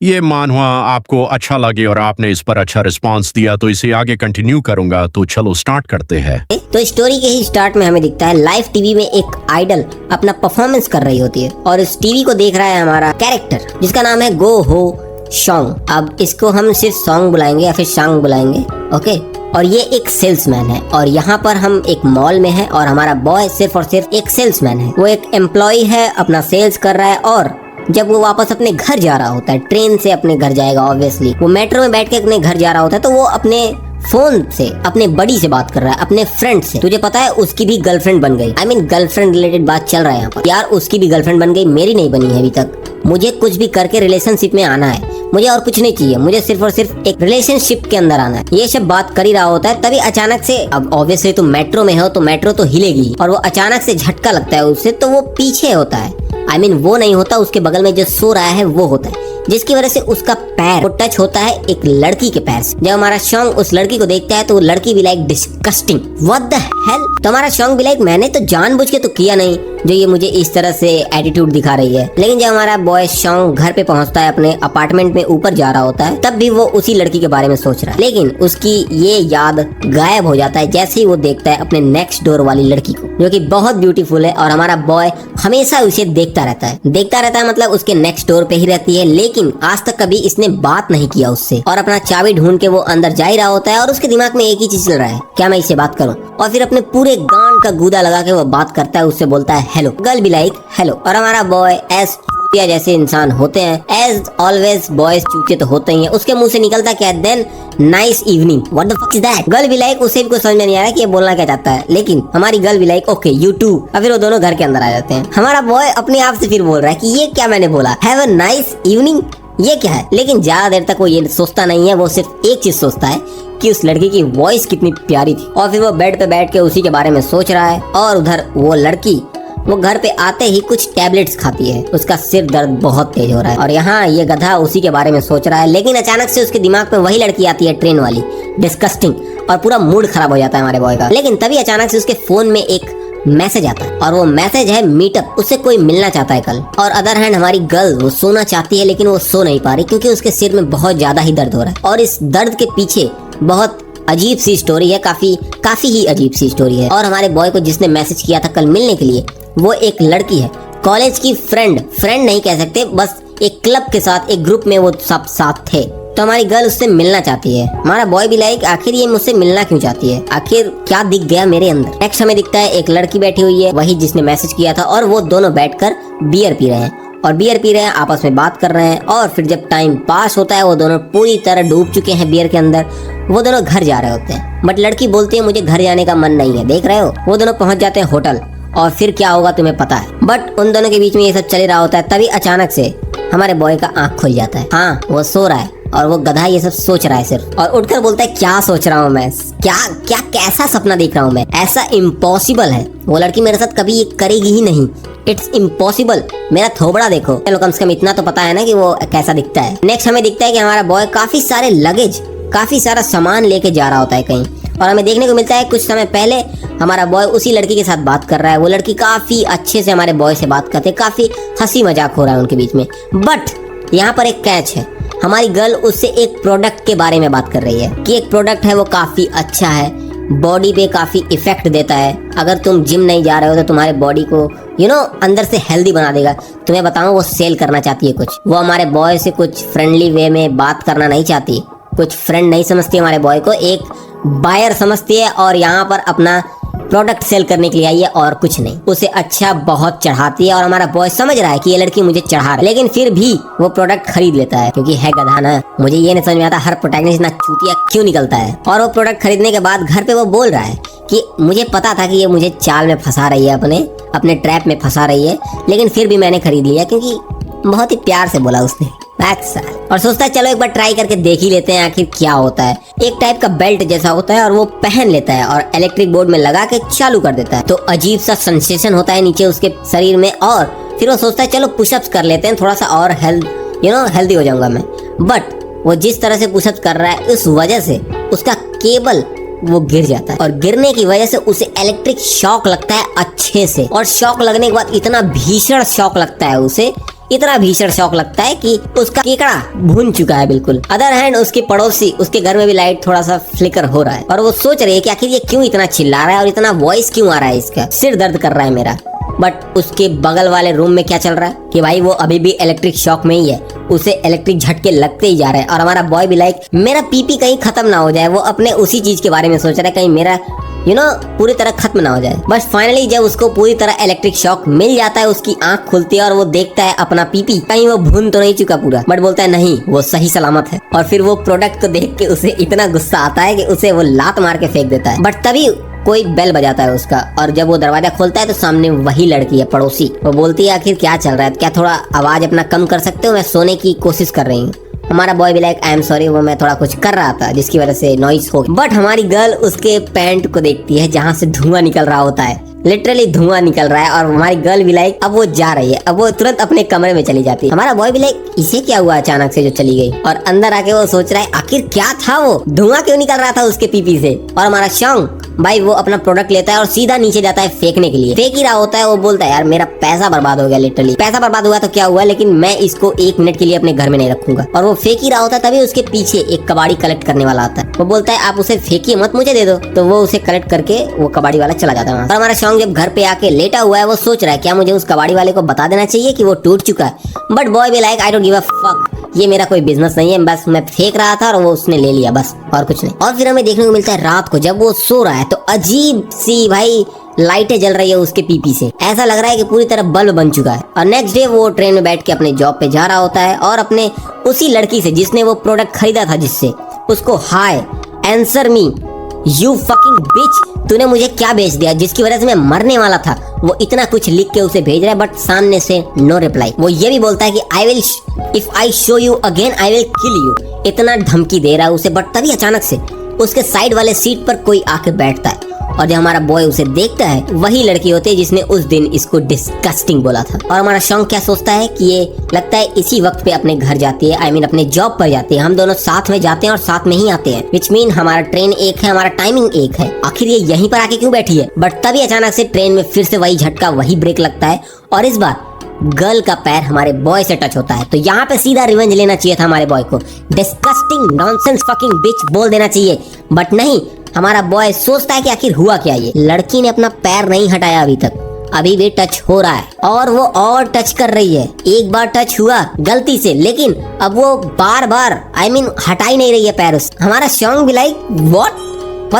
ये मान हुआ आपको अच्छा लगे और आपने इस पर अच्छा रिस्पांस दिया, तो इसे आगे कंटिन्यू करूंगा। तो चलो स्टार्ट करते हैं। तो स्टोरी के ही स्टार्ट में हमें दिखता है लाइव टीवी में एक आइडल अपना परफॉर्मेंस कर रही होती है और इस टीवी को देख रहा है हमारा कैरेक्टर जिसका नाम है गो हो शॉन्ग। अब इसको हम सिर्फ सॉन्ग बुलाएंगे या फिर शांग बुलाएंगे, ओके। और ये एक सेल्समैन है और यहाँ पर हम एक मॉल में है और हमारा बॉय सिर्फ और सिर्फ एक सेल्समैन है। वो एक एम्प्लॉय है, अपना सेल्स कर रहा है और जब वो वापस अपने घर जा रहा होता है, ट्रेन से अपने घर जाएगा ऑब्वियसली, वो मेट्रो में बैठ के अपने घर जा रहा होता है, तो वो अपने फोन से अपने बड़ी से बात कर रहा है, अपने फ्रेंड से। तुझे पता है उसकी भी गर्लफ्रेंड बन गई। आई मीन गर्लफ्रेंड रिलेटेड बात चल रहा है यहाँ पर। यार उसकी भी गर्लफ्रेंड बन गई, मेरी नहीं बनी है अभी तक। मुझे कुछ भी करके रिलेशनशिप में आना है, मुझे और कुछ नहीं चाहिए, मुझे सिर्फ और सिर्फ एक रिलेशनशिप के अंदर आना है। ये सब बात कर ही रहा होता है, तभी अचानक से, अब ऑब्वियसली तुम मेट्रो में हो तो मेट्रो तो हिलेगी और वो अचानक से झटका लगता है उससे, तो वो पीछे होता है। आई मीन वो नहीं होता, उसके बगल में जो सो रहा है वो होता है, जिसकी वजह से उसका पैर वो टच होता है एक लड़की के पैर से। जब हमारा शॉन्ग उस लड़की को देखता है तो वो लड़की भी like disgusting, what the hell. तो हमारा शॉन्ग भी लाइक मैंने तो जानबूझ के तो किया नहीं जो ये मुझे इस तरह से एटीट्यूड दिखा रही है। लेकिन जब हमारा बॉय शॉन्ग घर पे पहुंचता है, अपने अपार्टमेंट में ऊपर जा रहा होता है, तब भी वो उसी लड़की के बारे में सोच रहा है। लेकिन उसकी ये याद गायब हो जाता है जैसे ही वो देखता है अपने नेक्स्ट डोर वाली लड़की को, जो कि बहुत ब्यूटीफुल है। और हमारा बॉय हमेशा उसे देखता रहता है, मतलब उसके नेक्स्ट डोर पे ही रहती है। लेकिन आज तक कभी इसने बात नहीं किया उससे और अपना चाबी ढूंढ के वो अंदर जा ही रहा होता है और उसके दिमाग में एक ही चीज चल रहा है, क्या मैं इससे बात करूं। और फिर अपने पूरे गांड का गूदा लगा के वो बात करता है, उससे बोलता है हेलो। गर्ल भी लाइक हेलो। और हमारा बॉय एज जैसे इंसान होते हैं, एज ऑलवेज बॉयज चूतिया तो होते ही हैं, उसके मुंह से निकलता क्या, then nice evening, what the fuck is that. Girl भी लाइक, उसे भी कुछ समझ में नहीं आ रहा कि ये बोलना क्या चाहता है, लेकिन हमारी गर्ल भी लाइक ओके यू टू। और फिर वो दोनों घर के अंदर आ जाते हैं। हमारा बॉय अपने आप से फिर बोल रहा है कि ये क्या मैंने बोला, हैव अ नाइस इवनिंग, ये क्या है। लेकिन ज्यादा देर तक वो ये सोचता नहीं है, वो सिर्फ एक चीज सोचता है कि उस लड़की की वॉइस कितनी प्यारी थी। और फिर वो बेड पे बैठ के उसी के बारे में सोच रहा है। और उधर वो लड़की वो घर पे आते ही कुछ टैबलेट्स खाती है, उसका सिर दर्द बहुत तेज हो रहा है और यहाँ ये गधा उसी के बारे में सोच रहा है। लेकिन अचानक से उसके दिमाग में वही लड़की आती है, ट्रेन वाली, डिस्गस्टिंग, और पूरा मूड खराब हो जाता है हमारे बॉय का। लेकिन तभी अचानक से उसके फोन में एक मैसेज आता है और वो मैसेज है मीटअप, उससे कोई मिलना चाहता है कल। और अदर हैंड हमारी गर्ल वो सोना चाहती है लेकिन वो सो नहीं पा रही क्योंकि उसके सिर में बहुत ज्यादा ही दर्द हो रहा है। और इस दर्द के पीछे बहुत अजीब सी स्टोरी है, काफी ही अजीब सी स्टोरी है। और हमारे बॉय को जिसने मैसेज किया था कल मिलने के लिए, वो एक लड़की है, कॉलेज की फ्रेंड नहीं कह सकते, बस एक क्लब के साथ, एक ग्रुप में वो सब साथ थे। तो हमारी गर्ल उससे मिलना चाहती है। हमारा बॉय भी लाइक आखिर ये मुझसे मिलना क्यों चाहती है, आखिर क्या दिख गया मेरे अंदर। नेक्स्ट हमें दिखता है एक लड़की बैठी हुई है, वही जिसने मैसेज किया था, और वो दोनों बैठकर बियर पी रहे हैं और बियर पी रहे हैं, आपस में बात कर रहे हैं। और फिर जब टाइम पास होता है, वो दोनों पूरी तरह डूब चुके हैं बियर के अंदर, वो दोनों घर जा रहे होते हैं। बट लड़की बोलती है मुझे घर जाने का मन नहीं है, देख रहे हो। वो दोनों पहुंच जाते हैं होटल और फिर क्या होगा तुम्हें पता है। बट उन दोनों के बीच में ये सब चल रहा होता है, तभी अचानक से हमारे बॉय का आंख खुल जाता है। हाँ वो सो रहा है और वो गधा ये सब सोच रहा है सिर्फ, और उठकर बोलता है क्या सोच रहा हूँ मैं, क्या कैसा सपना देख रहा हूँ मैं, ऐसा इम्पॉसिबल है, वो लड़की मेरे साथ कभी ये करेगी ही नहीं, इट्स इम्पॉसिबल। मेरा थोबड़ा देखो। चलो कम से कम इतना तो पता है ना कि वो कैसा दिखता है। नेक्स्ट हमें दिखता है कि हमारा बॉय काफी सारे लगेज, काफी सारा सामान लेके जा रहा होता है कहीं, और हमें देखने को मिलता है कुछ समय पहले हमारा बॉय उसी लड़की के साथ बात कर रहा है। वो लड़की काफी अच्छे से हमारे बॉय से बात करते, काफी हंसी मजाक हो रहा है उनके बीच में। बट यहाँ पर एक कैच है, हमारी गर्ल उससे एक प्रोडक्ट के बारे में बात कर रही है कि एक प्रोडक्ट है वो काफी अच्छा है, बॉडी पे काफी इफेक्ट देता है, अगर तुम जिम नहीं जा रहे हो तो तुम्हारे बॉडी को अंदर से हेल्दी बना देगा। तुम्हें बताऊं वो सेल करना चाहती है कुछ, वो हमारे बॉय से कुछ फ्रेंडली वे में बात करना नहीं चाहती, कुछ फ्रेंड नहीं समझती हमारे बॉय को, एक बायर समझती है और यहाँ पर अपना प्रोडक्ट सेल करने के लिए आई है और कुछ नहीं। उसे अच्छा बहुत चढ़ाती है और हमारा बॉय समझ रहा है कि ये लड़की मुझे चढ़ा रही है, लेकिन फिर भी वो प्रोडक्ट खरीद लेता है क्योंकि है गधा ना। मुझे ये नहीं समझ में आता हर प्रोटैगनिस्ट इतना चूतिया क्यों निकलता है। और वो प्रोडक्ट खरीदने के बाद घर पे वो बोल रहा है कि मुझे पता था कि ये मुझे चाल में फंसा रही है, अपने ट्रैप में फंसा रही है, लेकिन फिर भी मैंने खरीद लिया क्योंकि बहुत ही प्यार से बोला उसने। और सोचता है चलो एक बार ट्राई करके देख ही लेते हैं आखिर क्या होता है। एक टाइप का बेल्ट जैसा होता है और वो पहन लेता है और इलेक्ट्रिक बोर्ड में लगा के चालू कर देता है, तो अजीब सा सेंसेशन होता है नीचे उसके शरीर में। और फिर वो सोचता है चलो पुशअप्स कर लेते हैं, थोड़ा सा और हेल्दी हो जाऊंगा मैं। बट वो जिस तरह से पुशअप्स कर रहा है उस वजह से उसका केबल वो गिर जाता है और गिरने की वजह से उसे इलेक्ट्रिक शॉक लगता है अच्छे से। और शॉक लगने के बाद इतना भीषण शॉक लगता है उसे इतना भीषण शौक लगता है कि उसका केकड़ा भून चुका है बिल्कुल। अदर हैंड उसके पड़ोसी, उसके घर में भी लाइट थोड़ा सा फ्लिकर हो रहा है और वो सोच रही है कि आखिर ये क्यों इतना चिल्ला रहा है और इतना वॉइस क्यों आ रहा है, इसका सिर दर्द कर रहा है मेरा। बट उसके बगल वाले रूम में क्या चल रहा है कि भाई वो अभी भी इलेक्ट्रिक शॉक में ही है, उसे इलेक्ट्रिक झटके लगते ही जा रहे हैं। और हमारा बॉय भी लाइक मेरा पीपी कहीं खत्म ना हो जाए, वो अपने उसी चीज के बारे में सोच रहा है, कहीं मेरा पूरी तरह खत्म ना हो जाए। बस फाइनली जब उसको पूरी तरह इलेक्ट्रिक शॉक मिल जाता है, उसकी आंख खुलती है और वो देखता है अपना पीपी, कहीं वो भून तो नहीं चुका पूरा। बट बोलता है नहीं, वो सही सलामत है। और फिर वो प्रोडक्ट को देख के उसे इतना गुस्सा आता है कि उसे वो लात मार के फेंक देता है। बट तभी कोई बेल बजाता है उसका, और जब वो दरवाजा खोलता है तो सामने वही लड़की है, पड़ोसी। वो बोलती है आखिर क्या चल रहा है, क्या थोड़ा आवाज अपना कम कर सकते हो, मैं सोने की कोशिश कर रही हूँ। हमारा बॉय भी लाइक आई एम सॉरी, वो मैं थोड़ा कुछ कर रहा था जिसकी वजह से नॉइस हो गया। बट हमारी गर्ल उसके पैंट को देखती है जहाँ से धुआं निकल रहा होता है, लिटरली धुआं निकल रहा है। और हमारी गर्ल भी लाइक अब वो जा रही है, अब वो तुरंत अपने कमरे में चली जाती है। हमारा बॉय भी लाइक इसे क्या हुआ अचानक से जो चली गई, और अंदर आके वो सोच रहा है आखिर क्या था, वो धुआं क्यों निकल रहा था उसके पीपी से। और हमारा शॉन्ग भाई वो अपना प्रोडक्ट लेता है और सीधा नीचे जाता है फेंकने के लिए। फेंक ही रहा होता है, वो बोलता है यार मेरा पैसा बर्बाद हो गया, लिटरली पैसा बर्बाद हुआ तो क्या हुआ, लेकिन मैं इसको 1 मिनट के लिए अपने घर में नहीं रखूंगा। और वो फेंक ही रहा होता है, तभी उसके पीछे एक कबाड़ी कलेक्ट करने वाला आता है। वो बोलता है आप उसे फेंकिए मत, मुझे दे दो। तो वो उसे कलेक्ट करके वो कबाड़ी वाला चला जाता है। और हमारा शॉन्ग जब घर पे आके लेटा हुआ है, वो सोच रहा है क्या मुझे उस कबाड़ी वाले को बता देना चाहिए कि वो टूट चुका है। बट बॉय भी like I don't give a fuck, ये मेरा कोई बिजनेस नहीं है, बस मैं फेंक रहा था और वो उसने ले लिया, बस और कुछ नहीं। और फिर हमें देखने को मिलता है रात को जब वो सो रहा है तो अजीब सी भाई लाइटें जल रही है उसके पीपी से, ऐसा लग रहा है कि पूरी तरह बल्ब बन चुका है। और नेक्स्ट डे वो ट्रेन में बैठ के अपने जॉब पे जा रहा होता है और अपने उसी लड़की से जिसने वो प्रोडक्ट खरीदा था, जिससे उसको hi answer me you fucking bitch, तूने मुझे क्या बेच दिया जिसकी वजह से मैं मरने वाला था, वो इतना कुछ लिख के उसे भेज रहा है। बट सामने से नो रिप्लाई। वो ये भी बोलता है कि I will if I show you again I will kill you, इतना धमकी दे रहा है उसे। बट तभी अचानक से उसके साइड वाले सीट पर कोई आके बैठता है और जब हमारा बॉय उसे देखता है वही लड़की होती है जिसने उस दिन इसको डिस्गस्टिंग बोला था। और हमारा शॉन्ग क्या सोचता है कि ये लगता है इसी वक्त पे अपने घर जाती है, आई मीन अपने जॉब पर जाती है, हम दोनों साथ में जाते हैं और साथ में ही आते हैं, विच मीन हमारा ट्रेन एक है, हमारा टाइमिंग एक है, आखिर ये यहीं पर आके क्यों बैठी है। बट तभी अचानक से ट्रेन में फिर से वही झटका, वही ब्रेक लगता है और इस बार गर्ल का पैर हमारे बॉय से टच होता है। तो यहाँ पे सीधा रिवेंज लेना चाहिए था हमारे बॉय को, डिस्गस्टिंग नॉनसेंस फकिंग बिच बोल देना चाहिए। बट नहीं, हमारा बॉय सोचता है कि आखिर हुआ क्या, ये लड़की ने अपना पैर नहीं हटाया अभी तक, अभी भी टच हो रहा है और वो और टच कर रही है। एक बार टच हुआ गलती से, लेकिन अब वो बार बार आई मीन हटा ही नहीं रही है पैर उस। हमारा शॉन्ग भी like what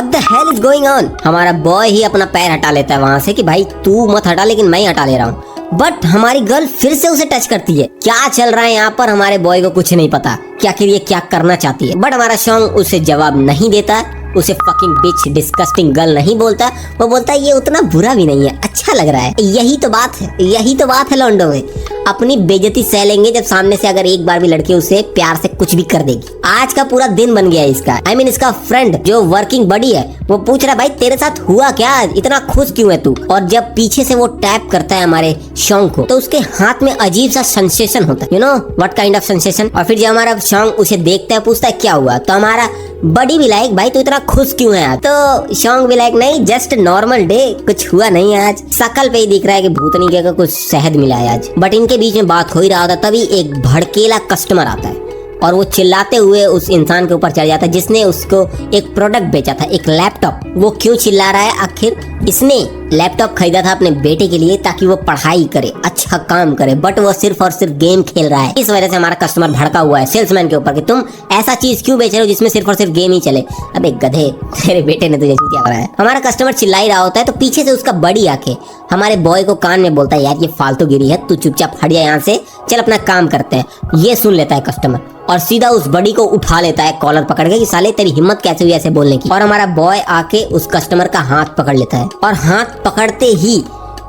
the hell is going on. हमारा बॉय ही अपना पैर हटा लेता है वहां से कि भाई तू मत हटा, लेकिन मैं ही हटा ले रहा हूँ। बट हमारी गर्ल फिर से उसे टच करती है। क्या चल रहा है यहाँ पर हमारे बॉय को कुछ नहीं पता कि आखिर ये क्या करना चाहती है। बट हमारा शॉन्ग उसे जवाब नहीं देता, उसे फकिंग बिच डिस्गस्टिंग गर्ल नहीं बोलता। वो बोलता है ये उतना बुरा भी नहीं है, अच्छा लग रहा है। यही तो बात है, यही तो बात है लॉन्डो में, अपनी बेइज्जती सह लेंगे जब सामने से अगर एक बार भी लड़की उसे प्यार से कुछ भी कर देगी। आज का पूरा दिन बन गया इसका, आई मीन इसका फ्रेंड जो वर्किंग बडी है वो पूछ रहा है भाई तेरे साथ हुआ क्या, इतना खुश क्यों है तू। और जब पीछे से वो टैप करता है हमारे शॉन्ग को तो उसके हाथ में अजीब सा सेंसेशन होता है, you know what kind of sensation. और फिर जब हमारा शॉन्ग उसे देखता है पूछता है क्या हुआ, तो हमारा बड़ी भी लाइक भाई तू इतना खुश क्यों है। तो शॉन्ग भी लाइक नहीं जस्ट नॉर्मल डे, कुछ हुआ नहीं आज, शकल पे ही दिख रहा है कि भूतनी का कुछ शहद मिला है आज। बट इनके बीच में बात हो ही रहा था तभी एक भड़केला कस्टमर आता है और वो चिल्लाते हुए उस इंसान के ऊपर चढ़ जाता है जिसने उसको एक प्रोडक्ट बेचा था, एक लैपटॉप। वो क्यों चिल्ला रहा है, आखिर इसने लैपटॉप खरीदा था अपने बेटे के लिए ताकि वो पढ़ाई करे, अच्छा काम करे, बट वो सिर्फ और सिर्फ गेम खेल रहा है। इस वजह से हमारा कस्टमर भड़का हुआ है सेल्समैन के ऊपर कि तुम ऐसा चीज क्यों बेच रहे हो जिसमें सिर्फ और सिर्फ गेम ही चले। अबे गधे, तेरे बेटे ने तुझे क्या कराया। हमारा कस्टमर चिल्ला ही रहा होता है तो पीछे से उसका बड़ी आके हमारे बॉय को कान में बोलता है यार ये फालतूगिरी है, तू चुपचाप हट जा यहाँ से, चल अपना काम करते हैं। ये सुन लेता है कस्टमर और सीधा उस बड़ी को उठा लेता है कॉलर पकड़ के कि साले तेरी हिम्मत कैसे हुई ऐसे बोलने की। और हमारा बॉय आके उस कस्टमर का हाथ पकड़ लेता है और हाथ पकड़ते ही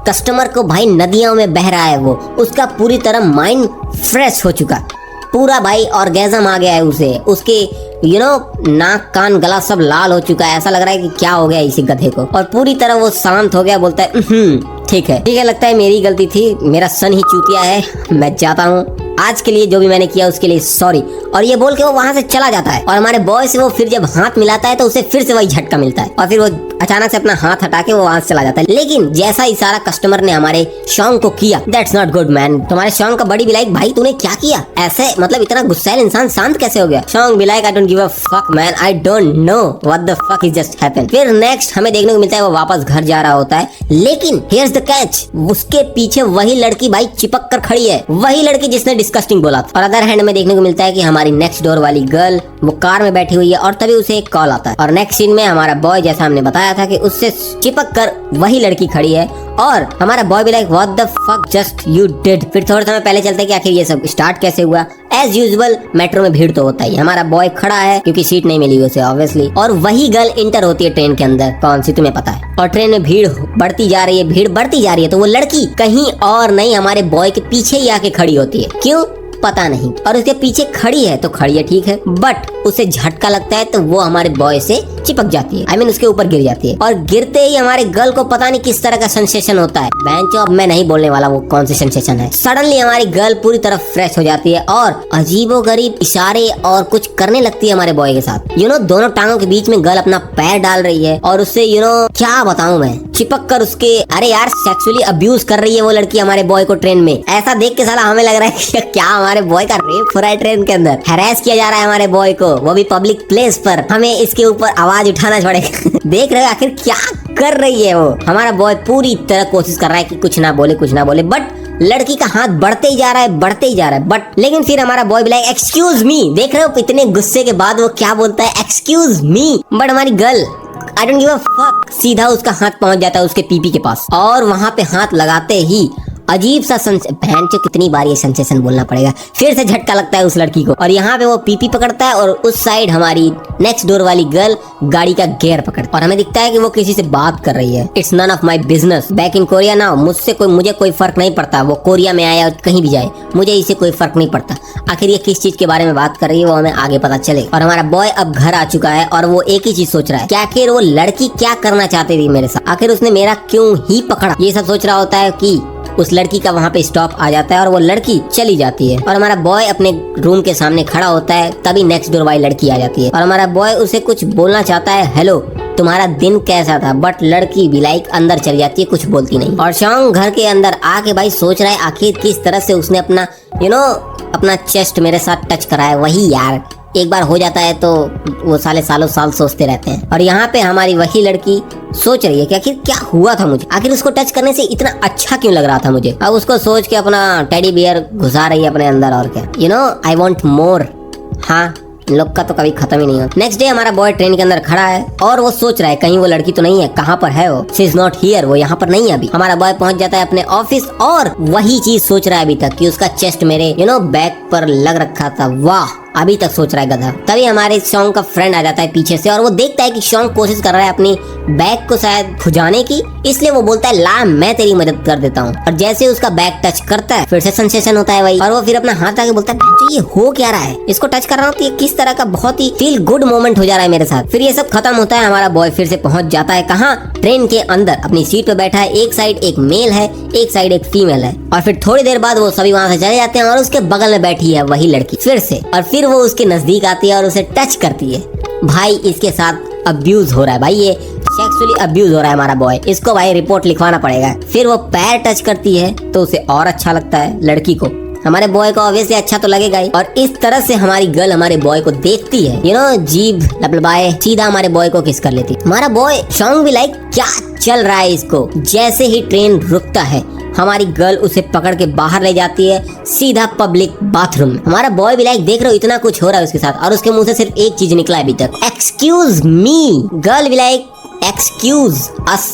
कस्टमर को भाई नदियों में बह रहा है वो, उसका पूरी तरह माइंड फ्रेश हो चुका, पूरा भाई ऑर्गेजम आ गया है उसे, उसके नाक कान गला सब लाल हो चुका है, ऐसा लग रहा है कि क्या हो गया इसी गधे को। और पूरी तरह वो शांत हो गया, बोलता है ठीक है लगता है मेरी गलती थी, मेरा सन ही चूतिया है, मैं जाता हूँ, आज के लिए जो भी मैंने किया उसके लिए सॉरी। और ये बोल के वो वहां से चला जाता है और हमारे बॉय से वो फिर जब हाथ मिलाता है तो उसे फिर से वही झटका मिलता है और फिर वो अचानक से अपना हाथ हटा के वो वहां से चला जाता है। लेकिन जैसा इशारा कस्टमर ने हमारे शॉन्ग को किया, दैट्स नॉट गुड मैन। तुम्हारे शॉन्ग का बड़ी भी लाइक, भाई तूने क्या किया? ऐसे मतलब इतना गुस्सैल इंसान शांत कैसे हो गया? शॉन्ग भी like, I don't give a fuck man, I don't know what the fuck is just happened. फिर नेक्स्ट हमें देखने को मिलता है वो वापस घर जा रहा होता है, लेकिन हियर्स द कैच, उसके पीछे वही लड़की भाई चिपक कर खड़ी है, वही लड़की जिसने डिस्कस्टिंग बोला था। और अदर हैंड में देखने को मिलता है कि हमारी नेक्स्ट डोर वाली गर्ल वो कार में बैठी हुई है और तभी उसे एक कॉल आता है। और नेक्स्ट सीन में हमारा बॉय, जैसा हमने बताया था कि उससे चिपक कर वही लड़की खड़ी है और हमारा बॉय भी like what the fuck just you did. फिर थोड़ा समय पहले चलते हैं कि आखिर ये सब स्टार्ट कैसे हुआ। एज यूजुअल मेट्रो में भीड़ तो होता ही, हमारा बॉय खड़ा है क्योंकि सीट नहीं मिली उसे ऑब्वियसली, और वही गर्ल इंटर होती है ट्रेन के अंदर। कौन सी तुम्हें पता है? और ट्रेन में भीड़ बढ़ती जा रही है, भीड़ बढ़ती जा रही है, तो वो लड़की कहीं और नहीं हमारे बॉय के पीछे ही आके खड़ी होती है। क्यों पता नहीं, और उसके पीछे खड़ी है तो खड़ी है ठीक है, बट उसे झटका लगता है तो वो हमारे बॉय से चिपक जाती है, आई मीन उसके ऊपर गिर जाती है। और गिरते ही हमारे गर्ल को पता नहीं किस तरह का सेंसेशन होता है। बेंचो, अब मैं नहीं बोलने वाला वो कौन सी सेंसेशन है। सडनली हमारी गर्ल पूरी तरह फ्रेश हो जाती है और अजीबोगरीब इशारे और कुछ करने लगती है हमारे बॉय के साथ। यू नो, दोनों टांगों के बीच में गर्ल अपना पैर डाल रही है और उससे क्या बताऊं मैं, चिपक कर उसके, अरे यार सेक्सुअली अब्यूज कर रही है वो लड़की हमारे बॉय को ट्रेन में। ऐसा देख के साला हमें लग रहा है कि क्या हमारे बॉय का रेप हो रहा है ट्रेन के अंदर, हैरेस किया जा रहा है हमारे बॉय को, वो भी पब्लिक प्लेस पर। हमें इसके ऊपर आवाज उठाना पड़ेगा। देख रहे हो आखिर क्या कर रही है वो। हमारा बॉय पूरी तरह कोशिश कर रहा है कि कुछ ना बोले, बट लड़की का हाथ बढ़ते ही जा रहा है, बट लेकिन फिर हमारा बॉय भी लाइक एक्सक्यूज मी। देख रहे हो इतने गुस्से के बाद वो क्या बोलता है, एक्सक्यूज मी। बट हमारी girl I don't give a fuck, सीधा उसका हाथ पहुंच जाता है उसके पीपी के पास, और वहां पे हाथ लगाते ही अजीब सा बहन चो, कितनी बार ये सेंसेशन बोलना पड़ेगा, फिर से झटका लगता है उस लड़की को और यहाँ पे वो पीपी पकड़ता है और उस साइड हमारी नेक्स्ट डोर वाली गर्ल गाड़ी का गियर पकड़ता है और हमें दिखता है कि वो किसी से बात कर रही है। It's none of my business, back in Korea now, मुझे कोई फर्क नहीं पड़ता वो कोरिया में आया कहीं भी जाए, मुझे इसे कोई फर्क नहीं पड़ता। आखिर ये किस चीज के बारे में बात कर रही है वो हमें आगे पता चले। और हमारा बॉय अब घर आ चुका है और वो एक ही चीज सोच रहा है कि आखिर वो लड़की क्या करना चाहती थी मेरे साथ, आखिर उसने मेरा क्यों ही पकड़ा। ये सब सोच रहा होता है कि उस लड़की का वहाँ पे स्टॉप आ जाता है और वो लड़की चली जाती है और हमारा बॉय अपने रूम के सामने खड़ा होता है, तभी नेक्स्ट डोर वाली लड़की आ जाती है और हमारा बॉय उसे कुछ बोलना चाहता है, हेलो तुम्हारा दिन कैसा था, बट लड़की भी लाइक अंदर चली जाती है, कुछ बोलती नहीं। और शॉन्ग घर के अंदर आके भाई सोच रहा है आखिर किस तरह से उसने अपना अपना चेस्ट मेरे साथ टच करा है। वही यार, एक बार हो जाता है तो वो सालों साल सोचते रहते हैं। और यहाँ पे हमारी वही लड़की सोच रही है कि आखिर क्या हुआ था मुझे, आखिर उसको टच करने से इतना अच्छा क्यों लग रहा था मुझे। अब उसको सोच के अपना टेडी बियर घुसा रही है अपने अंदर और क्या, आई वॉन्ट मोर। हाँ, लोग का तो कभी खत्म ही नहीं होता। नेक्स्ट डे हमारा बॉय ट्रेन के अंदर खड़ा है और वो सोच रहा है कहीं वो लड़की तो नहीं है, कहाँ पर है वो, शी इज नॉट हियर, वो यहाँ पर नहीं है अभी। हमारा बॉय पहुंच जाता है अपने ऑफिस और वही चीज सोच रहा है अभी तक कि उसका चेस्ट मेरे बैक पर लग रखा था। वाह, अभी तक सोच रहा है गधा। तभी हमारे शॉन्ग का फ्रेंड आ जाता है पीछे से और वो देखता है कि शॉन्ग कोशिश कर रहा है अपनी बैग को शायद खुजाने की, इसलिए वो बोलता है ला मैं तेरी मदद कर देता हूँ। और जैसे उसका बैग टच करता है फिर से सेंसेशन होता है वही, और वो फिर अपना हाथ आके बोलता है तो ये हो क्या रहा है, इसको टच कर रहा हूँ तो ये किस तरह का बहुत ही फील गुड मोमेंट हो जा रहा है मेरे साथ। फिर ये सब खत्म होता है, हमारा बॉय फिर से पहुंच जाता है कहाँ, ट्रेन के अंदर अपनी सीट पे बैठा है। एक साइड एक मेल है, एक साइड एक फीमेल है। और फिर थोड़ी देर बाद वो सभी वहाँ से चले जाते हैं और उसके बगल में बैठी है वही लड़की फिर से, और फिर वो उसके नजदीक आती है और उसे टच करती है। भाई इसके साथ अब्यूज हो रहा है, भाई ये सेक्सुअली अब्यूज हो रहा है हमारा बॉय, इसको भाई रिपोर्ट लिखवाना पड़ेगा। फिर वो पैर टच करती है तो उसे और अच्छा लगता है लड़की को, हमारे बॉय को ऑब्वियसली अच्छा तो लगेगा ही। और इस तरह से हमारी गर्ल हमारे बॉय को देखती है, जीभ लपलपाए सीधा हमारे बॉय को किस कर लेती। हमारा बॉय शॉन्ग भी लाइक क्या चल रहा है इसको। जैसे ही ट्रेन रुकता है हमारी गर्ल उसे पकड़ के बाहर ले जाती है सीधा पब्लिक बाथरूम में। हमारा बॉय भी लाइक देख रहे हो इतना कुछ हो रहा है उसके साथ और उसके मुंह से सिर्फ एक चीज निकला है अभी तक, एक्सक्यूज मी। गर्ल भी लाइक एक्सक्यूज अस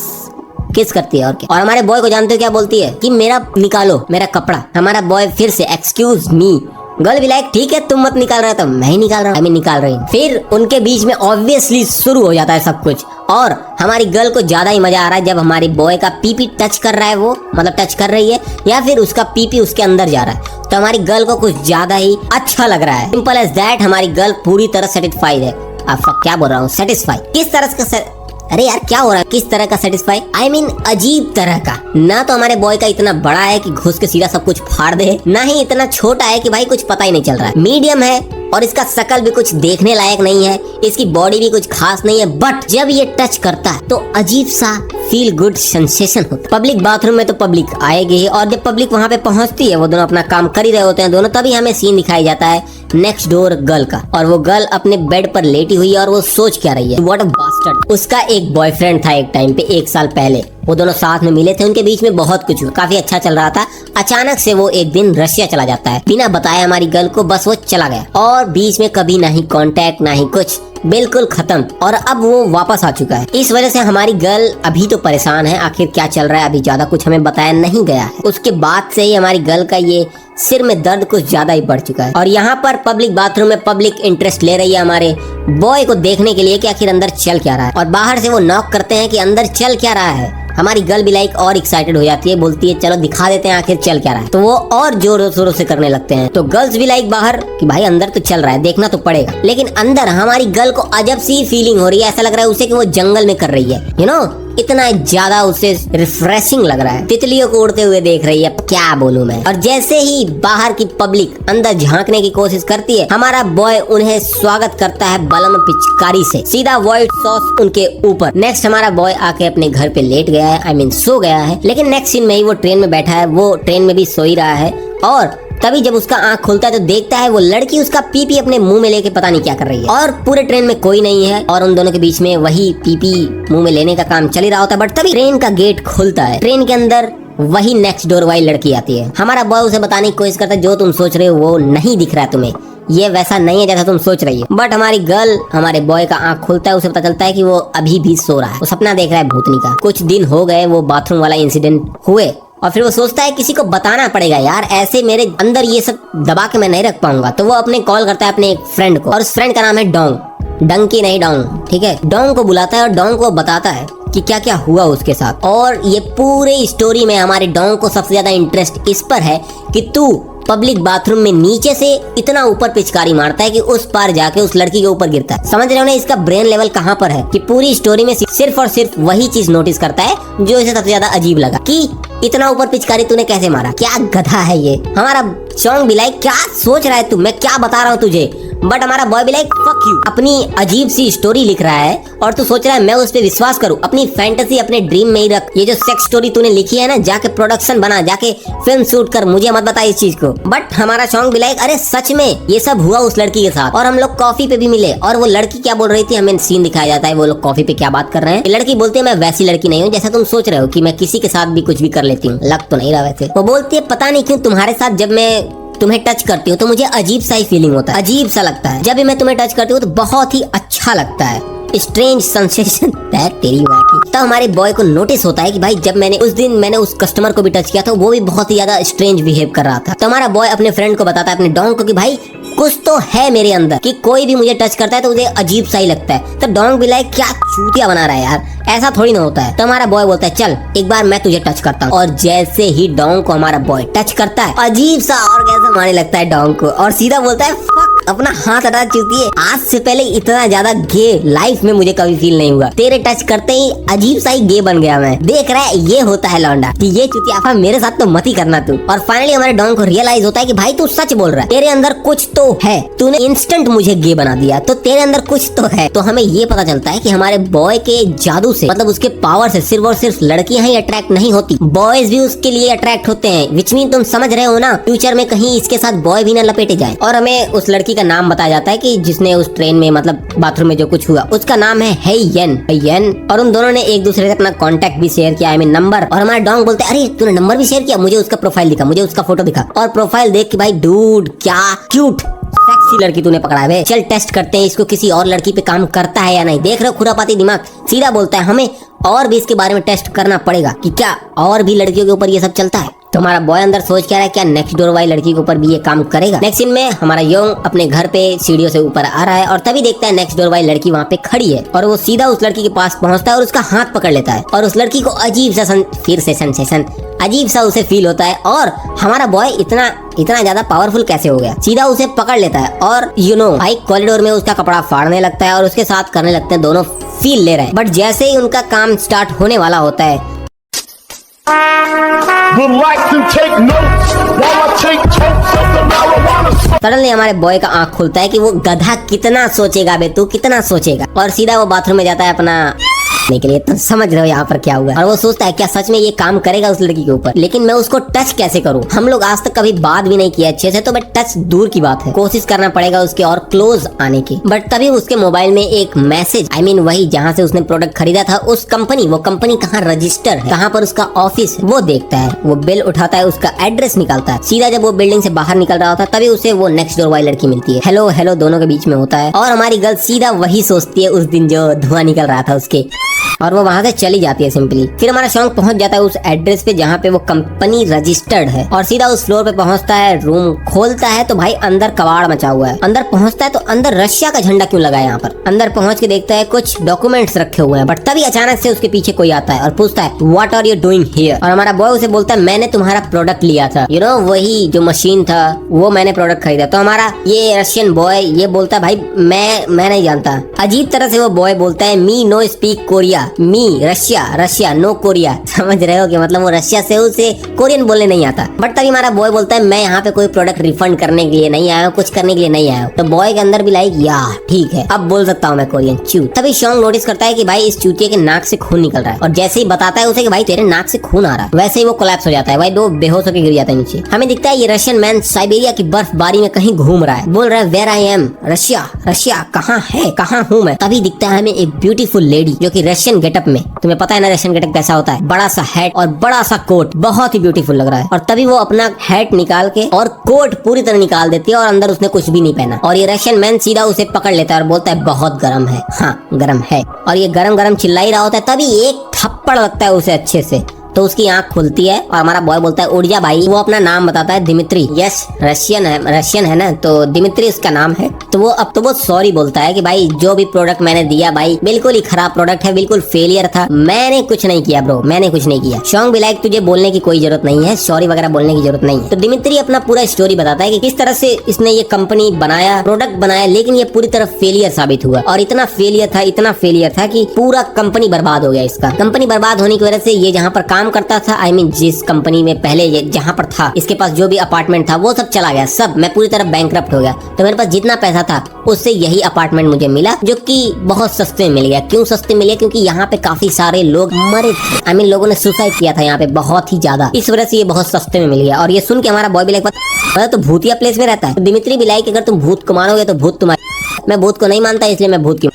किस करती है और क्या। और हमारे बॉय को जानते हो क्या बोलती है कि मेरा निकालो मेरा कपड़ा। हमारा बॉय फिर से एक्सक्यूज मी। गर्ल भी लाइक ठीक है तुम मत निकाल रहा, तो मैं ही निकाल रहा हूँ, मैं निकाल रही हूँ। फिर उनके बीच में ऑब्वियसली शुरू हो जाता है सब कुछ और हमारी गर्ल को ज्यादा ही मजा आ रहा है जब हमारी बॉय का पीपी टच कर रहा है, वो मतलब टच कर रही है या फिर उसका पीपी उसके अंदर जा रहा है, तो हमारी गर्ल को कुछ ज्यादा ही अच्छा लग रहा है। सिंपल एज दैट, हमारी गर्ल पूरी तरह सेटिस्फाइड है। आप क्या बोल रहा हूँ, सेटिस्फाई किस तरह का, अरे यार क्या हो रहा है, किस तरह का सेटिस्फाई, आई मीन अजीब तरह का। ना तो हमारे बॉय का इतना बड़ा है कि घुस के सीधा सब कुछ फाड़ दे, ना ही इतना छोटा है कि भाई कुछ पता ही नहीं चल रहा है। मीडियम है और इसका शकल भी कुछ देखने लायक नहीं है, इसकी बॉडी भी कुछ खास नहीं है, बट जब ये टच करता है तो अजीब सा फील गुड सेंसेशन होता है। पब्लिक बाथरूम में तो पब्लिक आएगी ही, और जब पब्लिक वहाँ पे पहुँचती है, वो दोनों अपना काम कर ही रहे होते हैं दोनों, तभी हमें सीन दिखाई जाता है नेक्स्ट डोर गर्ल का, और वो गर्ल अपने बेड पर लेटी हुई है और वो सोच क्या रही है, व्हाट अ बास्टर्ड। उसका एक बॉयफ्रेंड था एक टाइम पे, 1 साल पहले वो दोनों साथ में मिले थे, उनके बीच में बहुत कुछ हुआ, काफी अच्छा चल रहा था। अचानक से वो एक दिन रशिया चला जाता है बिना बताए हमारी गर्ल को, बस वो चला गया और बीच में कभी ना ही कांटेक्ट ना ही कुछ, बिल्कुल खत्म। और अब वो वापस आ चुका है। इस वजह से हमारी गर्ल अभी तो परेशान है, आखिर क्या चल रहा है अभी ज्यादा कुछ हमें बताया नहीं गया है। उसके बाद से ही हमारी गर्ल का ये सिर में दर्द कुछ ज्यादा ही बढ़ चुका है, और यहाँ पर पब्लिक बाथरूम में पब्लिक इंटरेस्ट ले रही है हमारे बॉय को देखने के लिए कि आखिर अंदर चल क्या रहा है, और बाहर से वो नॉक करते हैं कि अंदर चल क्या रहा है। हमारी गर्ल भी लाइक और एक्साइटेड हो जाती है, बोलती है चलो दिखा देते हैं आखिर चल क्या रहा है, तो वो और जोरों शोरों से करने लगते हैं। तो गर्ल्स भी लाइक बाहर कि भाई अंदर तो चल रहा है, देखना तो पड़ेगा। लेकिन अंदर हमारी गर्ल को अजब सी फीलिंग हो रही है, ऐसा लग रहा है उसे कि वो जंगल में कर रही है, यू नो, इतना ज्यादा उसे रिफ्रेशिंग लग रहा है। तितलियों को उड़ते हुए देख रही है, क्या बोलूं मैं। और जैसे ही बाहर की पब्लिक अंदर झांकने की कोशिश करती है, हमारा बॉय उन्हें स्वागत करता है बलम पिचकारी से, सीधा व्हाइट सॉस उनके ऊपर। नेक्स्ट हमारा बॉय आके अपने घर पे लेट गया है, आई मीन सो गया है। लेकिन नेक्स्ट सीन में ही वो ट्रेन में बैठा है, वो ट्रेन में भी सो ही रहा है, और तभी जब उसका आंख खुलता है तो देखता है वो लड़की उसका पीपी अपने मुंह में लेके पता नहीं क्या कर रही है, और पूरे ट्रेन में कोई नहीं है, और उन दोनों के बीच में वही पीपी मुंह में लेने का काम चल ही रहा होता है। बट तभी ट्रेन का गेट खुलता है, ट्रेन के अंदर वही नेक्स्ट डोर वाली लड़की आती है। हमारा बॉय उसे बताने की कोशिश करता है जो तुम सोच रहे हो वो नहीं दिख रहा है तुम्हें, ये वैसा नहीं है जैसा तुम सोच रही हो। बट हमारी गर्ल, हमारे बॉय का आंख खुलता है, उसे पता चलता है कि वो अभी भी सो रहा है, वो सपना देख रहा है भूतनी का। कुछ दिन हो गए वो बाथरूम वाला इंसिडेंट हुए, और फिर वो सोचता है किसी को बताना पड़ेगा यार, ऐसे मेरे अंदर ये सब दबा के मैं नहीं रख पाऊंगा। तो वो अपने कॉल करता है अपने एक फ्रेंड को, और उस फ्रेंड का नाम है डोंग, डंकी नहीं डोंग, ठीक है। डोंग को बुलाता है और डोंग को बताता है कि क्या क्या हुआ उसके साथ। और ये पूरे स्टोरी में हमारे डोंग को सबसे ज्यादा इंटरेस्ट इस पर है कि तू पब्लिक बाथरूम में नीचे से इतना ऊपर पिचकारी मारता है कि उस पार जाके उस लड़की के ऊपर गिरता है। समझ रहे हो ना इसका ब्रेन लेवल कहाँ पर है, कि पूरी स्टोरी में सिर्फ और सिर्फ वही चीज नोटिस करता है जो इसे सबसे ज्यादा अजीब लगा, कि इतना ऊपर पिचकारी तूने कैसे मारा, क्या गधा है ये। हमारा चौंग भी लाइक क्या सोच रहा है तू, मैं क्या बता रहा हूँ तुझे। बट हमारा बॉय भी लाइक फक यू, अपनी अजीब सी स्टोरी लिख रहा है और तू सोच रहा है मैं उस पे विश्वास करूं, अपनी फैंटेसी अपने ड्रीम में ही रख। ये जो सेक्स स्टोरी तूने लिखी है ना, जाके प्रोडक्शन बना, जाके फिल्म शूट कर, मुझे मत बता इस चीज को। बट हमारा चौंग भी लाइक अरे सच में ये सब हुआ उस लड़की के साथ, और हम लोग कॉफी पे भी मिले, और वो लड़की क्या बोल रही थी हमें सीन दिखाया जाता है, वो लोग कॉफी पे क्या बात कर रहे हैं। लड़की बोलती है मैं वैसी लड़की नहीं हूँ जैसा तुम सोच रहे हो कि मैं किसी के साथ भी कुछ भी कर लेती हूँ, लग तो नहीं रहा वैसे। वो बोलती है पता नहीं क्यों तुम्हारे साथ जब मैं तुम्हें टच करती हूँ तो मुझे अजीब सा ही फीलिंग होता है, अजीब सा लगता है। जब भी मैं तुम्हें टच करती हूँ तो बहुत ही अच्छा लगता है, स्ट्रेंज सेंसेशन तेरी माँ की। तब हमारे बॉय को नोटिस होता है कि भाई जब मैंने उस दिन उस कस्टमर को भी टच किया था, वो भी बहुत ही ज्यादा स्ट्रेंज बिहेव कर रहा था। तो हमारा बॉय अपने फ्रेंड को बताता है, अपने डोंग को, कि भाई कुछ तो है मेरे अंदर, कि कोई भी मुझे टच करता है तो मुझे अजीब सा ही लगता है। तो डोंग भी लाइक क्या चूतिया बना रहा है यार, ऐसा थोड़ी ना होता है। तो हमारा बॉय बोलता है चल एक बार मैं तुझे टच करता हूँ, और जैसे ही डोंग को हमारा बॉय टच करता है, अजीब सा ऑर्गेज़म आने लगता है डोंग को, और सीधा बोलता है फक, अपना हाथ हटा चुकी है। आज से पहले इतना ज्यादा गे लाइफ में मुझे कभी फील नहीं हुआ, तेरे टच करते ही अजीब सा ही गे बन गया मैं। देख रहा है ये होता है लौंडा, कि ये चुतियाफा मेरे साथ तो मत ही करना तू। और फाइनली हमारे डोंग को रियलाइज होता है कि भाई तू सच बोल रहा है, तेरे अंदर कुछ तो है, तूने इंस्टेंट मुझे गे बना दिया, तो तेरे अंदर कुछ तो है। तो हमें ये पता चलता है कि हमारे बॉय के जादू से, मतलब उसके पावर से सिर्फ और सिर्फ लड़कियां ही अट्रैक्ट नहीं होती, बॉयज भी उसके लिए अट्रैक्ट होते हैं। विच मीन तुम समझ रहे हो ना, फ्यूचर में कहीं इसके साथ बॉय भी ना लपेटे जाए। और हमें उस लड़की का नाम बताया जाता है कि जिसने उस ट्रेन में, मतलब बाथरूम में जो कुछ हुआ, उसका नाम है हेयन। और उन दोनों ने एक दूसरे से अपना कांटेक्ट भी शेयर किया, आई मीन नंबर। और हमारा डोंग बोलते हैं अरे तूने नंबर भी शेयर किया, मुझे उसका प्रोफाइल दिखा, मुझे उसका फोटो दिखा। और प्रोफाइल देख के भाई डूड क्या क्यूट सेक्सी लड़की तूने पकड़ा है, चल टेस्ट करते हैं इसको किसी और लड़की पे काम करता है या नहीं। देख रहे हो खुरापाती दिमाग, सीधा बोलता है हमें और भी इसके बारे में टेस्ट करना पड़ेगा कि क्या और भी लड़कियों के ऊपर ये सब चलता है। तो हमारा बॉय अंदर सोच क्या रहा है, क्या नेक्स्ट डोर वाली लड़की के ऊपर भी ये काम करेगा। नेक्स्ट सीन में हमारा योंग अपने घर पे सीढ़ियों से ऊपर आ रहा है, और तभी देखता है नेक्स्ट डोर वाली लड़की वहाँ पे खड़ी है, और वो सीधा उस लड़की के पास पहुँचता है और उसका हाथ पकड़ लेता है। और उस लड़की को अजीब सा फिर से सेंसेशन अजीब सा उसे फील होता है, और हमारा बॉय इतना ज्यादा पावरफुल कैसे हो गया, सीधा उसे पकड़ लेता है और भाई कॉरिडोर में उसका कपड़ा फाड़ने लगता है और उसके साथ करने लगते हैं, दोनों फील ले रहे हैं। बट जैसे ही उनका काम स्टार्ट होने वाला होता है, relax and take notes while I take totes of the marijuana smoke. Suddenly हमारे बॉय का आंख खुलता है कि वो गधा कितना सोचेगा बे, तू कितना सोचेगा, और सीधा वो बाथरूम में जाता है अपना के लिए। तो समझ रहे हो यहाँ पर क्या हुआ। और वो सोचता है क्या सच में ये काम करेगा उस लड़की के ऊपर, लेकिन मैं उसको टच कैसे करूँ। हम लोग आज तक कभी बात भी नहीं किया अच्छे से, तो बट टच दूर की बात है, कोशिश करना पड़ेगा उसके और क्लोज आने की। बट तभी उसके मोबाइल में एक मैसेज, वही जहाँ से उसने प्रोडक्ट खरीदा था, उस कंपनी, वो कंपनी कहाँ रजिस्टर है, कहाँ पर उसका ऑफिस है, वो देखता है। वो बिल उठाता है, उसका एड्रेस निकालता है। सीधा जब वो बिल्डिंग से बाहर निकल रहा होता है, तभी उसे वो नेक्स्ट डोर वाली लड़की मिलती है। हेलो हेलो दोनों के बीच में होता है, और हमारी गर्ल सीधा वही सोचती है उस दिन जो धुआं निकल रहा था उसके, और वो वहां से चली जाती है सिंपली। फिर हमारा सॉन्ग पहुंच जाता है उस एड्रेस पे जहाँ पे वो कंपनी रजिस्टर्ड है, और सीधा उस फ्लोर पे पहुंचता है। रूम खोलता है तो भाई अंदर कबाड़ मचा हुआ है। अंदर पहुंचता है तो अंदर रशिया का झंडा क्यों लगा है यहाँ पर। अंदर पहुंच के देखता है कुछ डॉक्यूमेंट्स रखे हुए हैं, बट तभी अचानक से उसके पीछे कोई आता है और पूछता है what are you doing here. और हमारा बॉय उसे बोलता है मैंने तुम्हारा प्रोडक्ट लिया था, यू नो वही जो मशीन था, वो मैंने प्रोडक्ट खरीदा। तो हमारा ये रशियन बॉय ये बोलता है भाई मैं नहीं जानता। अजीब तरह से वो बॉय बोलता है मी नो स्पीक कोरिया, मी रशिया नो कोरिया। समझ रहे हो कि मतलब वो रशिया से उसे कोरियन बोलने नहीं आता। बट तभी हमारा बॉय बोलता है मैं यहाँ पे कोई प्रोडक्ट रिफंड करने के लिए नहीं आया हूँ, कुछ करने के लिए नहीं आया हूँ। तो बॉय के अंदर भी लाइक यार ठीक है अब बोल सकता हूँ मैं कोरियन चू। तभी शॉन्ग नोटिस करता है कि भाई इस चूतिए के नाक से खून निकल रहा है, और जैसे ही बताता है उसे कि भाई तेरे नाक से खून आ रहा है, वैसे ही वो कोलैप्स हो जाता है। भाई वो बेहोश होकर गिर जाता है नीचे। हमें दिखता है ये रशियन मैन साइबेरिया की बर्फबारी में कहीं घूम रहा है, बोल रहा है वेयर आई एम, रशिया कहाँ है, कहाँ हूँ मैं। तभी दिखता है हमें एक ब्यूटीफुल लेडी जो की रशियन गेटअप में, तुम्हें पता है ना रशियन गेटअप कैसा होता है, बड़ा सा हैट और बड़ा सा कोट, बहुत ही ब्यूटीफुल लग रहा है। और तभी वो अपना हैट निकाल के और कोट पूरी तरह निकाल देती है, और अंदर उसने कुछ भी नहीं पहना। और ये रशियन मैन सीधा उसे पकड़ लेता है और बोलता है बहुत गर्म है। हाँ गर्म है। और ये गरम चिल्ला ही रहा होता है, तभी एक थप्पड़ लगता है उसे अच्छे से। तो उसकी आंख खुलती है और हमारा बॉय बोलता है उड़ जा भाई। वो अपना नाम बताता है दिमित्री। यस रशियन है ना, तो दिमित्री उसका नाम है। तो वो सॉरी बोलता है कि भाई जो भी प्रोडक्ट मैंने दिया भाई बिल्कुल ही खराब प्रोडक्ट है, बिल्कुल फेलियर था, मैंने कुछ नहीं किया ब्रो, मैंने कुछ नहीं किया। शॉन्ग भी लाइक तुझे बोलने की कोई जरूरत नहीं है, सॉरी वगैरह बोलने की जरूरत नहीं है। तो दिमित्री अपना पूरा स्टोरी बताता है कि किस तरह से इसने ये कंपनी बनाया, प्रोडक्ट बनाया, लेकिन ये पूरी तरह फेलियर साबित हुआ। और इतना फेलियर था कि पूरा कंपनी बर्बाद हो गया। इसका कंपनी बर्बाद होने की वजह से ये जहाँ पर काम करता था, जिस कंपनी में पहले ये जहाँ पर था, इसके पास जो भी अपार्टमेंट था वो सब चला गया, सब। मैं पूरी तरह बैंकरप्ट हो गया। तो मेरे पास जितना पैसा था उससे यही अपार्टमेंट मुझे मिला, जो कि बहुत सस्ते में मिल गया। क्यों सस्ते मिल गया? क्योंकि यहाँ पे काफी सारे लोग मरे थे, लोगों ने सुसाइड किया था यहाँ पे बहुत ही ज्यादा, इस वजह से ये बहुत सस्ते में मिल गया। और ये सुन के हमारा बॉय भी लाइक तो भूतिया प्लेस में रहता है। दिमित्री भी लाइक अगर तुम भूत को मारोगे तो भूत तुम्हारे, मैं भूत को नहीं मानता इसलिए मैं भूत क्यों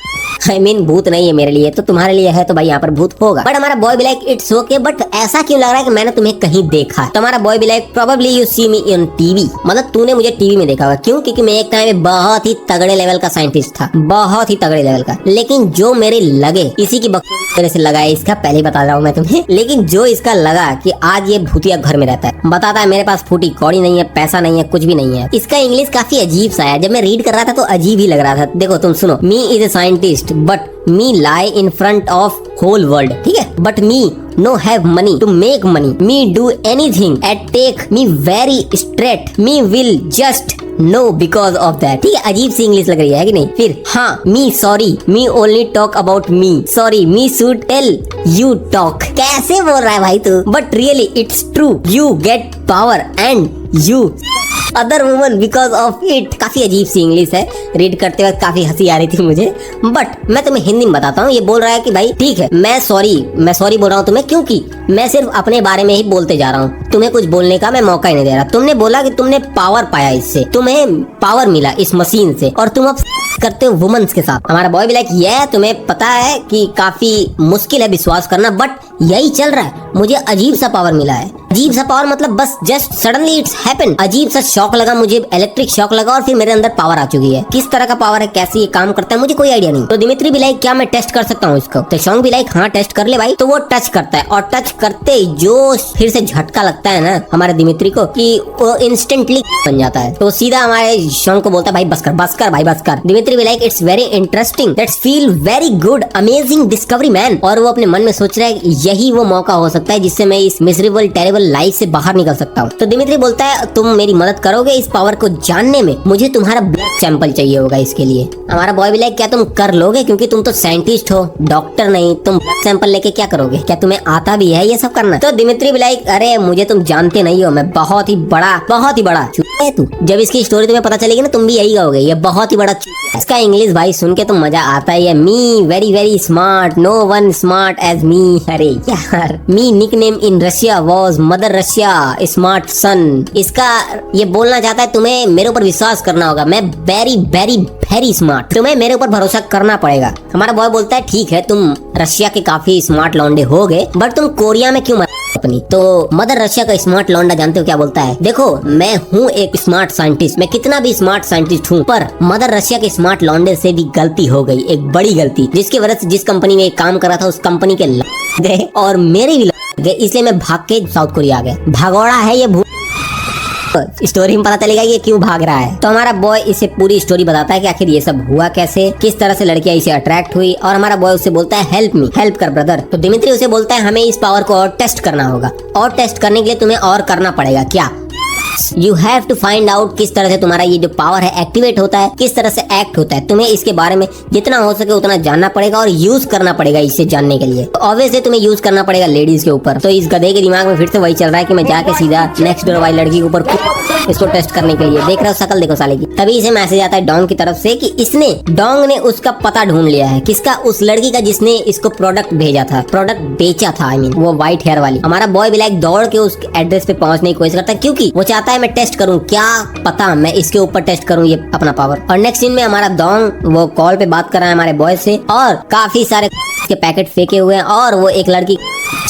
भूत नहीं है मेरे लिए, तो तुम्हारे लिए है, तो भाई यहाँ पर भूत होगा। बट हमारा बॉय भी लाइक इट्स ओके, बट ऐसा क्यों लग रहा है कि मैंने तुम्हें कहीं देखा। तो हमारा बॉय भी like probably you see me in TV, मतलब तूने मुझे टीवी में देखा होगा। क्यों? क्योंकि मैं एक टाइम में बहुत ही तगड़े लेवल का साइंटिस्ट था, बहुत ही तगड़े लेवल का। लेकिन जो मेरे लगे, इसी की बकवास से लगा है इसका, पहले बता रहा हूँ मैं तुम्हें। लेकिन जो इसका लगा कि आज ये भूतिया घर में रहता है, बताता है मेरे पास फूटी कौड़ी नहीं है, पैसा नहीं है, कुछ भी नहीं है। इसका इंग्लिश काफी अजीब सा है, जब मैं रीड कर रहा था तो अजीब ही लग रहा था। देखो तुम सुनो, me is a scientist but me lie in front of whole world, ठीक है, but me no have money to make money, me do anything and take me very straight, me will just no because of that। ठीक है, अजीब सी English लग रही है कि नहीं। फिर हाँ, me sorry, me only talk about me, sorry, me should tell you talk। कैसे बोल रहा है भाई तू? But really it's true, you get power and you other woman because of it. काफी अजीब सी इंग्लिश है, रीड करते वक्त काफी हंसी आ रही थी मुझे। बट मैं तुम्हें हिंदी में बताता हूँ। ये बोल रहा है कि भाई ठीक है, मैं सॉरी बोल रहा हूँ तुम्हें, क्योंकि मैं सिर्फ अपने बारे में ही बोलते जा रहा हूँ, तुम्हें कुछ बोलने का मैं मौका ही नहीं दे रहा। तुमने बोला कि तुमने पावर पाया, इससे तुम्हें पावर मिला इस मशीन से, और तुम अब करते हो वुमेन्स के साथ। हमारा बॉय भी लाइक ये तुम्हें पता है कि काफी मुश्किल है विश्वास करना, बट यही चल रहा है, मुझे अजीब सा पावर मिला है। अजीब सा पावर मतलब बस जस्ट सडनली इट्स हैपेंड। अजीब सा शॉक लगा मुझे, इलेक्ट्रिक शॉक लगा, और फिर मेरे अंदर पावर आ चुकी है। किस तरह का पावर है, कैसे ये काम करता है, मुझे कोई आइडिया नहीं। तो दिमित्री भी लाइक क्या मैं टेस्ट कर सकता हूँ इसको? तो शॉन्ग भी लाइक हाँ टेस्ट कर ले भाई। तो वो टच करता है, और टच करते ही जो फिर से झटका लगता है ना हमारे दिमित्री को, कि वो इंस्टेंटली बन जाता है। तो सीधा हमारे शॉन्ग को बोलता है भाई बस कर भाई बस कर। दिमित्री दिमित्री भी like it's very interesting, that's feel very good, amazing discovery man. और वो अपने मन में सोच रहा है यही वो मौका हो सकता है जिससे मैं इस मिजरेबल टेरेबल लाइफ से बाहर निकल सकता हूँ। तो दिमित्री बोलता है तुम मेरी मदद करोगे इस पावर को जानने में, मुझे तुम्हारा ब्लड सैंपल चाहिए होगा इसके लिए। हमारा बॉय भी लाइक क्या तुम कर लोगे, क्योंकि तुम तो साइंटिस्ट हो, डॉक्टर नहीं, तुम ब्लड सैंपल लेके क्या करोगे, क्या तुम्हें आता भी है ये सब करना? तो दिमित्री भी लाइक अरे मुझे तुम जानते नहीं हो, मैं बहुत ही बड़ा है तू। जब इसकी स्टोरी तुम्हें पता चलेगी ना तुम भी यही कहोगे ये बहुत ही बड़ा। इसका इंग्लिश भाई सुन के तो मजा आता ही है। Me very very smart, no one smart as me. अरे यार, me nickname in Russia was mother Russia smart son. इसका ये बोलना चाहता है तुम्हें मेरे ऊपर विश्वास करना होगा, मैं वेरी वेरी वेरी स्मार्ट, तुम्हें मेरे ऊपर भरोसा करना पड़ेगा। हमारा बॉय बोलता है ठीक है तुम रशिया के काफी स्मार्ट लौंडे हो गए, बट तुम कोरिया में क्यों अपनी? तो मदर रशिया का स्मार्ट लौंडा जानते हो क्या बोलता है, देखो मैं हूँ एक स्मार्ट साइंटिस्ट, मैं कितना भी स्मार्ट साइंटिस्ट हूँ, पर मदर रशिया के स्मार्ट लौंडे से भी गलती हो गई, एक बड़ी गलती, जिसकी वजह से जिस कंपनी में काम कर रहा था उस कंपनी के गए और मेरे भी गए, इसलिए मैं भाग के साउथ कोरिया आ गया। भगोड़ा है ये स्टोरी में पता चलेगा ये क्यों भाग रहा है। तो हमारा बॉय इसे पूरी स्टोरी बताता है कि आखिर ये सब हुआ कैसे, किस तरह से लड़कियां इसे अट्रैक्ट हुई, और हमारा बॉय उससे बोलता है हेल्प मी, हेल्प कर ब्रदर। तो दिमित्री उसे बोलता है हमें इस पावर को और टेस्ट करना होगा, और टेस्ट करने के लिए तुम्हें और करना पड़ेगा क्या, you have to find out किस तरह से तुम्हारा ये जो पावर है एक्टिवेट होता है, किस तरह से एक्ट होता है। तुम्हें इसके बारे में जितना हो सके उतना जानना पड़ेगा और यूज करना पड़ेगा इसे जानने के लिए। तो ऑब्वियसली तुम्हें यूज करना पड़ेगा लेडीज के ऊपर। तो इस गधे के दिमाग में फिर से वही चल रहा है कि मैं जाके सीधा नेक्स्ट डोर वाली लड़की के ऊपर इसको टेस्ट करने के लिए। देख रहे हो शकल देखो साले की। तभी इसे मैसेज आता है डोंग की तरफ से कि डोंग ने उसका पता ढूंढ लिया है, किसका, उस लड़की का जिसने इसको प्रोडक्ट भेजा था, प्रोडक्ट बेचा था, आई मीन वो व्हाइट हेयर वाली। हमारा बॉय भी लाइक दौड़ के उस एड्रेस पे पहुंचने की कोशिश करता है, क्योंकि वो चाहता है मैं टेस्ट करूं, क्या पता मैं इसके ऊपर टेस्ट करूं ये अपना पावर। और नेक्स्ट सीन में हमारा डोंग वो कॉल पे बात कर रहा है हमारे बॉय से, और काफी सारे के पैकेट फेंके हुए हैं, और वो एक लड़की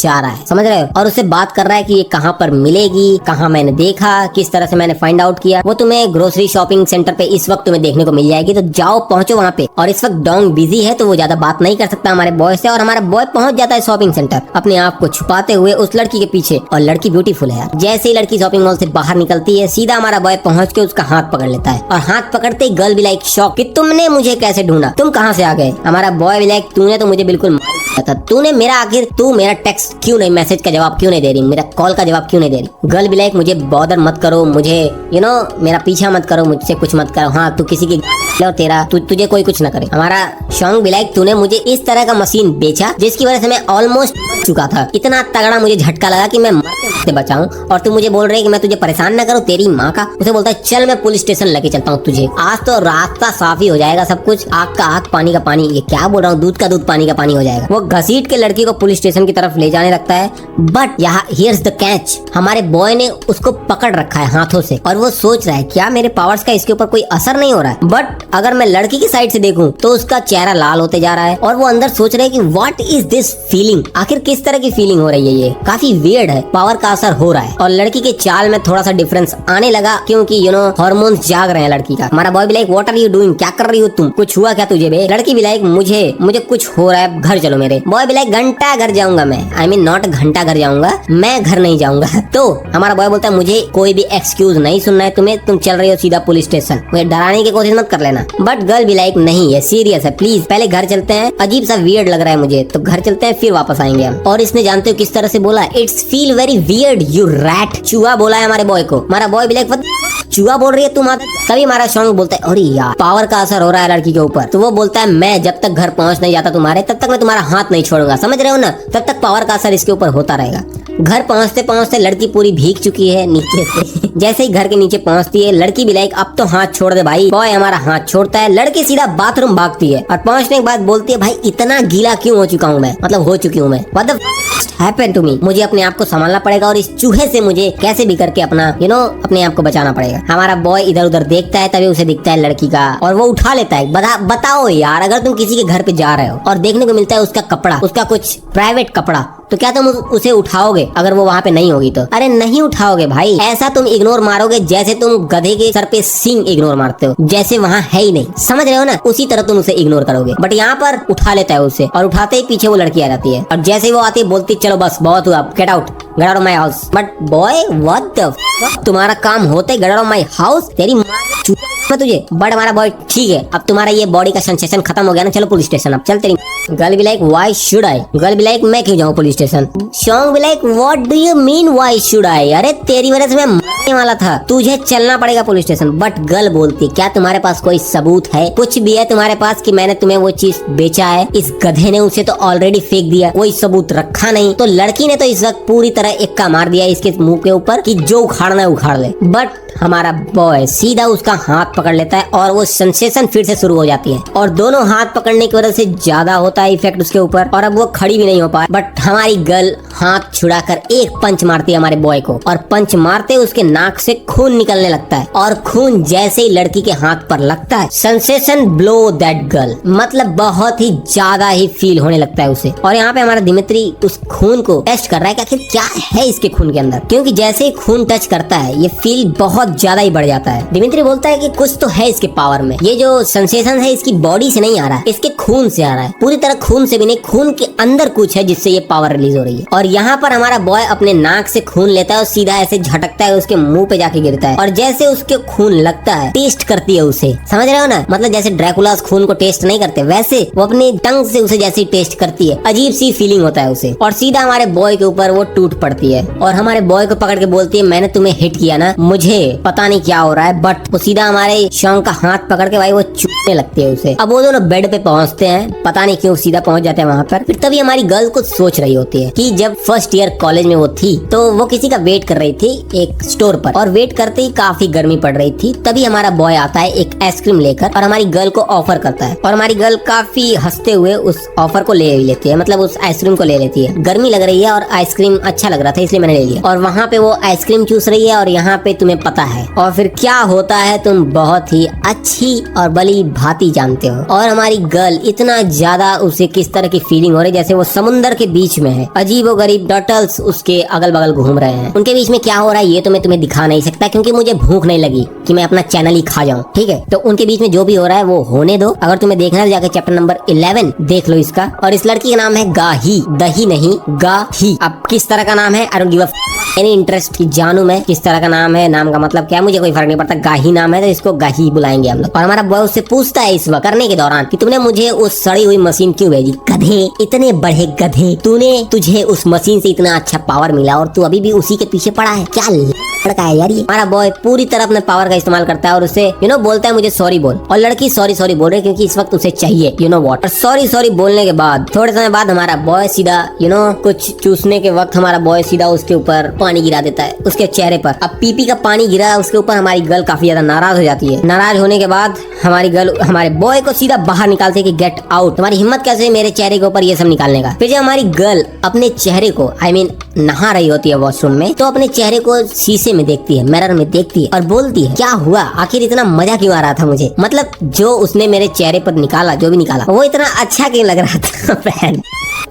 जा रहा है, समझ रहे हो, और उससे बात कर रहा है कि ये कहाँ पर मिलेगी, कहाँ मैंने देखा, किस तरह से मैंने फाइंड आउट किया। वो तुम्हें ग्रोसरी शॉपिंग सेंटर पे इस वक्त तुम्हें देखने को मिल जाएगी, तो जाओ पहुंचो वहाँ पे। और इस वक्त डोंग बिजी है तो वो ज्यादा बात नहीं कर सकता हमारे बॉय से, और हमारा बॉय पहुंच जाता है शॉपिंग सेंटर अपने आप को छुपाते हुए उस लड़की के पीछे। और लड़की ब्यूटीफुल है यार। जैसे ही लड़की शॉपिंग मॉल से बाहर निकलती है, सीधा हमारा बॉय पहुंच के उसका हाथ पकड़ लेता है, और हाथ पकड़ते ही गर्ल भी लाइक शॉक कि तुमने मुझे कैसे ढूंढा, तुम कहाँ से आ गए। हमारा बॉय भी लाइक तूने तो मुझे बिल्कुल था, तूने मेरा आखिर तू मेरा टेक्स्ट क्यों नहीं, मैसेज का जवाब क्यों नहीं दे रही, मेरा कॉल का जवाब क्यों नहीं दे रही। गर्ल भी लाइक मुझे बॉदर मत करो, मुझे मेरा पीछा मत करो, मुझसे कुछ मत करो, हाँ तू किसी की और तेरा तुझे कोई कुछ न करे। हमारा शॉन्ग भी लाइक तूने मुझे इस तरह का मशीन बेचा जिसकी वजह से मैं ऑलमोस्ट चुका था, इतना तगड़ा मुझे झटका लगा कि मैं मरते से बचाऊं, और तू मुझे बोल रही है कि मैं तुझे परेशान न करूं, तेरी माँ का। उसे बोलता है चल मैं पुलिस स्टेशन लेके चलता हूँ तुझे, आज तो रास्ता साफ ही हो जाएगा, सब कुछ आग का आग पानी का पानी, ये क्या बोल रहा हूँ, दूध का दूध पानी का पानी हो जाएगा। वो घसीट के लड़की को पुलिस स्टेशन की तरफ ले जाने लगता है, बट यहाँ हियर्स द कैच, हमारे बॉय ने उसको पकड़ रखा है हाथों से, और वो सोच रहा है क्या मेरे पावर्स का इसके ऊपर कोई असर नहीं हो रहा है। बट अगर मैं लड़की की साइड से देखूं तो उसका चेहरा लाल होते जा रहा है, और वो अंदर सोच रहे है कि व्हाट इज दिस फीलिंग, आखिर किस तरह की फीलिंग हो रही है, ये काफी वियर्ड है, पावर का असर हो रहा है। और लड़की के चाल में थोड़ा सा डिफरेंस आने लगा, क्योंकि हार्मोन्स जाग रहे हैं लड़की का। हमारा बॉय भी like what are you doing, क्या कर रही हो तुम, कुछ हुआ क्या तुझे बे। लड़की भी लाइक मुझे कुछ हो रहा है, घर चलो मेरे। बॉय भी लाइक घंटा घर जाऊंगा मैं, आई मीन नॉट घंटा घर जाऊंगा, मैं घर नहीं जाऊंगा। तो हमारा बॉय बोलता है मुझे कोई भी एक्सक्यूज नहीं सुनना है तुम्हें, तुम चल रही हो सीधा पुलिस स्टेशन, मुझे डराने की कोशिश मत कर लेना। बट गर्ल भी लाइक नहीं ये सीरियस है, प्लीज पहले घर चलते हैं, अजीब सा वियर्ड लग रहा है मुझे, तो घर चलते हैं फिर वापस आएंगे हम। और इसने जानते हो किस तरह से बोला, it's feel very weird you rat, चूहा बोला है हमारे बॉय को। हमारा बॉय भी लाइक चूहा बोल रही है तुम। तभी हमारा सॉन्ग बोलता है अरे यार पावर का असर हो रहा है लड़की के ऊपर। तो वो बोलता है मैं जब तक घर पहुंच नहीं जाता तुम्हारे, तब तक मैं तुम्हारा हाथ नहीं छोड़ूंगा, समझ रहे हो ना, तब तक पावर का असर इसके ऊपर होता रहेगा। घर पहुंचते पहुंचते लड़की पूरी भीग चुकी है नीचे से। जैसे ही घर के नीचे पहुंचती है लड़की भी लाइक अब तो हाथ छोड़ दे भाई। बॉय हमारा हाथ छोड़ता है, लड़की सीधा बाथरूम भागती है, और पहुंचने के बाद बोलती है भाई इतना गीला क्यों हो चुका हूँ मैं, मतलब हो चुकी हूँ मैं, what the happened to me, मुझे अपने आप को संभालना पड़ेगा, और इस चूहे से मुझे कैसे भी करके अपना अपने आप को बचाना पड़ेगा। हमारा बॉय इधर उधर देखता है, तभी उसे दिखता है लड़की का, और वो उठा लेता है। बताओ यार, अगर तुम किसी के घर पे जा रहे हो और देखने को मिलता है उसका कपड़ा, उसका कुछ प्राइवेट कपड़ा, तो क्या तुम उसे उठाओगे अगर वो वहाँ पे नहीं होगी तो? अरे नहीं उठाओगे भाई, ऐसा तुम इग्नोर मारोगे जैसे तुम गधे के सर पे सींग इग्नोर मारते हो, जैसे वहाँ है ही नहीं, समझ रहे हो ना, उसी तरह तुम उसे इग्नोर करोगे। बट यहाँ पर उठा लेता है उसे, और उठाते ही पीछे वो लड़की आ जाती है, और जैसे ही वो आती है बोलती चलो बस बहुत हुआ, get out. Get out of my house. But boy what the fuck, तुम्हारा काम होता है get out of my house? तेरी मां मैं तुझे। बट हमारा बॉय ठीक है, अब तुम्हारा ये बॉडी का सेंसेशन खत्म हो गया ना, चलो पुलिस स्टेशन। अब चल तेरी girl be like why should I, girl be like मैं क्यों जाऊं police station. Song be like what do you mean why should I, अरे तेरी वजह से मैं मरने वाला था, तुझे चलना पड़ेगा पुलिस स्टेशन। बट गर्ल बोलती क्या तुम्हारे पास कोई सबूत है, कुछ भी है तुम्हारे पास कि मैंने तुम्हें वो चीज बेचा है? इस गधे ने उसे तो ऑलरेडी फेंक दिया, कोई सबूत रखा नहीं। तो लड़की ने तो इस वक्त पूरी तरह इक्का मार दिया इसके मुंह के ऊपर कि जो उखाड़ना है उखाड़ ले। बट हमारा बॉय सीधा उसका हाथ पकड़ लेता है और वो सेंसेशन फिर से शुरू हो जाती है और दोनों हाथ पकड़ने की वजह से ज्यादा होता है इफेक्ट उसके ऊपर और अब वो खड़ी भी नहीं हो पाए। बट हमारी गर्ल हाथ छुड़ाकर एक पंच मारती है हमारे बॉय को और पंच मारते उसके नाक से खून निकलने लगता है और खून जैसे ही लड़की के हाथ पर लगता है सेंसेशन ब्लो दैट गर्ल, मतलब बहुत ही ज्यादा ही फील होने लगता है उसे। और यहाँ पे हमारा दिमित्री उस खून को टेस्ट कर रहा है कि आखिर क्या है इसके खून के अंदर, क्योंकि जैसे ही खून टच करता है ये फील बहुत ज्यादा ही बढ़ जाता है। दिमित्री बोलता है कि कुछ तो है इसके पावर में, ये जो सेंसेशन है इसकी बॉडी से नहीं आ रहा है, इसके खून से आ रहा है, पूरी तरह खून से भी नहीं, खून के अंदर कुछ है जिससे ये पावर रिलीज हो रही है। और यहाँ पर हमारा बॉय अपने नाक से खून लेता है और सीधा ऐसे झटकता है, उसके मुंह पे जाके गिरता है और जैसे उसके खून लगता है टेस्ट करती है उसे, समझ रहे हो ना, मतलब जैसे ड्रैकुला खून को टेस्ट नहीं करते वैसे वो अपनी टंग से उसे जैसे टेस्ट करती है, अजीब सी फीलिंग होता है उसे और सीधा हमारे बॉय के ऊपर वो टूट पड़ती है और हमारे बॉय को पकड़ के बोलती है मैंने तुम्हें हिट किया ना, मुझे पता नहीं क्या हो रहा है। बट वो सीधा हमारे शॉन्ग का हाथ पकड़ के भाई वो चूमने लगती है उसे। अब वो दोनों बेड पे पहुंचते हैं, पता नहीं क्यों सीधा पहुंच जाते हैं वहां पर। फिर तभी हमारी गर्ल कुछ सोच रही होती है कि जब फर्स्ट ईयर कॉलेज में वो थी तो वो किसी का वेट कर रही थी एक स्टोर पर और वेट करते ही काफी गर्मी पड़ रही थी, तभी हमारा बॉय आता है एक आइसक्रीम लेकर और हमारी गर्ल को ऑफर करता है और हमारी गर्ल काफी हंसते हुए उस ऑफर को ले लेती है, मतलब उस आइसक्रीम को ले लेती है। गर्मी लग रही है और आइसक्रीम अच्छा लग रहा था इसलिए मैंने ले लिया और वहाँ पे वो आइसक्रीम चूस रही है और यहाँ पे तुम्हें पता है और फिर क्या होता है तुम बहुत ही अच्छी और भली भांति जानते हो। और हमारी गर्ल इतना ज्यादा उसे किस तरह की फीलिंग हो रही जैसे वो समुंदर के बीच में है, अजीबो गरीब टर्टल्स उसके अगल बगल घूम रहे हैं, उनके बीच में क्या हो रहा है ये तो मैं तुम्हें दिखा नहीं सकता क्योंकि मुझे भूख नहीं लगी कि मैं अपना चैनल ही खा जाऊं, ठीक है। तो उनके बीच में जो भी हो रहा है वो होने दो, अगर तुम्हें देखना है जाकर चैप्टर नंबर 11 देख लो इसका। और इस लड़की का नाम है गाही, दही नहीं गाही। अब किस तरह का नाम है I don't give a any interest कि जानू मैं किस तरह का नाम है, नाम का मतलब क्या मुझे कोई फर्क नहीं पड़ता, गाही नाम है तो इसको गाही बुलाएंगे हम लोग। और हमारा बॉय उससे पूछता है इस वक्त करने के दौरान कि तुमने मुझे उस सड़ी हुई मशीन क्यों भेजी, गधे, इतने बड़े गधे, तुझे उस मशीन से इतना अच्छा पावर मिला और तू अभी भी उसी के पीछे पड़ा है, क्या लड़का है यार ये। हमारा बॉय पूरी तरह अपने पावर का इस्तेमाल करता है और उसे बोलता है मुझे सॉरी बोल, और लड़की सॉरी सॉरी बोल रही है क्योंकि इस वक्त उसे चाहिए व्हाट। और सॉरी सॉरी बोलने के बाद थोड़े समय बाद हमारा बॉय सीधा कुछ चूसने के वक्त हमारा बॉय सीधा उसके ऊपर पानी गिरा देता है उसके चेहरे पर। अब पीपी का पानी गिरा उसके ऊपर, हमारी गर्ल काफी ज्यादा नाराज हो जाती है। नाराज होने के बाद हमारी गर्ल हमारे बॉय को सीधा बाहर निकालते है कि गेट आउट, तुम्हारी हिम्मत कैसे मेरे चेहरे के ऊपर ये सब निकालने का। फिर जब हमारी गर्ल अपने चेहरे को नहा रही होती है वॉशरूम में तो अपने चेहरे को शीशे में देखती है, मिरर में देखती है और बोलती है क्या हुआ, आखिर इतना मजा क्यों आ रहा था मुझे, मतलब जो उसने मेरे चेहरे पर निकाला, जो भी निकाला वो इतना अच्छा क्यों लग रहा था बहन।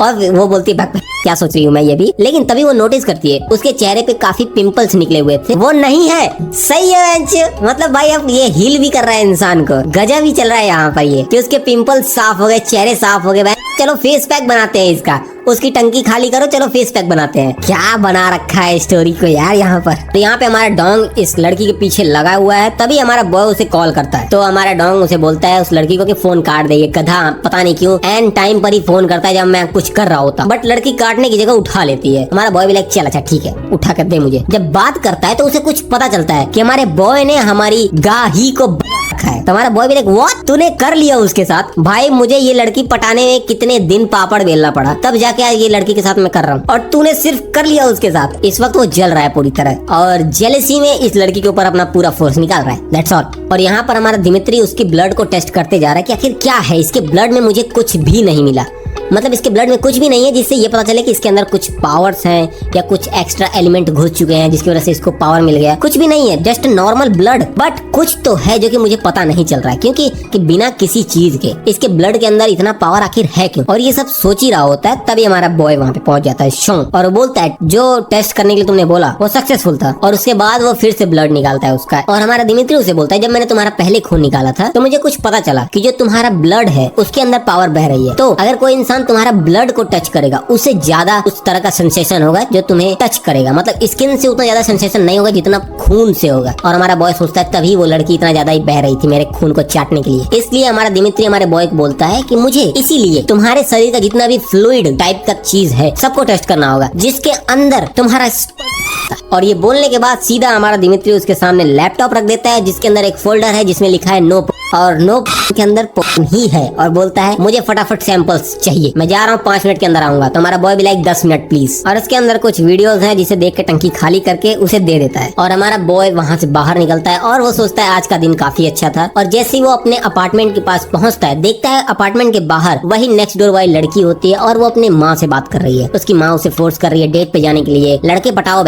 और वो बोलती है क्या सोच रही हूँ मैं ये भी, लेकिन तभी वो नोटिस करती है उसके चेहरे पे काफी पिंपल्स निकले हुए थे। वो नहीं है, सही है मतलब भाई अब ये हील भी कर रहा है इंसान को, गजब भी चल रहा है यहाँ पर ये कि उसके पिंपल्स साफ हो गए, चेहरे साफ हो गए। चलो फेस पैक बनाते हैं इसका, उसकी टंकी खाली करो, चलो फेस पैक बनाते हैं। क्या बना रखा है स्टोरी को यार यहाँ पर। तो यहाँ पे हमारा डोंग इस लड़की के पीछे लगा हुआ है, तभी हमारा बॉय उसे कॉल करता है। तो हमारा डोंग उसे बोलता है उस लड़की को कि फोन काट दे, ये गधा पता नहीं क्यों एंड टाइम पर ही फोन करता है जब मैं कुछ कर रहा होता, बट लड़की काटने की जगह उठा लेती है। हमारा बॉय भी लाइक चल अच्छा ठीक है उठा कर दे मुझे। जब बात करता है तो उसे कुछ पता चलता है कि हमारे बॉय ने हमारी गाही को रखा है। तो हमारा बॉय भी लाइक व्हाट, तूने कर लिया उसके साथ? भाई मुझे ये लड़की पटाने में कितने दिन पापड़ बेलना पड़ा तब जाके ये लड़की के साथ मैं कर रहा हूँ और तूने सिर्फ कर लिया उसके साथ। इस वक्त वो जल रहा है पूरी तरह और जेलसी में इस लड़की के ऊपर अपना पूरा फोर्स निकाल रहा है, दैट्स ऑल। और यहाँ पर हमारा दिमित्री उसकी ब्लड को टेस्ट करते जा रहा है कि आखिर क्या है इसके ब्लड में, मुझे कुछ भी नहीं मिला, मतलब इसके ब्लड में कुछ भी नहीं है जिससे ये पता चले कि इसके अंदर कुछ पावर्स हैं या कुछ एक्स्ट्रा एलिमेंट घुस चुके हैं जिसकी वजह से इसको पावर मिल गया। कुछ भी नहीं है, जस्ट नॉर्मल ब्लड, बट कुछ तो है जो कि मुझे पता नहीं चल रहा है क्योंकि कि बिना किसी चीज के इसके ब्लड के अंदर इतना पावर आखिर है क्यों, और ये सब सोच ही रहा होता है। तभी हमारा बॉय वहाँ पे पहुंच जाता है शॉन्ग, और वो बोलता है जो टेस्ट करने के लिए तुमने बोला वो सक्सेसफुल था। और उसके बाद वो फिर से ब्लड निकालता है उसका, और हमारा दिमित्री उसे बोलता है जब मैंने तुम्हारा पहले खून निकाला था तो मुझे कुछ पता चला कि जो तुम्हारा ब्लड है उसके अंदर पावर बह रही है। तो अगर कोई इंसान तुम्हारा ब्लड को टच करेगा उससे ज्यादा उस तरह का सेंसेशन होगा जो तुम्हें टच करेगा, मतलब स्किन से उतना ज्यादा सेंसेशन नहीं होगा जितना खून से होगा। और हमारा बॉय सोचता है तभी वो लड़की इतना ज्यादा ही बह रही थी मेरे खून को चाटने के लिए। इसलिए हमारा दिमित्री हमारे बॉय को बोलता है कि मुझे इसीलिए तुम्हारे शरीर का जितना भी फ्लूइड टाइप का चीज है सबको टेस्ट करना होगा जिसके अंदर तुम्हारा। और ये बोलने के बाद सीधा हमारा दिमित्री उसके सामने लैपटॉप रख देता है जिसके अंदर एक फोल्डर है जिसमें लिखा है नो, और नो के अंदर ही है, और बोलता है मुझे फटाफट सैंपल्स चाहिए, मैं जा रहा हूँ 5 मिनट के अंदर आऊंगा। तो हमारा बॉय भी लाइक 10 मिनट प्लीज, और उसके अंदर कुछ वीडियोस हैं जिसे देख के टंकी खाली करके उसे दे देता है। और हमारा बॉय वहाँ से बाहर निकलता है और वो सोचता है आज का दिन काफी अच्छा था। और जैसे ही वो अपने अपार्टमेंट के पास पहुंचता है देखता है अपार्टमेंट के बाहर वही नेक्स्ट डोर वाली लड़की होती है और वो अपने माँ से बात कर रही है। उसकी माँ उसे फोर्स कर रही है डेट पे जाने के लिए, लड़के पटाओ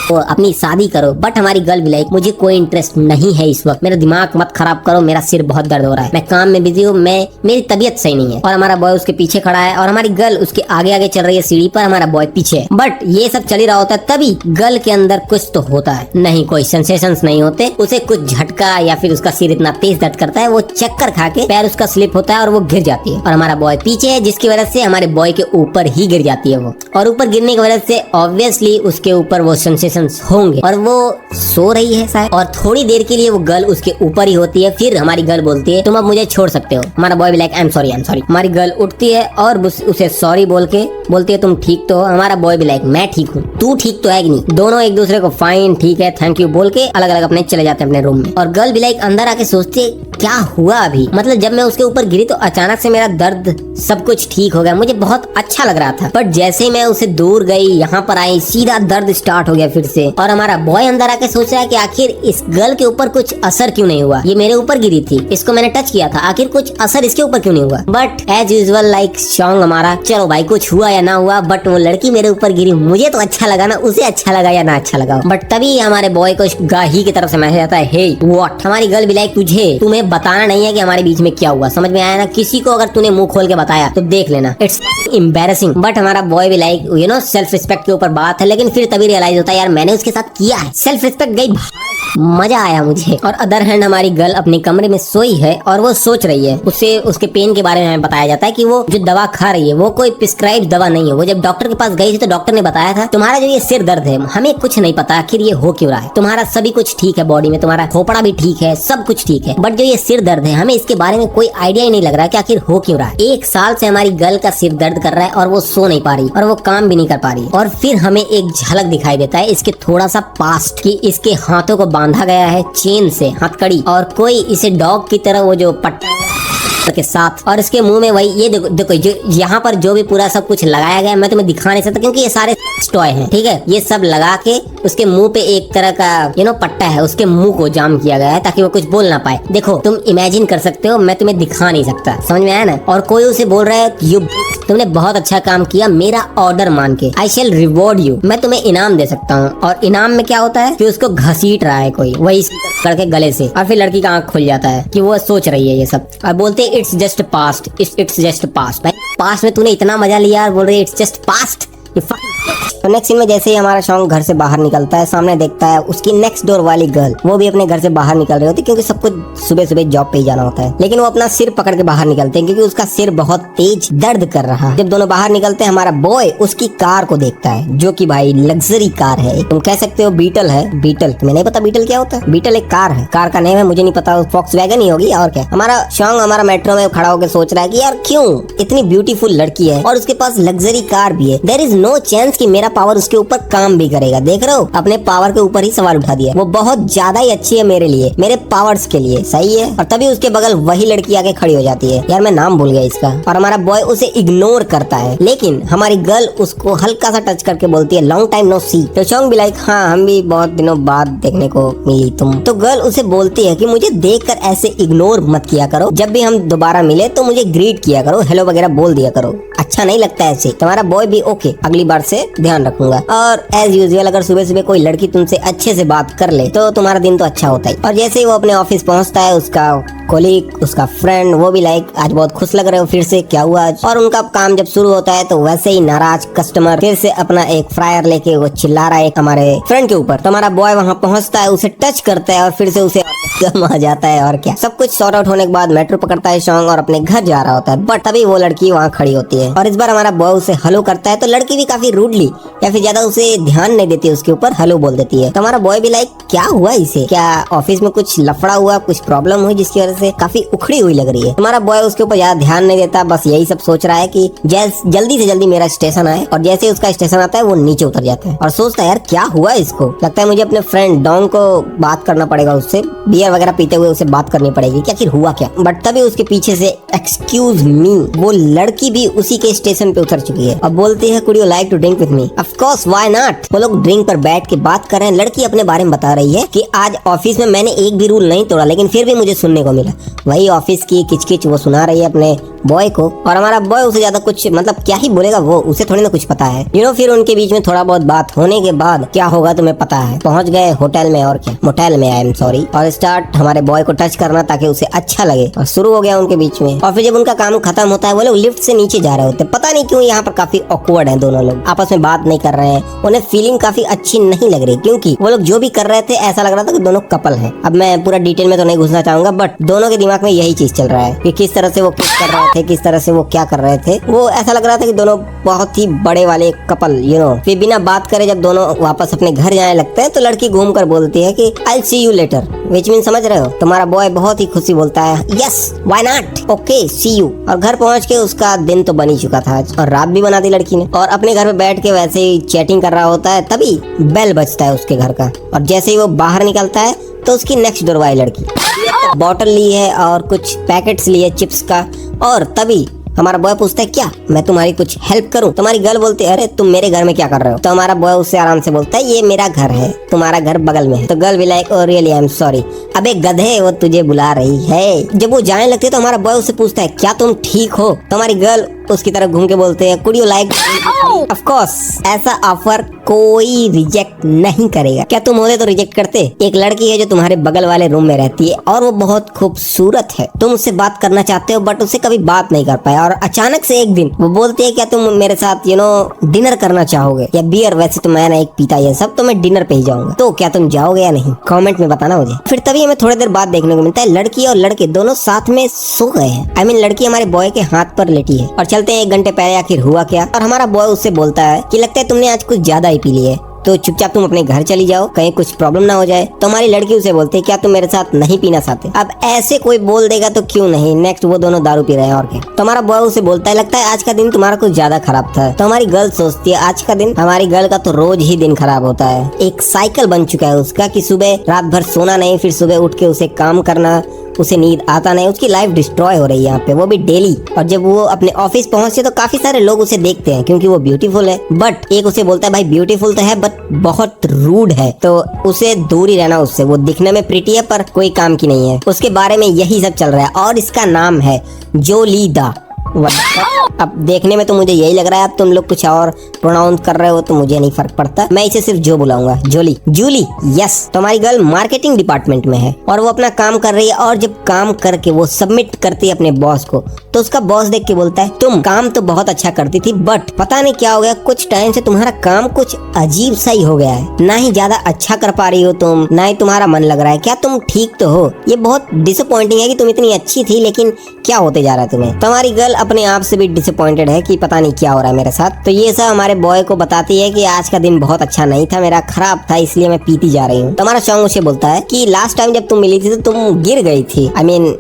तो अपनी शादी करो। बट हमारी गर्ल भी लाइक मुझे कोई इंटरेस्ट नहीं है इस वक्त, मेरा दिमाग मत खराब करो, मेरा सिर बहुत दर्द हो रहा है, मैं काम में बिजी हूँ, मेरी तबीयत सही नहीं है। और हमारा बॉय उसके पीछे खड़ा है और हमारी गर्ल उसके आगे आगे चल रही है सीढ़ी पर, हमारा बॉय पीछे। बट ये सब चल ही रहा होता है तभी गर्ल के अंदर कुछ तो होता है, नहीं कोई सेंसेशंस नहीं होते, उसे कुछ झटका या फिर उसका सिर इतना तेज दर्द करता है, वो चक्कर खा के पैर उसका स्लिप होता है और वो गिर जाती है। और हमारा बॉय पीछे है जिसकी वजह से हमारे बॉय के ऊपर ही गिर जाती है वो, और ऊपर गिरने की वजह से ऑब्वियसली उसके ऊपर वो सेंसेशंस होंगे। और वो सो रही है शायद, और थोड़ी देर के लिए वो गर्ल उसके ऊपर ही होती है। फिर हमारी गर्ल बोलती है तुम अब मुझे छोड़ सकते हो। हमारा बॉय भी लाइक आई एम सॉरी। हमारी गर्ल उठती है और उसे सॉरी बोल के बोलती है तुम ठीक तो हो। हमारा बॉय भी लाइक मैं ठीक हूँ, तू ठीक तो है कि नहीं। दोनों एक दूसरे को फाइन ठीक है थैंक यू बोल के अलग अलग अपने चले जाते हैं अपने रूम में। और गर्ल भी लाइक अंदर आके सोचती है क्या हुआ अभी, मतलब जब मैं उसके ऊपर गिरी तो अचानक से मेरा दर्द सब कुछ ठीक हो गया, मुझे बहुत अच्छा लग रहा था। बट जैसे मैं उसे दूर गई यहाँ पर आई सीधा दर्द स्टार्ट हो गया फिर से। और हमारा बॉय अंदर आके सोच रहा है कि आखिर इस गर्ल के ऊपर कुछ असर क्यों नहीं हुआ, ये मेरे ऊपर गिरी थी, इसको मैंने टच किया था, आखिर कुछ असर इसके ऊपर क्यों नहीं हुआ। बट एज यूजुअल लाइक शॉन्ग हमारा चलो भाई कुछ हुआ या ना हुआ, बट वो लड़की मेरे ऊपर गिरी मुझे तो अच्छा लगा ना, उसे अच्छा लगा या ना अच्छा लगा। बट तभी हमारे बॉय को गाही की तरफ से मैसेज आता है हे व्हाट। हमारी गर्ल भी लाइक तुझे तुम्हें बताना नहीं है कि हमारे बीच में क्या हुआ, समझ में आया ना, किसी को अगर तूने मुंह खोल के बताया तो देख लेना इट्स एम्बैरेसिंग। बट हमारा बॉय भी like you know self respect के ऊपर बात है, लेकिन फिर तभी रियलाइज होता है यार मैंने उसके साथ किया है, सेल्फ रिस्पेक्ट गई, मजा आया मुझे। और अदर हैंड हमारी गर्ल अपने कमरे में सोई है और वो सोच रही है, उसे उसके पेन के बारे में हमें बताया जाता है कि वो जो दवा खा रही है वो कोई प्रिस्क्राइब दवा नहीं है। वो जब डॉक्टर के पास गई थी तो डॉक्टर ने बताया था तुम्हारा जो ये सिर दर्द है हमें कुछ नहीं पता आखिर ये हो क्यों रहा है, तुम्हारा सभी कुछ ठीक है, बॉडी में तुम्हारा खोपड़ा भी ठीक है, सब कुछ ठीक है, बट जो ये सिर दर्द है हमें इसके बारे में कोई आइडिया ही नहीं लग रहा कि आखिर हो क्यों रहा है। 1 साल से हमारी गर्ल का सिर दर्द कर रहा है और वो सो नहीं पा रही और वो काम भी नहीं कर पा रही। और फिर हमें एक झलक दिखाई देता है इसके थोड़ा सा पास्ट की इसके हाथों को बांधा गया है चेन से, हथकड़ी, और कोई इसे डॉग की तरह वो जो पट्टा के साथ, और इसके मुंह में वही ये देखो जो यहाँ पर जो भी पूरा सब कुछ लगाया गया मैं तुम्हें दिखा नहीं सकता क्योंकि ये सारे टॉय हैं, ठीक है। ये सब लगा के उसके मुंह पे एक तरह का यू नो पट्टा है, उसके मुंह को जाम किया गया है ताकि वो कुछ बोल ना पाए। देखो तुम इमेजिन कर सकते हो, मैं तुम्हें दिखा नहीं सकता, समझ में आया ना। और कोई उसे बोल रहा है यू तुमने बहुत अच्छा काम किया, मेरा ऑर्डर मान के आई शैल रिवॉर्ड यू, मैं तुम्हें इनाम दे सकता हूँ। और इनाम में क्या होता है कि उसको घसीट रहा है कोई वही करके गले से, और फिर लड़की का आंख खुल जाता है कि वो सोच रही है ये सब, और बोलते हैं it's just passed, it's just passed. भाई पास्ट में तूने इतना मजा लिया और बोल रही है इट्स जस्ट पास्ट। तो नेक्स्ट सीन में जैसे ही हमारा शॉन्ग घर से बाहर निकलता है सामने देखता है उसकी नेक्स्ट डोर वाली गर्ल, वो भी अपने घर से बाहर निकल रही होती है क्योंकि सबको सुबह सुबह जॉब पे ही जाना होता है, लेकिन वो अपना सिर पकड़ के बाहर निकलते हैं क्योंकि उसका सिर बहुत तेज दर्द कर रहा है। जब दोनों बाहर निकलते हैं हमारा बॉय उसकी कार को देखता है जो कि भाई लग्जरी कार है, तुम कह सकते हो बीटल है। बीटल तुम्हें नहीं पता बीटल क्या होता है? बीटल एक कार है, कार का नेम है मुझे नहीं पता, फॉक्सवैगन ही होगी और क्या। हमारा शॉन्ग हमारा मेट्रो में खड़ा होकर सोच रहा है कि यार क्यों इतनी ब्यूटीफुल लड़की है और उसके पास लग्जरी कार भी है, देयर इज नो चांस कि मेरा पावर उसके ऊपर काम भी करेगा। देख रहे हो अपने पावर के ऊपर ही सवाल उठा दिया, वो बहुत ज्यादा ही अच्छी है मेरे लिए, मेरे पावर्स के लिए, सही है। और तभी उसके बगल वही लड़की आके खड़ी हो जाती है, यार मैं नाम भूल गया इसका, और हमारा बॉय उसे इग्नोर करता है, लेकिन हमारी गर्ल उसको हल्का सा टच करके बोलती है लॉन्ग टाइम नो सी। तो शॉन्ग भी लाइक हाँ हम भी बहुत दिनों बाद देखने को मिली तुम। तो गर्ल उसे बोलती है कि मुझे देखकर ऐसे इग्नोर मत किया करो, जब भी हम दोबारा मिले तो मुझे ग्रीट किया करो, हेलो वगैरह बोल दिया करो, अच्छा नहीं लगता ऐसे। तुम्हारा बॉय भी ओके अगली बार से ध्यान ध्यान रखूंगा। और एज यूजुअल अगर सुबह सुबह कोई लड़की तुमसे अच्छे से बात कर ले तो तुम्हारा दिन तो अच्छा होता ही। और जैसे ही वो अपने ऑफिस पहुंचता है, उसका कोलीग, उसका फ्रेंड, वो भी लाइक आज बहुत खुश लग रहे हो, फिर से क्या हुआ आज। और उनका काम जब शुरू होता है तो वैसे ही नाराज कस्टमर फिर से अपना एक फ्रायर लेके वो चिल्ला रहा है हमारे फ्रेंड के ऊपर। तो हमारा बॉय वहाँ पहुंचता है, उसे टच करता है और फिर से उसे गम आ जाता है। और क्या, सब कुछ सॉर्ट आउट होने के बाद मेट्रो पकड़ता है शॉन्ग और अपने घर जा रहा होता है। बट तभी वो लड़की वहाँ खड़ी होती है और इस बार हमारा बॉय उसे हेलो करता है। तो लड़की भी काफी रूडली या फिर ज्यादा उसे ध्यान नहीं देती, उसके ऊपर हेलो बोल देती है। तो हमारा बॉय भी लाइक क्या हुआ इसे, क्या ऑफिस में कुछ लफड़ा हुआ, कुछ प्रॉब्लम हुई जिसकी वजह से काफी उखड़ी हुई लग रही है। हमारा बॉय उसके ऊपर ज्यादा ध्यान नहीं देता, बस यही सब सोच रहा है कि जल्दी से जल्दी मेरा स्टेशन आए। और जैसे ही उसका स्टेशन आता है वो नीचे उतर जाता है और सोचता है यार क्या हुआ इसको। लगता है मुझे अपने फ्रेंड डॉन को बात करना पड़ेगा, उससे बियर वगैरह पीते हुए उसे बात करनी पड़ेगी कि आखिर हुआ क्या। बट तभी उसके पीछे से एक्सक्यूज मी, वो लड़की भी उसी के स्टेशन पे उतर चुकी है और बोलती है could you like to drink with me. Of course why not. वो लोग ड्रिंक पर बैठ के बात कर रहे हैं। लड़की अपने बारे में बता रही है कि आज ऑफिस में मैंने एक भी रूल नहीं तोड़ा, लेकिन फिर भी मुझे सुनने को मिला। वही ऑफिस की किचकिच वो सुना रही है अपने बॉय को। और हमारा बॉय उसे ज्यादा कुछ मतलब क्या ही बोलेगा, वो उसे थोड़ी ना कुछ पता है। फिर उनके बीच में थोड़ा बहुत बात होने के बाद क्या होगा तुम्हें पता है, पहुंच गए होटल में, और क्या मोटेल में, आई एम सॉरी, और स्टार्ट हमारे बॉय को टच करना ताकि उसे अच्छा लगे। और शुरू हो गया उनके बीच में। और फिर जब उनका काम खत्म होता है वो लोग लिफ्ट से नीचे जा रहे होते हैं। पता नहीं क्यों यहाँ पर काफी ऑकवर्ड है, दोनों लोग आपस में बात नहीं कर रहे हैं। उन्हें फीलिंग काफी अच्छी नहीं लग रही क्योंकि वो लोग जो भी कर रहे थे ऐसा लग रहा था कि दोनों कपल हैं। अब मैं पूरा डिटेल में तो नहीं घुसना चाहूंगा, बट दोनों के दिमाग में यही चीज चल रहा है कि किस तरह से वो किस कर रहे थे, किस तरह से वो क्या कर रहे थे। वो ऐसा लग रहा था कि दोनों बहुत ही बड़े वाले कपल फिर बिना बात करे जब दोनों वापस अपने घर जाने लगते हैं तो लड़की घूम कर बोलती है कि आई सी यू लेटर, विच मीन समझ रहे हो। तुम्हारा बॉय बहुत ही खुशी बोलता है yes why not, okay see you. और घर पहुंच के उसका दिन तो बन ही चुका था आज, और रात भी बना दी लड़की ने। और अपने घर में बैठ के वैसे ही चैटिंग कर रहा होता है, तभी बेल बजता है उसके घर का। और जैसे ही वो बाहर निकलता है तो उसकी नेक्स्ट डोर वाली लड़की बॉटल ली है और कुछ पैकेट्स लिए चिप्स का। और तभी हमारा बॉय पूछता है क्या मैं तुम्हारी कुछ हेल्प करूं। तुम्हारी गर्ल बोलती है अरे तुम मेरे घर में क्या कर रहे हो। तो हमारा बॉय उससे आराम से बोलता है ये मेरा घर है, तुम्हारा घर बगल में है। तो गर्ल भी like oh really I am sorry, अबे गधे वो तुझे बुला रही है। जब वो जाने लगती है तो हमारा बॉय उससे पूछता है क्या तुम ठीक हो। तो हमारी गर्ल उसकी तरफ घूम के बोलते हैं could you like. Of course ऐसा ऑफर कोई रिजेक्ट नहीं करेगा। क्या तुम होते तो रिजेक्ट करते। एक लड़की है जो तुम्हारे बगल वाले रूम में रहती है और वो बहुत खूबसूरत है। तुम उससे बात करना चाहते हो बट उससे कभी बात नहीं कर पाए। और अचानक से एक दिन वो बोलती है क्या तुम मेरे साथ डिनर करना चाहोगे या बियर। वैसे तो मैं ना एक पीता ये सब, तो मैं डिनर पे ही जाऊंगा। तो क्या तुम जाओगे या नहीं, कमेंट में बताना मुझे। फिर तभी हमें थोड़ी देर बाद देखने को मिलता है लड़की और लड़के दोनों साथ में सो गए हैं। आई मीन लड़की हमारे बॉय के हाथ पर लेटी है। और चलते हैं 1 घंटे पहले आखिर हुआ क्या। और हमारा बॉय उससे बोलता है कि लगता है तुमने आज कुछ ज्यादा ही पी लिया है, तो चुपचाप तुम अपने घर चली जाओ, कहीं कुछ प्रॉब्लम ना हो जाए। तो हमारी लड़की उसे बोलती है क्या तुम मेरे साथ नहीं पीना चाहते। अब ऐसे कोई बोल देगा तो क्यों नहीं, नेक्स्ट वो दोनों दारू पी रहे हैं और क्या। तो हमारा बॉय उसे बोलता है लगता है आज का दिन तुम्हारा कुछ ज्यादा खराब था। तो हमारी गर्ल सोचती है आज का दिन, हमारी गर्ल का तो रोज ही दिन खराब होता है। एक साइकिल बन चुका है उसका कि सुबह रात भर सोना नहीं, फिर सुबह उठ के उसे काम करना, उसे नींद आता नहीं, उसकी लाइफ डिस्ट्रॉय हो रही है यहाँ पे, वो भी डेली। और जब वो अपने ऑफिस पहुंचते तो काफी सारे लोग उसे देखते हैं क्योंकि वो ब्यूटीफुल है। बट एक उसे बोलता है भाई ब्यूटीफुल तो है बट बहुत रूड है, तो उसे दूर ही रहना उससे। वो दिखने में प्रिटी है पर कोई काम की नहीं है। उसके बारे में यही सब चल रहा है और इसका नाम है जोलीदा। अब देखने में तो मुझे यही लग रहा है, अब तुम लोग कुछ और प्रोनाउंस कर रहे हो तो मुझे नहीं फर्क पड़ता, मैं इसे सिर्फ जो बुलाऊंगा, जोली। जूली यस। तो हमारी गर्ल मार्केटिंग डिपार्टमेंट में है और वो अपना काम कर रही है। और जब काम करके वो सबमिट करती है अपने बॉस को तो उसका बॉस देख के बोलता है तुम काम तो बहुत अच्छा करती थी बट पता नहीं क्या हो गया, कुछ टाइम से तुम्हारा काम कुछ अजीब सा ही हो गया है। ना ही ज्यादा अच्छा कर पा रही हो तुम, ना ही तुम्हारा मन लग रहा है। क्या तुम ठीक तो हो। ये बहुत डिसअपॉइंटिंग है कि तुम इतनी अच्छी थी लेकिन क्या होते जा रहा है तुम्हें। तो हमारी गर्ल अपने आप से भी डिसअपॉइंटेड है कि पता नहीं क्या हो रहा है मेरे साथ। तो ये सब हमारे बॉय को बताती है कि आज का दिन बहुत अच्छा नहीं था, मेरा खराब था, इसलिए मैं पीती जा रही हूँ। तो हमारा सॉन्ग उसे बोलता है कि लास्ट टाइम जब तुम मिली थी तो तुम गिर गई थी, आई मीन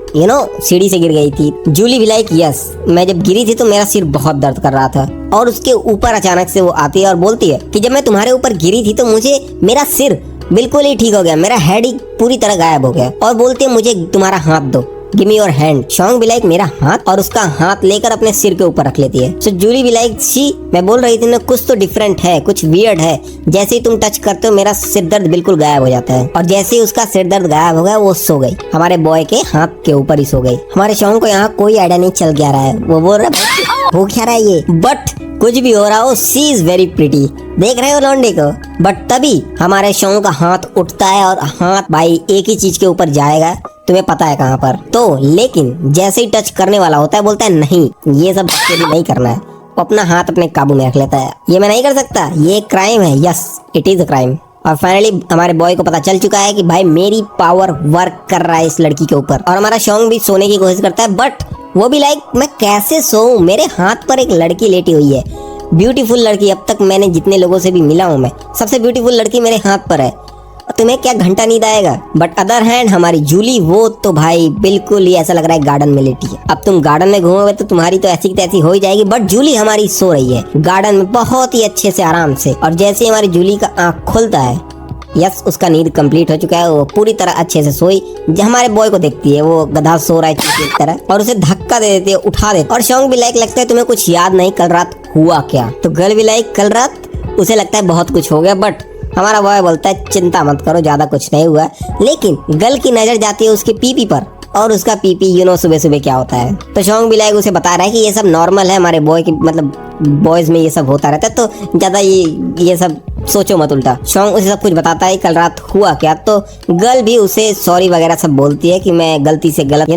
सीढ़ी से गिर गई थी। जूली भी लाइक यस, मैं जब गिरी थी तो मेरा सिर बहुत दर्द कर रहा था। और उसके ऊपर अचानक से वो आती है और बोलती है कि जब मैं तुम्हारे ऊपर गिरी थी तो मुझे मेरा सिर बिल्कुल ही ठीक हो गया, मेरा हेड ही पूरी तरह गायब हो गया। और बोलती है मुझे तुम्हारा हाथ दो, give me your hand. Song भी लाइक मेरा हाथ, और उसका हाथ लेकर अपने सिर के ऊपर रख लेती है। सो जूली भी लाइक सी, मैं बोल रही थी ना कुछ तो डिफरेंट है, कुछ वियर्ड है। जैसे ही तुम टच करते हो मेरा सिर दर्द बिल्कुल गायब हो जाता है। और जैसे ही उसका सिर दर्द गायब हो गया वो सो गई, हमारे बॉय के हाथ के ऊपर ही सो गई। हमारे शॉन्ग को यहाँ कोई आइडिया नहीं चल गया रहा है, वो बोल रहा है हो क्या रहा है ये। बट कुछ भी हो रहा हो, शी इज वेरी प्रिटी। देख रहे हो लौंडे को? बट तभी हमारे शॉन्ग का हाथ उठता है और हाथ भाई एक ही चीज के ऊपर जाएगा, तुम्हें पता है कहाँ पर। तो लेकिन जैसे ही टच करने वाला होता है बोलता है नहीं, ये सब नहीं करना है। वो अपना हाथ अपने काबू में रख लेता है। ये मैं नहीं कर सकता, ये क्राइम है। Yes, it is a crime. और फाइनली हमारे बॉय को पता चल चुका है कि भाई मेरी पावर वर्क कर रहा है इस लड़की के ऊपर। और हमारा शॉन्ग भी सोने की कोशिश करता है, बट वो भी लाइक मैं कैसे सोऊं, मेरे हाथ पर एक लड़की लेटी हुई है, ब्यूटीफुल लड़की। अब तक मैंने जितने लोगों से भी मिला हूं, मैं सबसे ब्यूटीफुल लड़की मेरे हाथ पर है। तुम्हें क्या घंटा नींद आएगा? बट अदर हैंड हमारी जूली, वो तो भाई बिल्कुल ही ऐसा लग रहा है गार्डन में लेटी है। अब तुम गार्डन में घूमोगे तो तुम्हारी तो ऐसी की तैसी हो ही जाएगी। बट जूली हमारी सो रही है गार्डन में बहुत ही अच्छे से, आराम से। और जैसे हमारी जूली का आंख खुलता है, यस, उसका नींद कंप्लीट हो चुका है, वो पूरी तरह अच्छे से सोई। जब हमारे बॉय को देखती है, वो गधा सो रहा है चूहे की तरह, और उसे धक्का दे देती है, उठा देती है। और शॉन्ग भी लाइक लगता है तुम्हें कुछ याद नहीं, कल रात हुआ क्या? तो गर्ल भी लाइक कल रात उसे लगता है बहुत कुछ हो गया। बट हमारा बॉय बोलता है चिंता मत करो, ज्यादा कुछ नहीं हुआ। लेकिन गर्ल की नजर जाती है उसके पीपी पर, और उसका पीपी सुबह सुबह क्या होता है। तो शॉन्ग भी लाइक उसे बता रहा है कि ये सब नॉर्मल है, हमारे बॉय की मतलब बॉयज में ये सब होता रहता है, तो ज्यादा ये सब सोचो मत उल्टा। शॉन्ग उसे सब कुछ बताता है कल रात हुआ क्या। तो गर्ल भी उसे सॉरी वगैरह सब बोलती है कि मैं गलती से गलत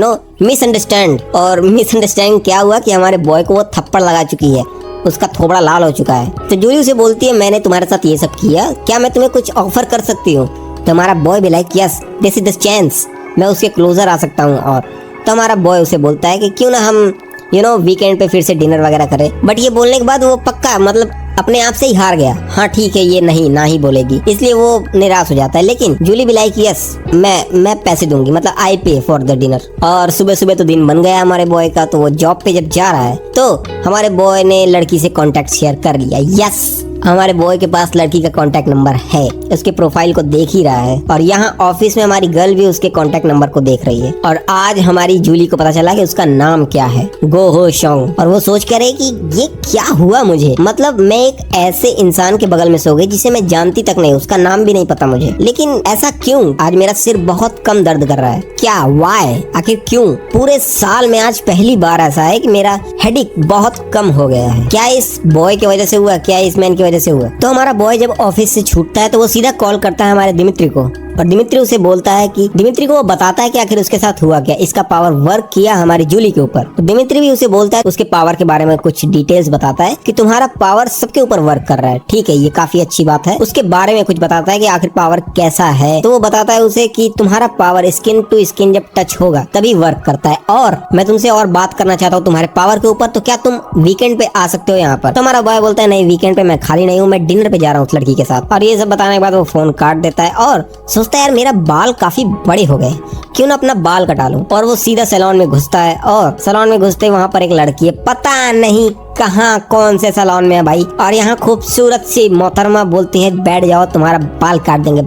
मिसअंडरस्टैंड। और मिसअंडरस्टैंड क्या हुआ कि हमारे बॉय को वो थप्पड़ लगा चुकी है, उसका थोबड़ा लाल हो चुका है। तो जूली उसे बोलती है मैंने तुम्हारे साथ ये सब किया, क्या मैं तुम्हें कुछ ऑफर कर सकती हूँ? तो हमारा बॉय भी like yes, this is the chance, मैं उसके क्लोजर आ सकता हूँ। और तो हमारा बॉय उसे बोलता है कि क्यों ना हम वीकेंड पे फिर से डिनर वगैरह करें। बट ये बोलने के बाद वो पक्का मतलब अपने आप से ही हार गया। हाँ ठीक है, ये नहीं ना ही बोलेगी, इसलिए वो निराश हो जाता है। लेकिन जूली भी लाइक यस, मैं पैसे दूंगी, मतलब आई पे फॉर द डिनर। और सुबह सुबह तो दिन बन गया हमारे बॉय का। तो वो जॉब पे जब जा रहा है तो हमारे बॉय ने लड़की से कांटेक्ट शेयर कर लिया। यस, हमारे बॉय के पास लड़की का कांटेक्ट नंबर है, उसके प्रोफाइल को देख ही रहा है। और यहाँ ऑफिस में हमारी गर्ल भी उसके कांटेक्ट नंबर को देख रही है। और आज हमारी जूली को पता चला कि उसका नाम क्या है, गो हो शॉन्ग। और वो सोच कर रही कि ये क्या हुआ मुझे, मतलब मैं एक ऐसे इंसान के बगल में सो गई जिसे मैं जानती तक नहीं, उसका नाम भी नहीं पता मुझे। लेकिन ऐसा क्यों? आज मेरा सिर बहुत कम दर्द कर रहा है। क्या वाई, आखिर क्यों? पूरे साल में आज पहली बार ऐसा है कि मेरा हेडेक बहुत कम हो गया है। क्या इस बॉय की वजह से हुआ, क्या इस मैन की वजह से हुआ? तो हमारा बॉय जब ऑफिस से छूटता है तो वो सीधा कॉल करता है हमारे दिमित्री को। और दिमित्री उसे बोलता है कि दिमित्री को वो बताता है कि आखिर उसके साथ हुआ क्या, इसका पावर वर्क किया हमारी जूली के ऊपर। तो दिमित्री भी उसे बोलता है, उसके पावर के बारे में कुछ डिटेल्स बताता है कि तुम्हारा पावर सबके ऊपर वर्क कर रहा है। ठीक है, ये काफी अच्छी बात है। उसके बारे में कुछ बताता है कि आखिर पावर कैसा है। तो वो बताता है उसे कि तुम्हारा पावर स्किन टू स्किन जब टच होगा तभी वर्क करता है। और मैं तुमसे और बात करना चाहता हूँ तुम्हारे पावर के ऊपर, तो क्या तुम वीकेंड पे आ सकते हो यहाँ पर? तो हमारा बॉय बोलता है नहीं, वीकेंड पे मैं खाली नहीं हूँ, मैं डिनर पे जा रहा हूँ उस लड़की के साथ। और ये सब बताने के बाद वो फोन काट देता है और सोचता है यार मेरा बाल काफी बड़े हो गए, क्यों ना अपना बाल कटा लूं। और वो सीधा सैलून में घुसता है। और सैलून में घुसते वहाँ पर एक लड़की है, पता नहीं कहाँ कौन से सैलून में है भाई। और यहाँ खूबसूरत सी मोहतरमा बोलती है बैठ जाओ, तुम्हारा बाल काट देंगे।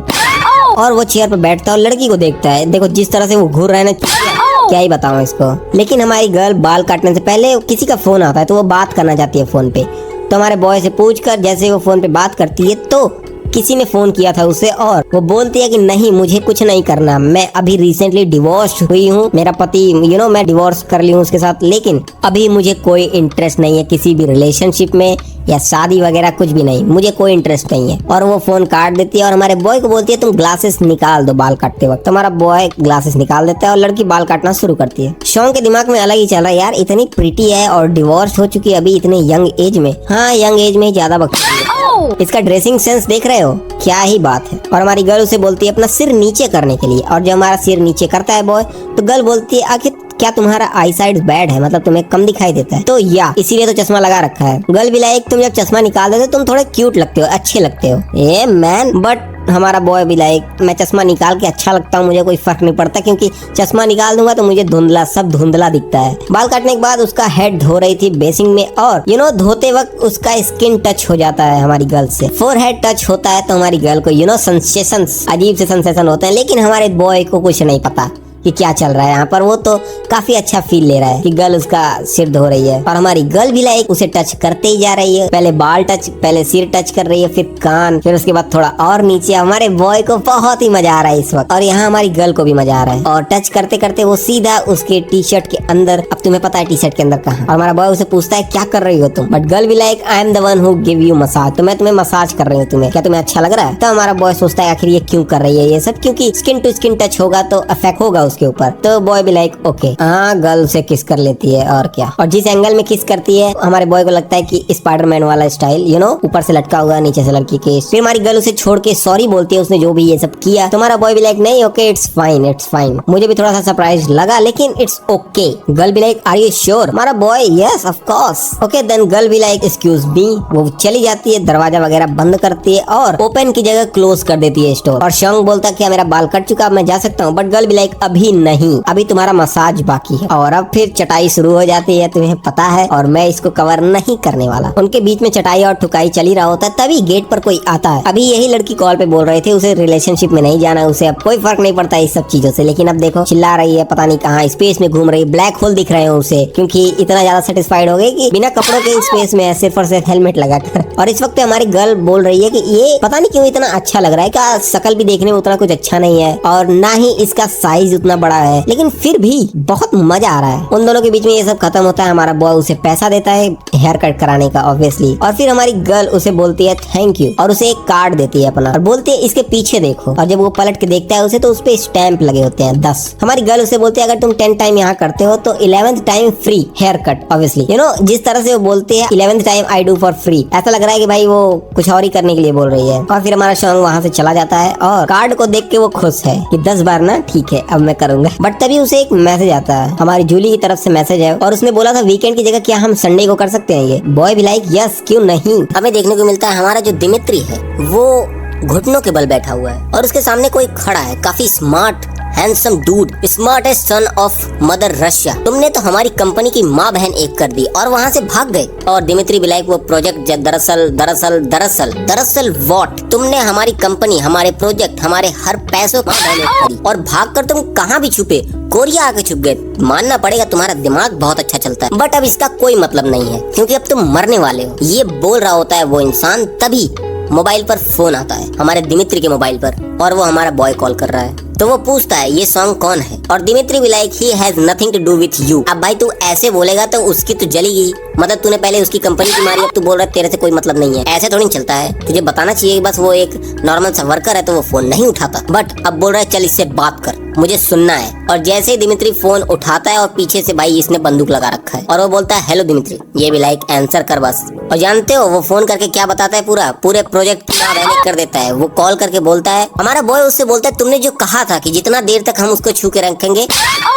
और वो चेयर पर बैठता है और लड़की को देखता है। देखो जिस तरह से वो घूर रहे हैं ना, क्या ही बताऊं इसको। लेकिन हमारी गर्ल बाल काटने से पहले किसी का फोन आता है तो वो बात करना चाहती है फोन पे। तो हमारे बॉय से पूछकर जैसे वो फोन पे बात करती है तो किसी ने फोन किया था उसे। और वो बोलती है कि नहीं, मुझे कुछ नहीं करना, मैं अभी रिसेंटली डिवोर्स हुई हूँ, मेरा पति मैं डिवोर्स कर ली हूँ उसके साथ, लेकिन अभी मुझे कोई इंटरेस्ट नहीं है किसी भी रिलेशनशिप में या शादी वगैरह, कुछ भी नहीं, मुझे कोई इंटरेस्ट नहीं है। और वो फोन काट देती है और हमारे बॉय को बोलती है तुम ग्लासेस निकाल दो बाल काटते वक्त। तो हमारा बॉय ग्लासेस निकाल देता है और लड़की बाल काटना शुरू करती है। शॉन्ग के दिमाग में अलग ही चल रहा है, यार इतनी प्रिटी है और डिवोर्स हो चुकी है अभी इतने यंग एज में। हाँ, यंग एज में ज्यादा बकती है। इसका ड्रेसिंग सेंस देख रहे हो, क्या ही बात है। और हमारी गर्ल उसे बोलती है अपना सिर नीचे करने के लिए। और जब हमारा सिर नीचे करता है बॉय तो गर्ल बोलती है आखिर क्या तुम्हारा आई साइड बैड है, मतलब तुम्हें कम दिखाई देता है? तो या इसीलिए तो चश्मा लगा रखा है। गर्ल भी लाइक तुम जब चश्मा निकाल देते हो तुम थोड़े क्यूट लगते हो, अच्छे लगते हो ए मैन। बट हमारा बॉय भी लाइक मैं चश्मा निकाल के अच्छा लगता हूँ, मुझे कोई फर्क नहीं पड़ता, क्योंकि चश्मा निकाल दूंगा तो मुझे धुंधला सब धुंधला दिखता है। बाल काटने के बाद उसका हेड धो रही थी बेसिन में और धोते वक्त उसका स्किन टच हो जाता है हमारी गर्ल से। फोरहेड टच होता है तो हमारी गर्ल को सेंसेशंस, अजीब से सेंसेशन होते हैं। लेकिन हमारे बॉय को कुछ नहीं पता, कि क्या चल रहा है यहाँ पर। वो तो काफी अच्छा फील ले रहा है कि गर्ल उसका सिर धो रही है और हमारी गर्ल भी लाइक उसे टच करते ही जा रही है। पहले बाल टच, पहले सिर टच कर रही है, फिर कान, फिर उसके बाद थोड़ा और नीचे। हमारे बॉय को बहुत ही मजा आ रहा है इस वक्त और यहाँ हमारी गर्ल को भी मजा आ रहा है। और टच करते करते वो सीधा उसके टी शर्ट के अंदर, अब तुम्हें पता है टी शर्ट के अंदर कहाँ। और हमारा बॉय उसे पूछता है क्या कर रही हो तुम, बट गर्ल भी like I am the one who give you massage, तो मैं तुम्हें मसाज कर रही हूँ, तुम्हें क्या तुम्हें अच्छा लग रहा है। तो हमारा बॉय सोचता है आखिर ये क्यों कर रही है ये सब, क्योंकि स्किन टू स्किन टच होगा तो इफेक्ट होगा उसके ऊपर। तो बॉय भी लाइक ओके, हाँ गर्ल से किस कर लेती है और क्या। और जिस एंगल में किस करती है हमारे बॉय को लगता है कि स्पाइडरमैन वाला स्टाइल, यू नो, ऊपर से लटका हुआ नीचे से लड़की के। फिर हमारी गर्ल उसे छोड़ के सॉरी बोलती है उसने जो भी ये सब किया। तो हमारा बॉय भी लाइक नहीं okay it's fine it's fine. मुझे भी थोड़ा सा सरप्राइज लगा लेकिन इट्स ओके। गर्ल भी लाइक आर यू श्योर। हमारा boy yes of course. Okay then girl भी लाइक एक्सक्यूज मी। वो चली जाती है, दरवाजा वगैरह बंद करती है और ओपन की जगह क्लोज कर देती है स्टोर। और शॉन्ग बोलता है क्या मेरा बाल कट चुका, अब मैं जा सकता हूँ, बट गर्ल भी लाइक अभी नहीं, अभी तुम्हारा मसाज बाकी है। और अब फिर चटाई शुरू हो जाती है, तुम्हें पता है, और मैं इसको कवर नहीं करने वाला। उनके बीच में चटाई और ठुकाई चली रहा होता है, तभी गेट पर कोई आता है। अभी यही लड़की कॉल पे बोल रहे थे उसे रिलेशनशिप में नहीं जाना, उसे अब कोई फर्क नहीं पड़ता इस सब चीजों से। लेकिन अब देखो चिल्ला रही है, पता नहीं कहाँ स्पेस में घूम रही, ब्लैक होल दिख रहे हैं उसे, क्योंकि इतना ज्यादा सेटिस्फाइड हो गई कि बिना कपड़ों के स्पेस में सिर्फ और सिर्फ हेलमेट लगा कर। और इस वक्त हमारी गर्ल बोल रही है कि ये पता नहीं क्यों इतना अच्छा लग रहा है, का शकल भी देखने में उतना कुछ अच्छा नहीं है और ना ही इसका साइज उतना बड़ा है, लेकिन फिर भी बहुत मजा आ रहा है। उन दोनों के बीच में ये सब खत्म होता है। हमारा बॉय उसे पैसा देता है हेयर कट कराने का ऑब्वियसली, और फिर हमारी गर्ल उसे बोलती है थैंक यू और उसे एक कार्ड देती है अपना और बोलती है इसके पीछे देखो। और जब वो पलट के देखता है उसे तो उस पे स्टैंप लगे होते हैं 10। हमारी गर्ल उसे बोलती है अगर तुम 10 टाइम यहाँ करते हो तो 11th time free hair cut obviously, you know, जिस तरह से वो बोलते हैं 11th time I do for free, ऐसा लग रहा है कि भाई वो कुछ और ही करने के लिए बोल रही है। और फिर हमारा शॉन्ग वहाँ से चला जाता है और कार्ड को देख के वो खुश है कि 10 बार ना ठीक है अब मैं करूंगा। बट तभी उसे एक मैसेज आता है, हमारी जूली की तरफ से मैसेज है और उसने बोला था वीकेंड की जगह क्या हम संडे को कर सकते हैं ये। बॉय भी लाइक यस क्यों नहीं। हमें देखने को मिलता है हमारा जो दिमित्री है वो घुटनों के बल बैठा हुआ है और उसके सामने कोई खड़ा है, काफी smart handsome dude, smartest son of mother Russia. तुमने तो हमारी कंपनी की माँ बहन एक कर दी और वहाँ से भाग गए। और दिमित्री भी लाइक वो प्रोजेक्ट दरअसल व्हाट, तुमने हमारी कंपनी, हमारे प्रोजेक्ट, हमारे हर पैसों की बहन एक करी और भागकर तुम कहाँ भी छुपे, कोरिया आके छुप गए। मानना पड़ेगा तुम्हारा दिमाग बहुत अच्छा चलता है, बट अब इसका कोई मतलब नहीं है क्योंकि अब तुम मरने वाले हो। ये बोल रहा होता है वो इंसान, तभी मोबाइल पर फोन आता है हमारे दिमित्री के मोबाइल पर और वो हमारा बॉय कॉल कर रहा है। तो वो पूछता है ये सॉन्ग कौन है और दिमित्री भी लाइक ही has nothing to do with you. अब भाई तू ऐसे बोलेगा तो उसकी तो जलेगी, मतलब तूने पहले उसकी कंपनी की मारी, अब तू बोल रहा है तेरे से कोई मतलब नहीं है। ऐसे थोड़ी चलता है, तुझे बताना चाहिए बस वो एक नॉर्मल सा वर्कर है तो वो फोन नहीं उठाता, बट अब बोल रहा है चल इससे बात कर, मुझे सुनना है। और जैसे ही दिमित्री फोन उठाता है और पीछे से भाई इसने बंदूक लगा रखा है और वो बोलता है हेलो दिमित्री। ये भी लाइक आंसर कर बस। और जानते हो वो फोन करके क्या बताता है, पूरे प्रोजेक्ट की नाम कर देता है। वो कॉल करके बोलता है, हमारा बॉय उससे बोलता है तुमने जो कहा था कि जितना देर तक हम उसको छू के रखेंगे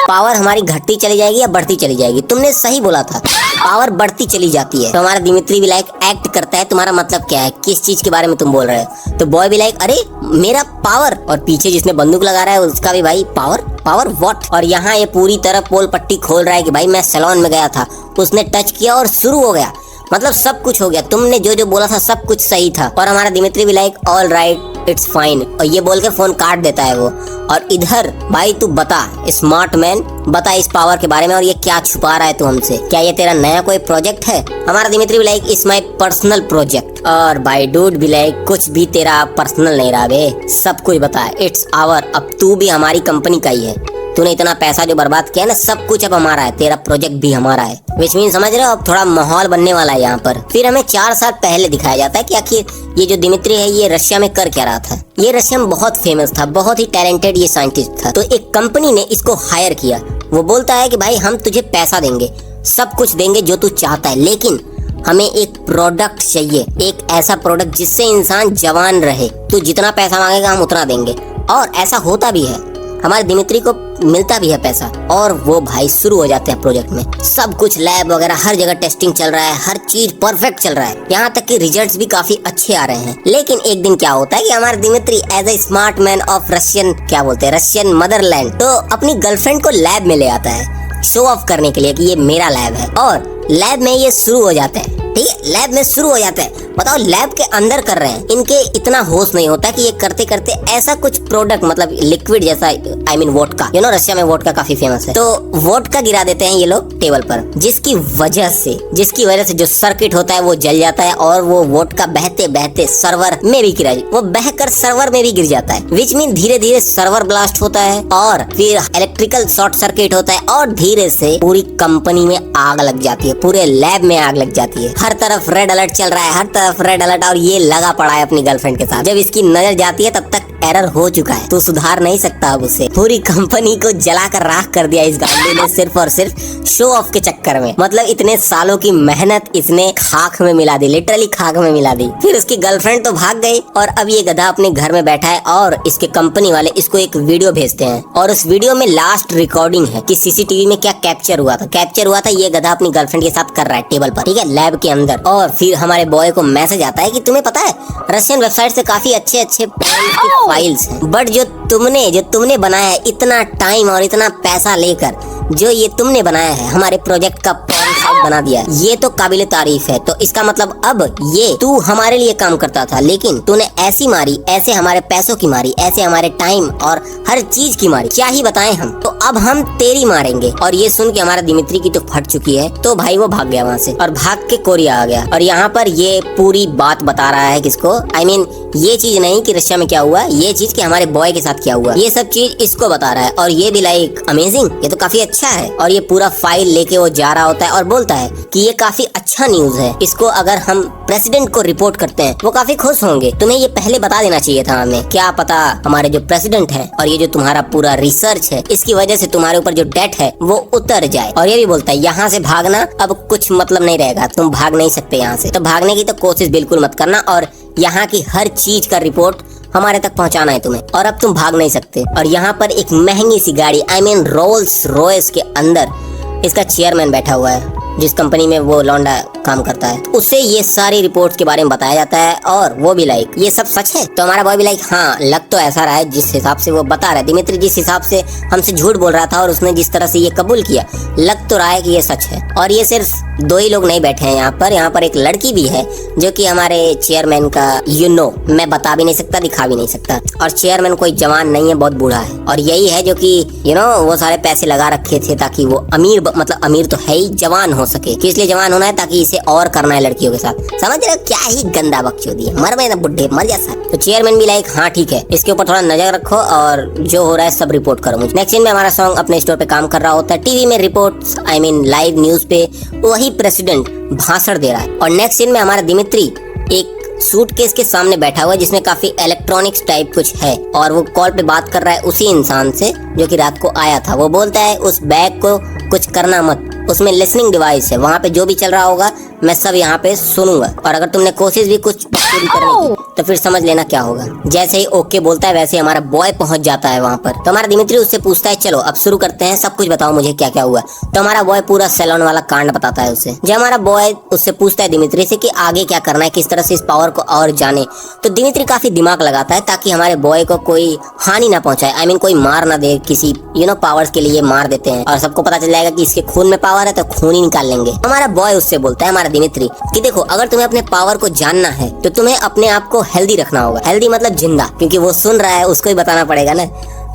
पावर हमारी घटती चली जाएगी या बढ़ती चली जाएगी, तुमने सही बोला था, पावर बढ़ती चली जाती है। तो हमारा दिमित्री भी लाइक एक्ट करता है, तुम्हारा मतलब क्या है, किस चीज के बारे में तुम बोल रहे हो। तो बॉय भी लाइक अरे मेरा पावर, और पीछे जिसने बंदूक लगा रहा है उसका भी भाई पावर व्हाट। और यहाँ ये पूरी तरह पोल पट्टी खोल रहा है कि भाई मैं सैलून में गया था, उसने टच किया और शुरू हो गया, मतलब सब कुछ हो गया, तुमने जो जो बोला था सब कुछ सही था। और हमारा दिमित्री भी like all right it's fine, और ये बोल के फोन काट देता है वो। और इधर भाई तू बता स्मार्ट मैन, बता इस पावर के बारे में और ये क्या छुपा रहा है तू हमसे, क्या ये तेरा नया कोई प्रोजेक्ट है। हमारा दिमित्री भी like it's my personal project. और भाई डूड भी लाइक कुछ भी तेरा पर्सनल नहीं रहा बे, सब कुछ बता, इट्स आवर, अब तू भी हमारी कंपनी का ही है, तूने इतना पैसा जो बर्बाद किया ना सब कुछ अब हमारा है, तेरा प्रोजेक्ट भी हमारा है। विच मीन समझ रहे हो, अब थोड़ा माहौल बनने वाला है यहाँ पर। फिर हमें 4 साल पहले दिखाया जाता है कि आखिर ये जो दिमित्री है ये रशिया में कर क्या रहा था। ये रशिया में बहुत फेमस था, बहुत ही टैलेंटेड ये साइंटिस्ट था। तो एक कंपनी ने इसको हायर किया। वो बोलता है कि भाई हम तुझे पैसा देंगे, सब कुछ देंगे जो तू चाहता है, लेकिन हमें एक प्रोडक्ट चाहिए, एक ऐसा प्रोडक्ट जिससे इंसान जवान रहे, तू जितना पैसा मांगेगा हम उतना देंगे। और ऐसा होता भी है, हमारे दिमित्री को मिलता भी है पैसा और वो भाई शुरू हो जाते हैं प्रोजेक्ट में। सब कुछ लैब वगैरह हर जगह टेस्टिंग चल रहा है, हर चीज परफेक्ट चल रहा है, यहाँ तक कि रिजल्ट्स भी काफी अच्छे आ रहे हैं। लेकिन एक दिन क्या होता है कि हमारे Dmitri as a smart man of Russian motherland तो अपनी गर्लफ्रेंड को लैब में ले आता है शो ऑफ करने के लिए कि ये मेरा लैब है। और लैब में ये शुरू हो जाते हैं ठीक है, लैब में शुरू हो जाता है। बताओ लैब के अंदर कर रहे हैं, इनके इतना होश नहीं होता कि ये करते करते ऐसा कुछ प्रोडक्ट मतलब लिक्विड जैसा, I mean vodka, you know Russia में वोडका काफी फेमस है, तो वोडका गिरा देते हैं ये लोग टेबल पर, जिसकी वजह से जो सर्किट होता है वो जल जाता है और वो वोडका बहते बहते सर्वर में भी गिरा, वो बहकर सर्वर में भी गिर जाता है, विच मीन धीरे धीरे सर्वर ब्लास्ट होता है और फिर इलेक्ट्रिकल शॉर्ट सर्किट होता है और धीरे से पूरी कंपनी में आग लग जाती है, पूरे लैब में आग लग जाती है। हर तरफ रेड अलर्ट चल रहा है, हर तरफ रेड अलर्ट, और ये लगा पड़ा है अपनी गर्लफ्रेंड के साथ। जब इसकी नजर जाती है तब तक एरर हो चुका है, तो सुधार नहीं सकता अब उसे। पूरी कंपनी को जलाकर राख कर दिया इस गांडी ने, सिर्फ और सिर्फ शो ऑफ के चक्कर में। मतलब इतने सालों की मेहनत इसने खाक में मिला दी, लिटरली खाक में मिला दी। फिर उसकी गर्लफ्रेंड तो भाग गई और अब ये गधा अपने घर में बैठा है और इसके कंपनी वाले इसको एक वीडियो भेजते हैं और उस वीडियो में लास्ट रिकॉर्डिंग है कि सीसीटीवी में क्या कैप्चर हुआ था। ये गधा अपनी गर्लफ्रेंड के साथ कर रहा है टेबल पर, ठीक है, लैब के अंदर। और फिर हमारे बॉय को मैसेज आता है कि तुम्हें पता है रशियन वेबसाइट से काफी अच्छे फाइल्स हैं, बट जो तुमने बनाया है इतना टाइम और इतना पैसा लेकर, जो ये तुमने बनाया है हमारे प्रोजेक्ट का साइट बना दिया, ये तो काबिले तारीफ है। तो इसका मतलब अब ये तू हमारे लिए काम करता था, लेकिन तूने ऐसी मारी, ऐसे हमारे पैसों की मारी, ऐसे हमारे टाइम और हर चीज की मारी, क्या ही बताएं हम। तो अब हम तेरी मारेंगे। और ये सुन के हमारा दिमित्री की तो फट चुकी है, तो भाई वो भाग गया वहाँ से और भाग के कोरिया आ गया। और यहाँ पर ये पूरी बात बता रहा है किसको, आई मीन ये चीज नहीं कि रशिया में क्या हुआ, ये चीज कि हमारे बॉय के साथ क्या हुआ, ये सब चीज इसको बता रहा है। और ये भी लाइक अमेजिंग, ये तो काफी अच्छा है। और ये पूरा फाइल लेके वो जा रहा होता है और बोलता है कि ये काफी अच्छा न्यूज है, इसको अगर हम प्रेसिडेंट को रिपोर्ट करते हैं वो काफी खुश होंगे, तुम्हें ये पहले बता देना चाहिए था हमें। क्या पता हमारे जो प्रेसिडेंट है और ये जो तुम्हारा पूरा रिसर्च है, इसकी वजह से तुम्हारे ऊपर जो डेट है वो उतर जाए। और ये भी बोलता है यहाँ से भागना अब कुछ मतलब नहीं रहेगा, तुम भाग नहीं सकते यहाँ से, तो भागने की तो कोशिश बिल्कुल मत करना और यहाँ की हर चीज का रिपोर्ट हमारे तक पहुंचाना है तुम्हें, और अब तुम भाग नहीं सकते। और यहाँ पर एक महंगी सी गाड़ी, आई मीन रोल्स रॉयस के अंदर इसका चेयरमैन बैठा हुआ है, जिस कंपनी में वो लौंडा काम करता है, उससे ये सारी रिपोर्ट्स के बारे में बताया जाता है। और वो भी लाइक ये सब सच है, तो हमारा बॉय भी लाइक हाँ लग तो ऐसा रहा है, जिस हिसाब से वो बता रहा है, दिमित्री जिस हिसाब से हमसे झूठ बोल रहा था और उसने जिस तरह से ये कबूल किया, लग तो रहा है कि ये सच है। और ये सिर्फ दो ही लोग नहीं बैठे हैं यहाँ पर एक लड़की भी है जो कि हमारे चेयरमैन का मैं बता भी नहीं सकता, दिखा भी नहीं सकता। और चेयरमैन कोई जवान नहीं है, बहुत बूढ़ा है, और यही है जो कि वो सारे पैसे लगा रखे थे ताकि वो अमीर, मतलब अमीर तो है ही, जवान हो सके। किस लिए जवान होना है? ताकि इसे और करना है लड़कियों के साथ। समझ रहे हो? क्या ही गंदा बकचोदी है, मर ना बुड्ढे, मर जा सर। तो चेयरमैन भी लाइक हाँ ठीक है, इसके ऊपर थोड़ा नजर रखो और जो हो रहा है सब रिपोर्ट करो मुझे। नेक्स्ट सीन में हमारा सॉन्ग अपने स्टोर पे काम कर रहा होता है, टीवी में reports, I mean live news पे वही प्रेसिडेंट भाषण दे रहा है। और नेक्स्ट सीन में हमारा दिमित्री एक सूटकेस के सामने बैठा हुआ है जिसमें काफी इलेक्ट्रॉनिक्स टाइप कुछ है, और वो कॉल पे बात कर रहा है उसी इंसान से जो कि रात को आया था। वो बोलता है उस बैग को कुछ करना मत, उसमें लिसनिंग डिवाइस है, वहाँ पे जो भी चल रहा होगा मैं सब यहाँ पे सुनूंगा, और अगर तुमने कोशिश भी कुछ चोरी करने की तो फिर समझ लेना क्या होगा। जैसे ही ओके बोलता है वैसे ही हमारा बॉय पहुंच जाता है वहाँ पर। तो हमारा दिमित्री उससे पूछता है चलो अब शुरू करते हैं, सब कुछ बताओ मुझे क्या क्या हुआ। तो हमारा बॉय पूरा सैलून वाला कांड बताता है उसे। जब हमारा बॉय उससे पूछता है दिमित्री से कि आगे क्या करना है, किस तरह से इस पावर को और जाने, तो दिमित्री काफी दिमाग लगाता है ताकि हमारे बॉय को कोई हानि ना पहुंचाए, आई मीन कोई मार ना दे, किसी पावर्स के लिए मार देते हैं और सबको पता चल जाएगा कि इसके खून में पावर है तो खून ही निकाल लेंगे। हमारा बॉय उससे बोलता है, हमारा दिमित्री, कि देखो अगर तुम्हें अपने पावर को जानना है तो तुम्हें अपने आप को हेल्दी रखना होगा। हेल्दी मतलब जिंदा, क्योंकि वो सुन रहा है उसको ही बताना पड़ेगा ना।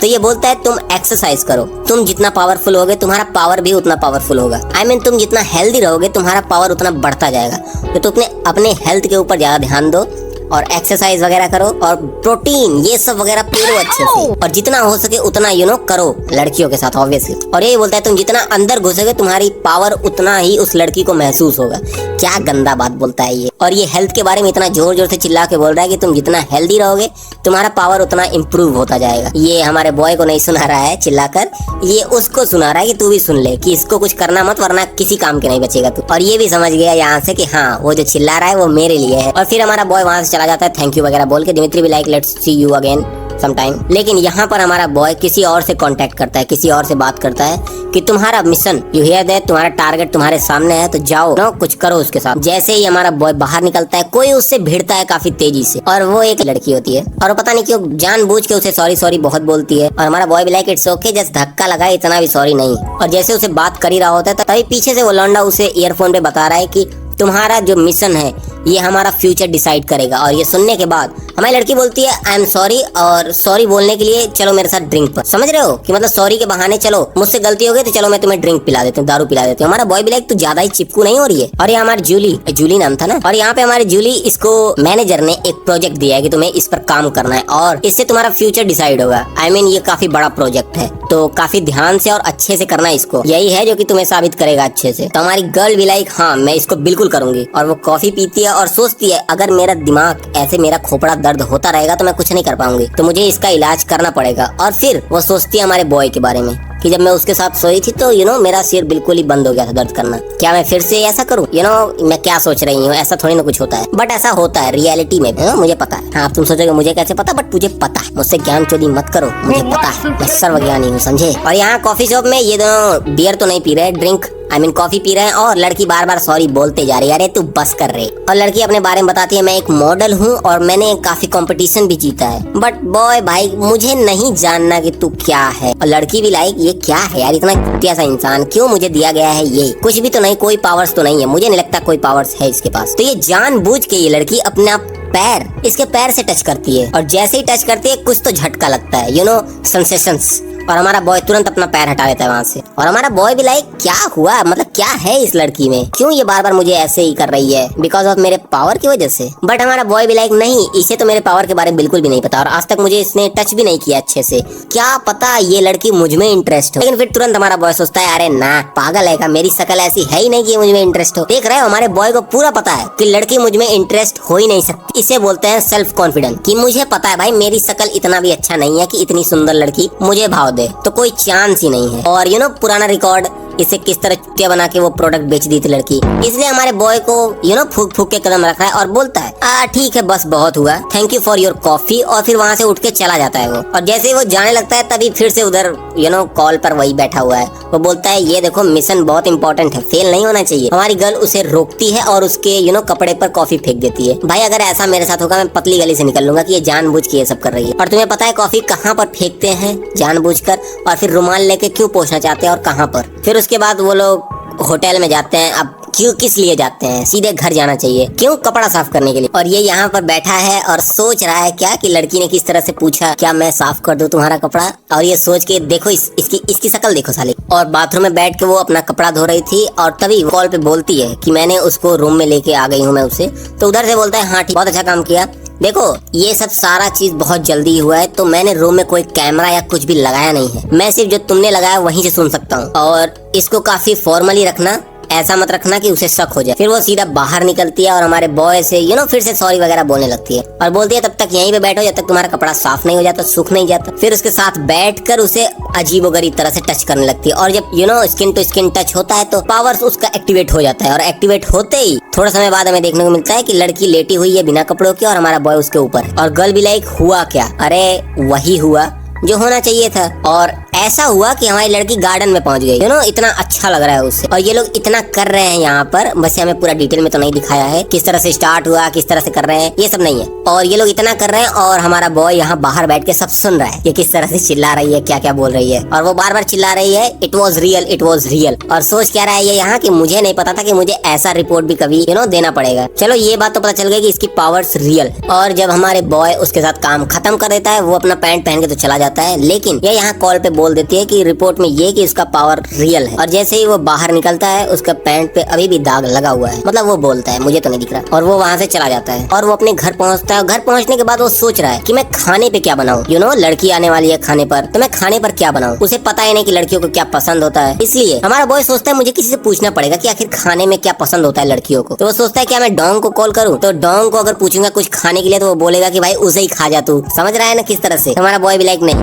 तो ये बोलता है तुम एक्सरसाइज करो, तुम जितना पावरफुल होगे तुम्हारा पावर भी उतना पावरफुल होगा। आई मीन तुम जितना हेल्दी रहोगे तुम्हारा पावर उतना बढ़ता जाएगा। तो तुम अपने हेल्थ के ऊपर ज्यादा ध्यान दो और एक्सरसाइज वगैरह करो और प्रोटीन ये सब वगैरह पी लो अच्छे से, और जितना हो सके उतना करो लड़कियों के साथ ऑब्वियसली। और ये बोलता है तुम जितना अंदर घुसोगे तुम्हारी पावर उतना ही उस लड़की को महसूस होगा। क्या गंदा बात बोलता है ये। और ये हेल्थ के बारे में इतना जोर जोर से चिल्ला के बोल रहा है कि तुम जितना हेल्दी रहोगे तुम्हारा पावर उतना इम्प्रूव होता जाएगा। ये हमारे बॉय को नहीं सुना रहा है चिल्लाकर, ये उसको सुना रहा है कि तू भी सुन ले कि इसको कुछ करना मत वरना किसी काम के नहीं बचेगा तू। और ये भी समझ गया यहाँ से कि हाँ वो जो चिल्ला रहा है वो मेरे लिए है। और फिर हमारा बॉय वहाँ से चला जाता है थैंक यू वगैरह बोल के। दिमित्री भी like let's see you again sometime. लेकिन यहाँ पर हमारा बॉय किसी और से कांटेक्ट करता है, किसी और से बात करता है कि तुम्हारा मिशन यू हियर दैट, तुम्हारा टारगेट तुम्हारे सामने है तो जाओ ना कुछ करो उसके साथ। जैसे ही हमारा बॉय बाहर निकलता है कोई उससे भिड़ता है काफी तेजी से, और वो एक लड़की होती है और पता नहीं क्यों जानबूझ के उसे सॉरी सॉरी बहुत बोलती है। और हमारा बॉय भी लाइक इट्स ओके, जस्ट धक्का लगा, इतना भी सॉरी नहीं। और जैसे उसे बात कर ही रहा होता है तभी पीछे से वो लौंडा उसे ईयरफोन पे बता रहा है कि तुम्हारा जो मिशन है ये हमारा फ्यूचर डिसाइड करेगा। और ये सुनने के बाद हमारी लड़की बोलती है आई एम सॉरी, और सॉरी बोलने के लिए चलो मेरे साथ ड्रिंक पर। समझ रहे हो कि मतलब सॉरी के बहाने चलो मुझसे गलती हो गई तो चलो मैं तुम्हें ड्रिंक पिला देती हूँ, दारू पिला देती हूँ। हमारा बॉय भी लाइक तू ज्यादा ही चिपकू नहीं हो रही है। और ये हमारी जूली नाम था ना, और यहाँ पे हमारे जूली, इसको मैनेजर ने एक प्रोजेक्ट दिया है कि तुम्हें इस पर काम करना है और इससे तुम्हारा फ्यूचर डिसाइड होगा। आई मीन ये काफी बड़ा प्रोजेक्ट है तो काफी ध्यान से और अच्छे से करना है इसको, यही है जो कि तुम्हें साबित करेगा अच्छे से। तो हमारी गर्ल भी लाइक हाँ मैं इसको बिल्कुल करूंगी। और वो कॉफी पीती है और सोचती है अगर मेरा दिमाग ऐसे मेरा खोपड़ा दर्द होता रहेगा तो मैं कुछ नहीं कर पाऊंगी, तो मुझे इसका इलाज करना पड़ेगा। और फिर वो सोचती है हमारे बॉय के बारे में कि जब मैं उसके साथ सोई थी तो मेरा सिर बिल्कुल ही बंद हो गया था दर्द करना, क्या मैं फिर से ऐसा करूं? मैं क्या सोच रही हूँ, ऐसा थोड़ी ना कुछ होता है, बट ऐसा होता है रियलिटी में भी, मुझे पता है। हाँ तुम सोचोगे मुझे कैसे पता, बट मुझे पता है, मुझसे ज्ञान चोरी मत करो, मुझे पता है, मैं सर्वज्ञानी हूँ, समझे। और यहाँ कॉफी शॉप में ये दोनों बियर तो नहीं पी रहे, drink I mean coffee P रहे हैं, और लड़की बार बार सॉरी बोलते जा रही है, अरे तू बस कर रहे। और लड़की अपने बारे में बताती है मैं एक मॉडल हूँ और मैंने काफी कंपटीशन भी जीता है, बट बॉय भाई मुझे नहीं जानना कि तू क्या है। और लड़की भी लाइक ये क्या है यार, इतना घटिया सा इंसान क्यों मुझे दिया गया है, ये कुछ भी तो नहीं, कोई पावर्स तो नहीं है, मुझे नहीं लगता कोई पावर्स है इसके पास। तो ये जानबूझ के ये लड़की अपना पैर इसके पैर से टच करती है, और जैसे ही टच करती है कुछ तो झटका लगता है, सेंसेशंस। और हमारा बॉय तुरंत अपना पैर हटा लेता है वहाँ से। और हमारा बॉय भी लाइक क्या हुआ, मतलब क्या है इस लड़की में, क्यों ये बार बार मुझे ऐसे ही कर रही है, बिकॉज ऑफ मेरे पावर की वजह से। बट हमारा बॉय भी लाइक नहीं, इसे तो मेरे पावर के बारे में बिल्कुल भी नहीं पता और आज तक मुझे इसने टच भी नहीं किया अच्छे से, क्या पता ये लड़की मुझ में इंटरेस्ट हो। लेकिन फिर तुरंत हमारा बॉय सोचता है अरे ना पागल है का, मेरी शक्ल ऐसी है ही नहीं कि मुझ में इंटरेस्ट हो। देख रहे हो हमारे बॉय को पूरा पता है कि लड़की मुझ में इंटरेस्ट हो ही नहीं सकती। इसे बोलते हैं सेल्फ कॉन्फिडेंस, कि मुझे पता है भाई मेरी शक्ल इतना भी अच्छा नहीं है कि इतनी सुंदर लड़की मुझे भाव दे, तो कोई चांस ही नहीं है। और पुराना रिकॉर्ड इसे किस तरह चुटिया बना के वो प्रोडक्ट बेच दी थी लड़की, इसलिए हमारे बॉय को फूक फूक के कदम रखा है और बोलता है ठीक है बस बहुत हुआ, thank you for your coffee. और फिर वहाँ से उठ के चला जाता है वो। और जैसे ही वो जाने लगता है तभी फिर से उधर कॉल पर वही बैठा हुआ है, वो बोलता है ये देखो मिशन बहुत इंपॉर्टेंट है, फेल नहीं होना चाहिए। हमारी गर्ल उसे रोकती है और उसके कपड़े पर कॉफी फेंक देती है। भाई अगर ऐसा मेरे साथ होगा मैं पतली गली से निकल लूंगा कि ये जानबूझ के ये सब कर रही है। और तुम्हें पता है कॉफी कहाँ पर फेंकते हैं जानबूझकर, और फिर रुमाल लेके क्यों पहुंचना चाहते हैं और कहाँ पर। फिर उसके बाद वो लोग होटल में जाते हैं। अब क्यों किस लिए जाते हैं, सीधे घर जाना चाहिए, क्यों कपड़ा साफ करने के लिए। और ये यहाँ पर बैठा है और सोच रहा है क्या कि लड़की ने किस तरह से पूछा क्या मैं साफ कर दूं तुम्हारा कपड़ा। और ये सोच के देखो इसकी शक्ल देखो साले। और बाथरूम में बैठ के वो अपना कपड़ा धो रही थी और तभी कॉल पे बोलती है कि मैंने उसको रूम में लेके आ गई हूँ मैं उसे। तो उधर से बोलता है हाँ ठीक, बहुत अच्छा काम किया। देखो ये सब सारा चीज बहुत जल्दी हुआ है, तो मैंने रूम में कोई कैमरा या कुछ भी लगाया नहीं है, मैं सिर्फ जो तुमने लगाया वहीं से सुन सकता हूँ। और इसको काफी फॉर्मली रखना, ऐसा मत रखना कि उसे शक हो जाए। फिर वो सीधा बाहर निकलती है और हमारे बॉय से फिर से सॉरी वगैरह बोलने लगती है और बोलती है तब तक यहीं पे बैठो जब तक तुम्हारा कपड़ा साफ नहीं हो जाता, सूख नहीं जाता। फिर उसके साथ बैठकर उसे अजीबोगरीब तरह से टच करने लगती है। और जब स्किन टू स्किन टच होता है तो पावर्स उसका एक्टिवेट हो जाता है। और एक्टिवेट होते ही थोड़ा समय बाद हमें देखने को मिलता है कि लड़की लेटी हुई है बिना कपड़ों के और हमारा बॉय उसके ऊपर। और गर्ल भी लाइक हुआ क्या, अरे वही हुआ जो होना चाहिए था। और ऐसा हुआ कि हमारी लड़की गार्डन में पहुंच गई, इतना अच्छा लग रहा है उससे। और ये लोग इतना कर रहे हैं यहाँ पर, बस हमें पूरा डिटेल में तो नहीं दिखाया है किस तरह से स्टार्ट हुआ, किस तरह से कर रहे हैं, ये सब नहीं है। और ये लोग इतना कर रहे हैं और हमारा बॉय यहाँ बाहर बैठ के सब सुन रहा है ये किस तरह से चिल्ला रही है, क्या क्या बोल रही है। और वो बार बार चिल्ला रही है it was real, it was real. और सोच क्या रहा है ये यहाँ कि मुझे नहीं पता था कि मुझे ऐसा रिपोर्ट भी कभी देना पड़ेगा। चलो ये बात तो पता चल गई कि इसकी पावर्स रियल। और जब हमारे बॉय उसके साथ काम खत्म कर देता है वो अपना पैंट पहन के तो चला जाता है, लेकिन ये यहाँ कॉल पे बोल देती है कि रिपोर्ट में ये कि इसका पावर रियल है। और जैसे ही वो बाहर निकलता है उसका पैंट पे अभी भी दाग लगा हुआ है, मतलब वो बोलता है मुझे तो नहीं दिख रहा। और वो वहाँ से चला जाता है और वो अपने घर पहुँचता है। घर पहुँचने के बाद वो सोच रहा है कि मैं खाने पे क्या बनाऊं, लड़की आने वाली है खाने पर, तो मैं खाने पर क्या बनाऊं। उसे पता ही नहीं कि लड़कियों को क्या पसंद होता है, इसलिए हमारा बॉय सोचता है मुझे किसी से पूछना पड़ेगा कि आखिर खाने में क्या पसंद होता है लड़कियों को। तो वो सोचता है क्या मैं डोंग को कॉल करूँ, तो डोंग को अगर पूछूंगा कुछ खाने के लिए तो वो बोलेगा कि भाई उसे ही खा जा तू। समझ रहा है ना किस तरह से। हमारा बॉय भी लाइक नहीं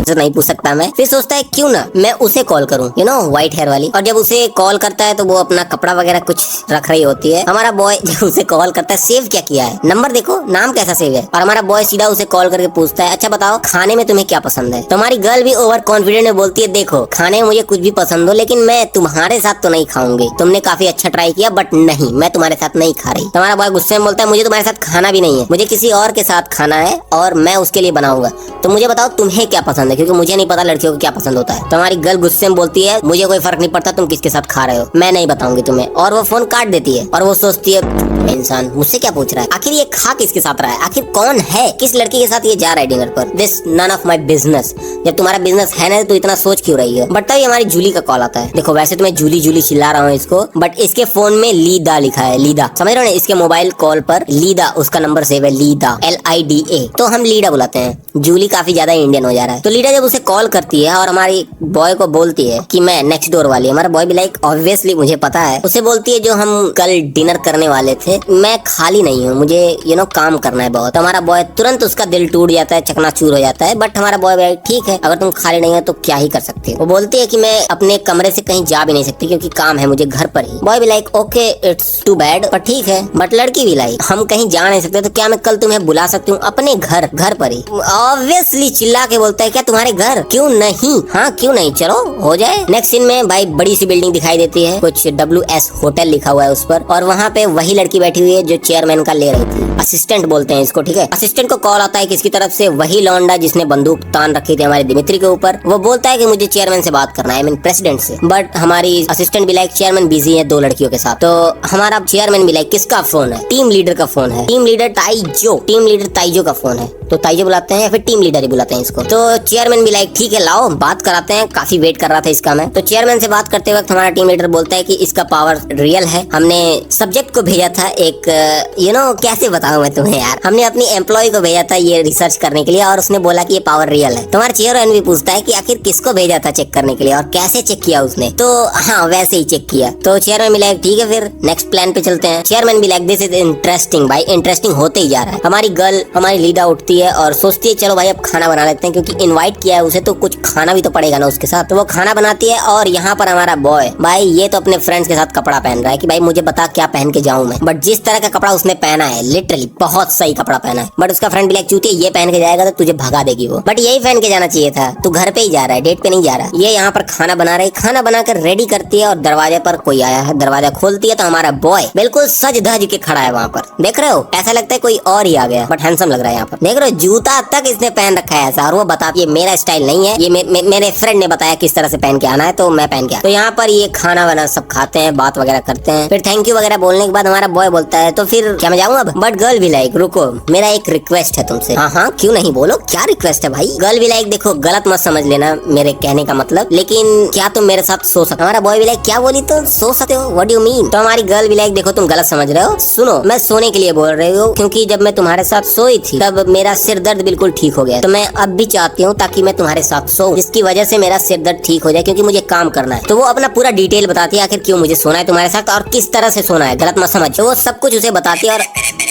पूछ सकता मैं। फिर सोचता है क्यों ना मैं उसे कॉल करूं, व्हाइट हेयर वाली। और जब उसे कॉल करता है तो वो अपना कपड़ा वगैरह कुछ रख रही होती है। हमारा बॉय जब उसे कॉल करता है, सेव क्या किया है, नंबर देखो नाम कैसा सेव है। और हमारा बॉय सीधा उसे कॉल करके पूछता है अच्छा बताओ खाने में तुम्हें क्या पसंद है। तो हमारी गर्ल भी ओवर कॉन्फिडेंट में बोलती है देखो खाने में मुझे कुछ भी पसंद हो, लेकिन मैं तुम्हारे साथ तो नहीं खाऊंगी, तुमने काफी अच्छा ट्राई किया बट नहीं मैं तुम्हारे साथ नहीं खा रही। हमारा बॉय गुस्से में बोलता है मुझे तुम्हारे साथ खाना भी नहीं है, मुझे किसी और के साथ खाना है और मैं उसके लिए बनाऊंगा। तो मुझे बताओ तुम्हें तुम्हें क्या पसंद है, क्योंकि मुझे नहीं पता लड़कियों को क्या पसंद होता है। तुम्हारी गर्ल गुस्से में बोलती है मुझे कोई फर्क नहीं पड़ता तुम किसके साथ खा रहे हो, मैं नहीं बताऊंगी तुम्हें, और वो फोन काट देती है। और वो सोचती है इंसान मुझसे क्या पूछ रहा है, आखिर ये खा किसके साथ रहा है, आखिर कौन है, किस लड़की के साथ ये जा रहा है डिनर पर, this none of my business. जब तुम्हारा बिजनेस है ना तो इतना सोच क्यों रही है। बट तभी हमारी जूली का कॉल आता है। देखो वैसे तो मैं जूली जूली चिल्ला रहा हूँ इसको, बट इसके फोन में लीदा लिखा है, लीदा, समझ रहे हो ना, इसके मोबाइल कॉल पर लीदा, उसका नंबर सेव है लीदा, LIDA, तो हम लीडा बुलाते हैं। जूली काफी ज्यादा इंडियन हो जा रहा है। तो लीडा जब उसे कॉल करती है और हमारी बॉय को बोलती है कि मैं नेक्स्ट डोर वाली, हमारा बॉय भी लाइक ऑब्वियसली मुझे पता है, उसे बोलती है जो हम कल डिनर करने वाले थे मैं खाली नहीं हूँ, मुझे काम करना है बहुत। तो हमारा बॉय तुरंत उसका दिल टूट जाता है, चकनाचूर हो जाता है। बट हमारा बॉय भाई ठीक है, अगर तुम खाली नहीं हो तो क्या ही कर सकते हो। वो बोलती है कि मैं अपने कमरे से कहीं जा भी नहीं सकती क्योंकि काम है मुझे घर पर ही। बॉय भी like okay it's too bad, पर ठीक है। बट लड़की भी लाइक हम कहीं जा नहीं सकते तो क्या मैं कल तुम्हें बुला सकती हूँ अपने घर पर ही। ऑब्वियसली चिल्ला के बोलता है क्या तुम्हारे घर, क्यों नहीं, हाँ क्यों नहीं, चलो हो जाए। नेक्स्ट सीन में भाई बड़ी सी बिल्डिंग दिखाई देती है, कुछ WS होटल लिखा हुआ है उस पर, और वहाँ पे वही लड़की बैठी हुई है जो चेयरमैन का ले रही थी, असिस्टेंट बोलते हैं इसको, ठीक है। असिस्टेंट को कॉल आता है किसकी तरफ से, वही लौंडा जिसने बंदूक तान रखी थी हमारे दिमित्री के ऊपर। वो बोलता है कि मुझे चेयरमैन से बात करना है, I mean प्रेसिडेंट से। बट हमारी असिस्टेंट भी लाइक चेयरमैन बिजी है 2 लड़कियों के साथ। तो हमारा चेयरमैन भी लाइक किसका फोन है, टीम लीडर का फोन है, टीम लीडर ताइजो का फोन है। तो ताइजो बुलाते हैं या फिर टीम लीडर ही बुलाते हैं इसको। तो चेयरमैन भी लाइक ठीक है लाओ बात कराते हैं, काफी वेट कर रहा था इसका मैं। तो चेयरमैन से बात करते वक्त हमारा टीम लीडर बोलता है कि इसका पावर रियल है, हमने सब्जेक्ट को भेजा था एक कैसे बताऊं मैं तुम्हें यार, हमने अपनी एम्प्लॉय को भेजा था ये रिसर्च करने के लिए और उसने बोला कि ये पावर रियल है। तुम्हारा चेयरमैन भी पूछता है कि आखिर किसको भेजा था चेक करने के लिए और कैसे चेक किया उसने। तो हाँ वैसे ही चेक किया। तो चेयरमैन भी लाइक ठीक है फिर नेक्स्ट प्लान पे चलते हैं। चेयरमैन भी लाइक दिस इज इंटरेस्टिंग, भाई इंटरेस्टिंग होते ही जा रहा है। हमारी गर्ल हमारी लीडा उठती है और सोचती है चलो भाई अब खाना बना लेते हैं, क्योंकि इनवाइट किया है उसे तो कुछ खाना भी तो पड़ेगा ना उसके साथ। तो वो खाना बनाती है और यहाँ पर हमारा बॉय भाई ये तो अपने फ्रेंड्स के साथ कपड़ा पहन रहा है कि भाई मुझे बता क्या पहन के जाऊं मैं। बट जिस तरह का कपड़ा उसने पहना है लिटरली बहुत सही कपड़ा पहना है। बट उसका फ्रेंड भी लाइक चूती ये पहन के जाएगा तो तुझे भगा देगी वो, बट यही पहन के जाना चाहिए था, तू घर पे ही जा रहा है, डेट पे नहीं जा रहा। ये यहाँ पर खाना बना रही, खाना बनाकर रेडी करती है और दरवाजे पर कोई आया है। दरवाजा खोलती है तो हमारा बॉय बिल्कुल सज धज के खड़ा है वहाँ पर, देख रहे हो, ऐसा लगता है कोई और ही आ गया, बट हैंडसम लग रहा है यहाँ पर, देख रहे हो जूता तक इसने पहन रखा है ऐसा। और वो बता ये मेरा स्टाइल नहीं है, ये मेरे फ्रेंड ने बताया किस तरह से पहन के आना है तो मैं पहन के आया। तो यहाँ पर ये खाना वाना सब खाते हैं, बात वगैरह करते हैं, फिर थैंक यू वगैरह बोलने के बाद हमारा बॉय बोलता है तो फिर क्या मैं जाऊँ अब। बट गर्ल भी लाइक रुको मेरा एक रिक्वेस्ट है तुमसे। हाँ क्यों नहीं, बोलो क्या रिक्वेस्ट है भाई। गर्ल भी लाइक देखो गलत मत समझ लेना मेरे कहने का मतलब, लेकिन क्या तुम मेरे साथ सो सकते। हमारा बॉय भी लाइक क्या बोली तो सो सकते हो, व्हाट डू यू मीन। तो हमारी गर्ल भी लाइक देखो तुम गलत समझ रहे हो, सुनो मैं सोने के लिए बोल रही हूँ, क्योंकि जब मैं तुम्हारे साथ सोई थी तब मेरा सिर दर्द बिल्कुल ठीक हो गया, तो मैं अब भी चाहती हूँ ताकि मैं तुम्हारे साथ सोऊं, जिसकी वजह से मेरा सिर दर्द ठीक हो जाए, क्योंकि मुझे काम करना है। तो वो अपना पूरा डिटेल बताती है आखिर क्यों मुझे सोना है तुम्हारे साथ और किस तरह से सोना है, गलत मत समझ। तो वो सब कुछ उसे बताती है और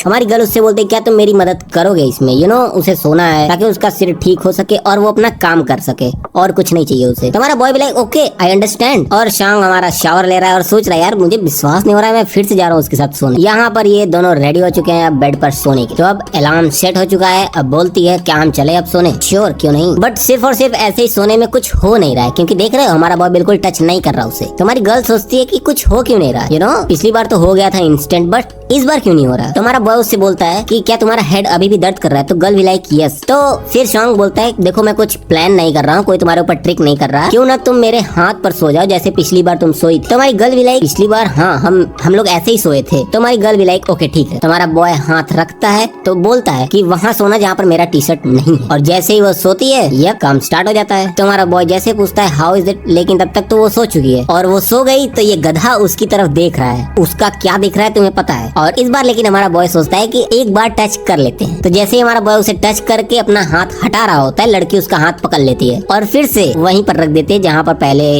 हमारी गर्ल उससे बोलती है क्या तुम मेरी मदद करोगे इसमें, उसे सोना है ताकि उसका सिर ठीक हो सके और वो अपना काम कर सके, और कुछ नहीं चाहिए उसे। तो हमारा बॉय भी लाइक ओके आई अंडरस्टैंड। और शाम हमारा शावर ले रहा है और सोच रहा है यार मुझे विश्वास नहीं हो रहा है मैं फिर से जा रहा हूँ उसके साथ सोने। यहाँ पर ये दोनों रेडी हो चुके हैं अब बेड पर सोने की। तो अब अलार्म सेट हो चुका है, अब बोलती है क्या हम चले अब सोने। श्योर क्यों नहीं, बट सिर्फ और सिर्फ ऐसे ही सोने में कुछ हो नहीं रहा है, क्योंकि देख रहे हो हमारा बॉय बिल्कुल टच नहीं कर रहा उसे। तो हमारी गर्ल सोचती है कि कुछ हो क्यों नहीं रहा, पिछली बार तो हो गया था इंस्टेंट, बट इस बार क्यों नहीं हो रहा। तो हमारा बॉय उससे बोलता है कि क्या तुम्हारा हेड अभी भी दर्द कर रहा है। तो गर्ल भी लाइक यस। तो फिर शॉन्ग बोलता है देखो मैं कुछ प्लान नहीं कर रहा हूँ, कोई तुम्हारे ऊपर ट्रिक नहीं कर रहा, क्यों ना तुम मेरे हाथ पर सो जाओ जैसे पिछली बार तुम सोई। तो हमारी गर्ल भी लाइक पिछली बार हाँ हम लोग ऐसे ही सोए थे। तो हमारी गर्ल भी लाइक ओके ठीक है। तो हमारा बॉय हाथ रखता है तो बोलता है कि वहाँ सोना जहाँ पर मेरा टी शर्ट नहीं है, और जैसे ही वो सोती है यह काम स्टार्ट हो जाता है। तो हमारा बॉय जैसे पूछता है हाउ इज इट, लेकिन तब तक तो वो सो चुकी है और वो सो गई। तो ये गधा उसकी तरफ देख रहा है, उसका क्या दिख रहा है तुम्हें पता है। और इस बार लेकिन हमारा बॉय सोचता है कि एक बार टच कर लेते हैं। तो जैसे ही हमारा बॉय उसे टच करके अपना हाथ हटा रहा होता है, लड़की उसका हाथ पकड़ लेती है और फिर से वहीं पर रख देते हैं जहाँ पर पहले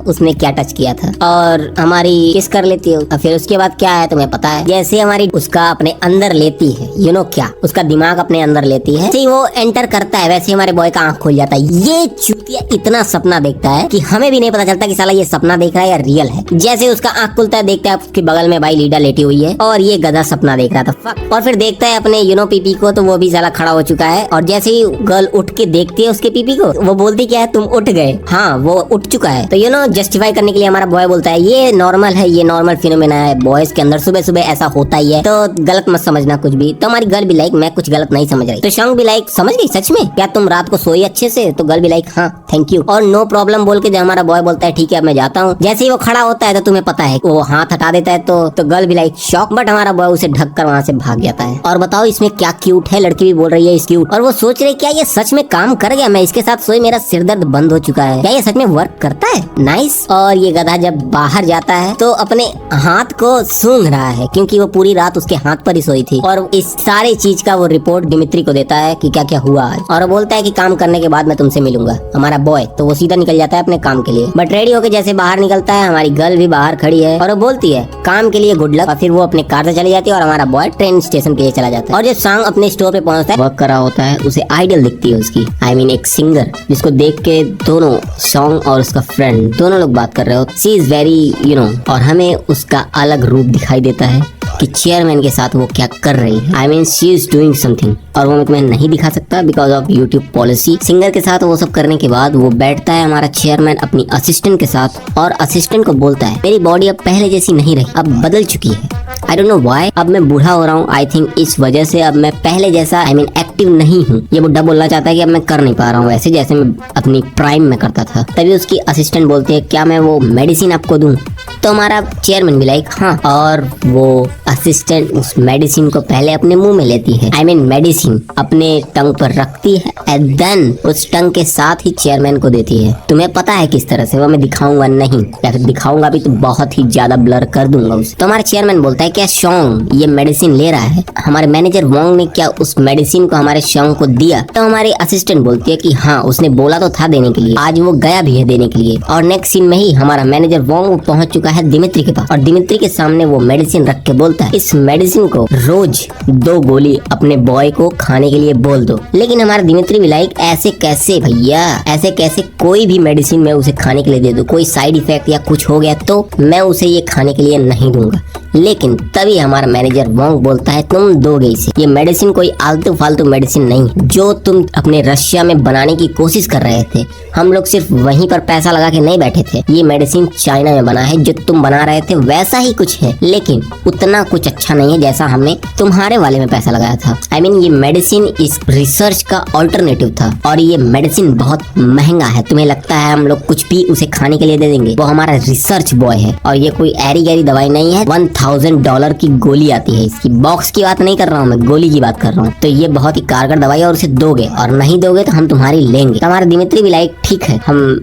उसने क्या टच किया था, और हमारी किस कर लेती है। फिर उसके बाद क्या है तुम्हें पता है, जैसे हमारी उसका अपने अंदर लेती है क्या उसका दिमाग अपने अंदर लेती है, जैसे वो एंटर करता है वैसे हमारे बॉय का आंख खुल जाता है। ये चूतिया इतना सपना देखता है कि हमें भी नहीं पता चलता कि साला ये सपना देख रहा है या रियल है। जैसे उसका आंख खुलता है देखता है उसके बगल में भाई लीडा लेटी हुई है और ये गधा सपना देख रहा था। फक। और फिर देखता है अपने पीपी को, तो वो भी साला खड़ा हो चुका है। और जैसे ही गर्ल उठ के देखती है उसके पीपी को, वो बोलती क्या है, तुम उठ गए। हाँ, वो उठ चुका है। तो जस्टिफाई करने के लिए हमारा बॉय बोलता है ये नॉर्मल है, ये नॉर्मल फिनोमेना है, बॉयज के अंदर सुबह सुबह ऐसा होता ही है, तो गलत मत समझना कुछ भी। तो हमारी गर्ल भी लाइक मैं कुछ गलत नहीं समझ रही। तो शॉन्ग भी लाइक समझ गई सच में, क्या तुम रात को सोई अच्छे से? तो गर्ल भी लाइक हाँ थैंक यू और नो प्रॉब्लम बोल के जब हमारा बॉय बोलता है ठीक है मैं जाता हूँ, जैसे ही वो खड़ा होता है तो तुम्हें पता है वो हाथ हटा देता है। तो गर्ल भी लाइक शॉक, बट हमारा बॉय उसे ढक कर वहाँ से भाग जाता है। और बताओ इसमें क्या क्यूट है, लड़की भी बोल रही है इस क्यूट। और वो सोच रही क्या ये सच में काम कर गया, मैं इसके साथ सोई, मेरा सिर दर्द बंद हो चुका है, क्या ये सच में वर्क करता है? नाइस। और ये गधा जब बाहर जाता है तो अपने हाथ को सूंघ रहा है, क्योंकि वो पूरी रात उसके हाथ पर ही सोई थी। और इस सारे चीज का वो रिपोर्ट दिमित्री को देता है कि क्या क्या हुआ आज। और वो बोलता है कि काम करने के बाद मैं तुमसे मिलूंगा, हमारा बॉय। तो वो सीधा निकल जाता है अपने काम के लिए। बट रेडी होकर जैसे बाहर निकलता है, हमारी गर्ल भी बाहर खड़ी है और वो बोलती है काम के लिए गुड लक। और फिर वो अपने कार से चली जाती है और हमारा बॉय ट्रेन स्टेशन के लिए चला जाता है। और जब सांग अपने स्टोर पे पहुंचता है, वर्क कर रहा होता है, उसे आइडल दिखती है उसकी, I mean एक सिंगर, जिसको देख के दोनों सॉन्ग और उसका फ्रेंड दोनों लोग बात कर रहे हो। शी इज वेरी और हमें उसका अलग रूप दिखाई देता है कि चेयरमैन के साथ वो क्या कर रही है। I mean she is doing something, और वो मैं तुम्हें नहीं दिखा सकता because of YouTube policy. Singer के साथ वो सब करने के बाद वो बैठता है हमारा चेयरमैन अपनी असिस्टेंट के साथ, और असिस्टेंट को बोलता है मेरी बॉडी अब पहले जैसी नहीं रही, अब बदल चुकी है। आई डोंट नो व्हाई, अब मैं बूढ़ा हो रहा हूँ। आई थिंक इस वजह से अब मैं पहले जैसा एक्टिव नहीं हूँ। ये बुढ़ा बोलना चाहता है कि अब मैं कर नहीं पा रहा हूँ वैसे जैसे मैं अपनी प्राइम में करता था। तभी उसकी असिस्टेंट बोलती है क्या मैं वो मेडिसिन आपको दूं? तो हमारा चेयरमैन भी लाइक हाँ, और वो असिस्टेंट उस मेडिसिन को पहले अपने मुंह में लेती है। मेडिसिन अपने टंग पर रखती है एंड देन उस टंग के साथ ही चेयरमैन को देती है। तुम्हें पता है किस तरह से, वो मैं दिखाऊंगा नहीं, या फिर दिखाऊंगा भी तो बहुत ही ज्यादा ब्लर कर दूंगा उसे। तो हमारा चेयरमैन बोलता है क्या शॉन्ग ये मेडिसिन ले रहा है? हमारे मैनेजर वोंग ने क्या उस मेडिसिन को हमारे शॉन्ग को दिया? तो हमारी असिस्टेंट बोलती है कि हाँ उसने बोला तो था देने के लिए, आज वो गया भी है देने के लिए। और नेक्स्ट सीन में ही हमारा मैनेजर वोंग पहुंच चुका है दिमित्री के पास, और दिमित्री के सामने वो मेडिसिन रख के बोलता है इस मेडिसिन को रोज 2 गोली अपने बॉय को खाने के लिए बोल दो। लेकिन हमारा दिमित्री भी लाइक ऐसे कैसे भैया, ऐसे कैसे कोई भी मेडिसिन मैं उसे खाने के लिए दे दूं, कोई साइड इफेक्ट या कुछ हो गया तो मैं उसे ये खाने के लिए नहीं दूंगा। लेकिन तभी हमारा मैनेजर वोंग बोलता है तुम दोगे इसे, ये मेडिसिन कोई आलतू फालतू मेडिसिन नहीं जो तुम अपने रशिया में बनाने की कोशिश कर रहे थे। हम लोग सिर्फ वहीं पर पैसा लगा के नहीं बैठे थे, ये मेडिसिन चाइना में बना है, जो तुम बना रहे थे वैसा ही कुछ है, लेकिन उतना कुछ अच्छा नहीं है जैसा हमने तुम्हारे वाले में पैसा लगाया था। ये मेडिसिन इस रिसर्च का ऑल्टरनेटिव था, और ये मेडिसिन बहुत महंगा है। तुम्हें लगता है हम लोग कुछ भी उसे खाने के लिए दे देंगे? वो हमारा रिसर्च बॉय है, और ये कोई ऐरी गैरी दवाई नहीं है। $1000 की गोली आती है इसकी, बॉक्स की बात नहीं कर रहा हूँ मैं, गोली की बात कर रहा हूँ। तो ये बहुत ही कारगर दवाई है, और उसे दोगे, और नहीं दोगे तो हम तुम्हारी लेंगे। तो हमारा दिमित्री भी लाइक ठीक है, हम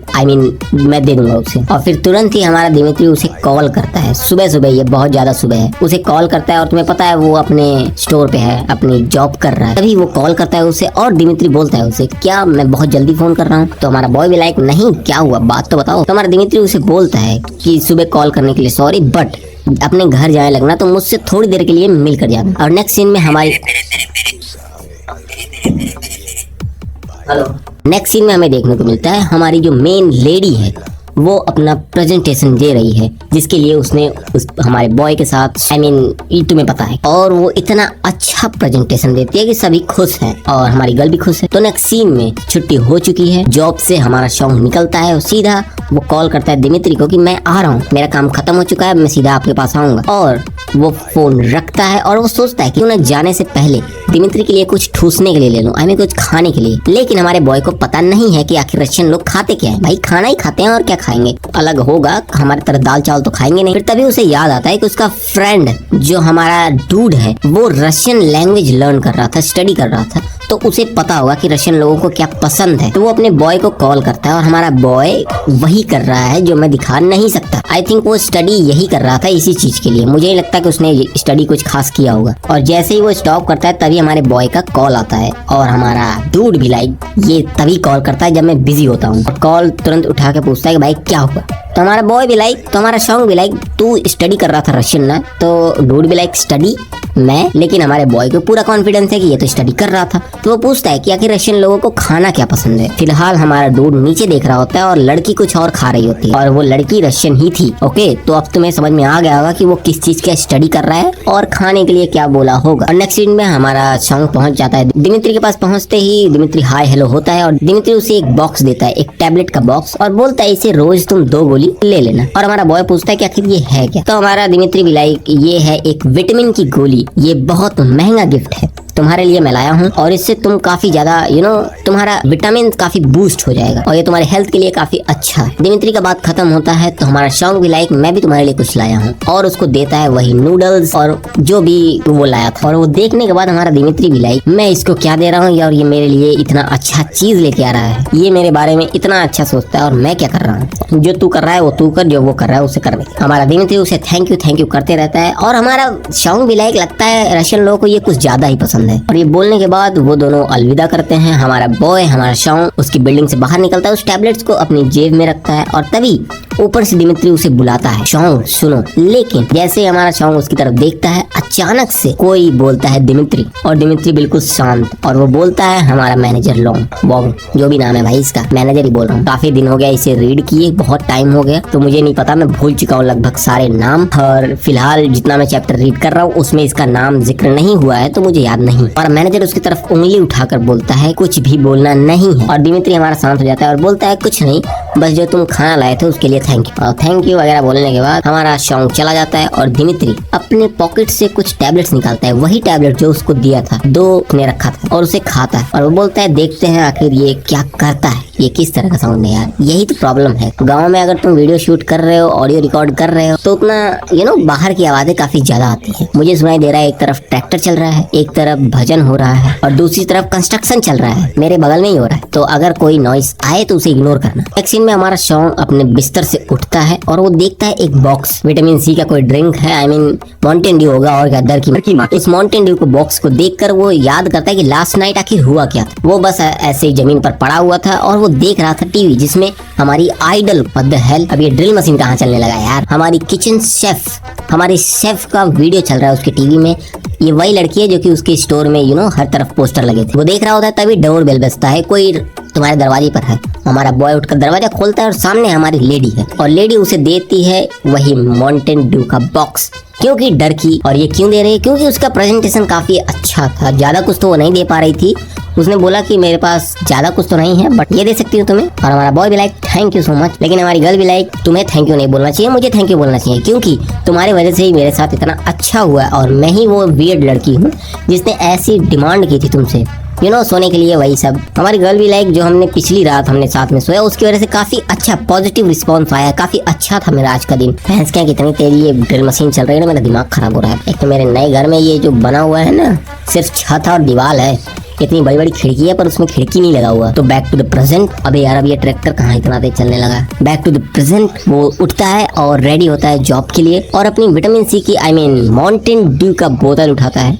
मैं दे दूंगा उसे। और फिर तुरंत ही हमारा दिमित्री उसे कॉल करता है, सुबह सुबह, ये बहुत ज्यादा सुबह है, उसे कॉल करता है। और तुम्हें पता है वो अपने स्टोर पे है, अपनी जॉब कर रहा है। तभी वो कॉल करता है उसे, और दिमित्री बोलता है उसे क्या मैं बहुत जल्दी फोन कर रहा हूँ? तो हमारा बॉय भी लाइक नहीं क्या हुआ बात तो बताओ। तो हमारा दिमित्री उसे बोलता है कि सुबह कॉल करने के लिए सॉरी, बट अपने घर जाने लगना तो मुझसे थोड़ी देर के लिए मिल कर जाना। और नेक्स्ट सीन में नेक्स्ट सीन में हमें देखने को मिलता है हमारी जो मेन लेडी है वो अपना प्रेजेंटेशन दे रही है, जिसके लिए उसने हमारे बॉय के साथ ये तुम्हें पता है, और वो इतना अच्छा प्रेजेंटेशन देती है कि सभी खुश हैं, और हमारी गर्ल भी खुश है। तो नेक्स्ट सीन में छुट्टी हो चुकी है, जॉब से हमारा शॉन्ग निकलता है और सीधा वो कॉल करता है दिमित्री को कि मैं आ रहा हूँ, मेरा काम खत्म हो चुका है, मैं सीधा आपके पास आऊंगा। और वो फोन रखता है और वो सोचता है कि उन्हें जाने से पहले दिमित्री के लिए कुछ ठूसने के लिए ले लूं, कुछ खाने के लिए। लेकिन हमारे बॉय को पता नहीं है कि आखिर रशियन लोग खाते क्या है। भाई खाना ही खाते हैं और क्या खाएंगे, अलग होगा, हमारी तरह दाल चावल तो खाएंगे नहीं। फिर तभी उसे याद आता है कि उसका फ्रेंड जो हमारा डूड है वो रशियन लैंग्वेज लर्न कर रहा था, स्टडी कर रहा था, तो उसे पता होगा कि रशियन लोगों को क्या पसंद है। तो वो अपने बॉय को कॉल करता है, और हमारा बॉय वही कर रहा है जो मैं दिखा नहीं सकता। आई थिंक वो स्टडी यही कर रहा था इसी चीज के लिए, मुझे नहीं लगता कि उसने स्टडी कुछ खास किया होगा। और जैसे ही वो स्टॉप करता है तभी हमारे बॉय का कॉल आता है, और हमारा डूड भी लाइक ये तभी कॉल करता है जब मैं बिजी होता हूँ, और कॉल तुरंत उठा के पूछता है कि भाई क्या हुआ, तो हमारा बॉय भी लाइक, तो हमारा सॉन्ग भी लाइक, तू स्टडी कर रहा था रशियन ना, तो डूड भी लाइक स्टडी मैं, लेकिन हमारे बॉय को पूरा कॉन्फिडेंस है कि ये तो स्टडी कर रहा था। तो वो पूछता है कि आखिर रशियन लोगों को खाना क्या पसंद है। फिलहाल हमारा डूड नीचे देख रहा होता है और लड़की कुछ और खा रही होती है और वो लड़की रशियन ही थी। ओके, तो अब तुम्हें समझ में आ गया होगा कि वो किस चीज का स्टडी कर रहा है और खाने के लिए क्या बोला होगा। और नेक्स्ट सीन में हमारा सॉन्ग पहुंच जाता है दिमित्री के पास। पहुंचते ही दिमित्री हाय हेलो होता है और दिमित्री उसे एक बॉक्स देता है, एक टैबलेट का बॉक्स, और बोलता है इसे रोज तुम 2 गोली ले लेना। और हमारा बॉय पूछता है कि आखिर ये है क्या। तो हमारा दिमित्री भी लाइक, ये है एक विटामिन की गोली, ये बहुत महंगा गिफ्ट है तुम्हारे लिए मैं लाया हूँ और इससे तुम काफी ज्यादा तुम्हारा विटामिन काफी बूस्ट हो जाएगा और ये तुम्हारे हेल्थ के लिए काफी अच्छा है। दिमित्री का बात खत्म होता है तो हमारा सॉन्ग भी लाइक, मैं भी तुम्हारे लिए कुछ लाया हूँ, और उसको देता है वही नूडल्स और जो भी वो लाया था। और वो देखने के बाद हमारा दिमित्री भी लाइक, मैं इसको क्या दे रहा हूँ और ये मेरे लिए इतना अच्छा चीज लेके आ रहा है, ये मेरे बारे में इतना अच्छा सोचता है और मैं क्या कर रहा हूँ। जो तू कर रहा है वो तू कर, जो वो कर रहा है उसे कर। हमारा दिमित्री उसे थैंक यू करते रहता है और हमारा सॉन्ग भी लाइक, लगता है रशियन लोगों को ये कुछ ज्यादा ही पसंद है। और ये बोलने के बाद वो दोनों अलविदा करते हैं। हमारा बॉय, हमारा सॉन्ग उसकी बिल्डिंग से बाहर निकलता है, उस टैबलेट्स को अपनी जेब में रखता है और तभी ऊपर से दिमित्री उसे बुलाता है, सॉन्ग सुनो। लेकिन जैसे ही हमारा सॉन्ग उसकी तरफ देखता है, अचानक से कोई बोलता है दिमित्री, और दिमित्री बिल्कुल शांत, और वो बोलता है हमारा मैनेजर लॉन्ग, जो भी नाम है भाई इसका, मैनेजर ही बोल रहा हूँ। काफी दिन हो गया इसे रीड किए, बहुत टाइम हो गया, तो मुझे नहीं पता, मैं भूल चुका हूँ लगभग सारे नाम, और फिलहाल जितना मैं चैप्टर रीड कर रहा हूँ उसमें इसका नाम जिक्र नहीं हुआ है तो मुझे याद नहीं। और मैनेजर उसकी तरफ उंगली उठाकर बोलता है कुछ भी बोलना नहीं है, और दिमित्री हमारा शांत हो जाता है और बोलता है कुछ नहीं, बस जो तुम खाना लाए थे उसके लिए थैंक यू वगैरह बोलने के बाद हमारा सॉन्ग चला जाता है और दिमित्री अपने पॉकेट से कुछ टैबलेट्स निकालता है, वही टैबलेट जो उसको दिया था, 2 ने रखा था, और उसे खाता है। और वो बोलता है देखते हैं आखिर ये क्या करता है, ये किस तरह का साउंड है यार, यही तो प्रॉब्लम है। गाँव में अगर तुम वीडियो शूट कर रहे हो, ऑडियो रिकॉर्ड कर रहे हो, तो उतना बाहर की आवाजें काफी ज्यादा आती है। मुझे सुनाई दे रहा है एक तरफ ट्रैक्टर चल रहा है, एक तरफ भजन हो रहा है और दूसरी तरफ कंस्ट्रक्शन चल रहा है, मेरे बगल में ही हो रहा है। तो अगर कोई नॉइस आए तो उसे इग्नोर करना। नेक्स्ट सीन में हमारा सॉन्ग अपने बिस्तर से उठता है और वो देखता है एक बॉक्स, विटामिन सी का कोई ड्रिंक है, आई मीन माउंटेन ड्यू होगा और गद्दर की माँ। इस माउंटेन ड्यू को बॉक्स को देखकर वो याद करता है कि लास्ट नाइट आखिर हुआ क्या था। वो बस ऐसे ही जमीन पर पड़ा हुआ था और वो देख रहा था टीवी, जिसमें हमारी आइडल, व्हाट द हेल, अब ये ड्रिल मशीन कहाँ चलने लगा यार, हमारी किचन शेफ, हमारी शेफ का वीडियो चल रहा है उसके टीवी में। ये वही लड़की है जो कि उसके स्टोर में हर तरफ पोस्टर लगे थे। वो देख रहा होता है तभी डोर बेल बजता है, कोई तुम्हारे दरवाजे पर है। हमारा बॉय उठकर दरवाजा खोलता है और सामने हमारी लेडी है और लेडी उसे देती है वही माउंटेन ड्यू का बॉक्स, क्योंकि डर की। और ये क्यों दे रही है, क्योंकि उसका प्रेजेंटेशन काफी अच्छा था, ज्यादा कुछ तो वो नहीं दे पा रही थी। उसने बोला कि मेरे पास ज्यादा कुछ तो नहीं है बट ये दे सकती हूँ तुम्हें। और हमारा बॉय भी like thank you so much, लेकिन हमारी गर्ल भी लाइक तुम्हें थैंक यू नहीं बोलना चाहिए, मुझे थैंक यू बोलना चाहिए, क्योंकि तुम्हारी वजह से ही मेरे साथ इतना अच्छा हुआ है और मैं ही वो वियर्ड लड़की हूँ जिसने ऐसी डिमांड की थी तुमसे, सोने के लिए, वही सब। हमारी गर्ल भी लाइक, जो हमने पिछली रात हमने साथ में सोया उसकी वजह से काफी अच्छा पॉजिटिव रिस्पॉन्स आया, काफी अच्छा था मेरा आज का दिन। भैंस क्या कितनी तेरी ये ड्रिल मशीन चल रही है ना, मेरा दिमाग खराब हो रहा है। एक तो मेरे नए घर में ये जो बना हुआ है ना, सिर्फ छत और दीवार है, इतनी बड़ी बड़ी खिड़की है पर उसमें खिड़की नहीं लगा हुआ। तो बैक टू द प्रेजेंट, अबे यार अब ये ट्रैक्टर कहाँ इतना तेज चलने लगा। बैक टू द प्रेजेंट, वो उठता है और रेडी होता है जॉब के लिए और अपनी विटामिन सी की, आई मीन माउंटेन ड्यू का बोतल उठाता है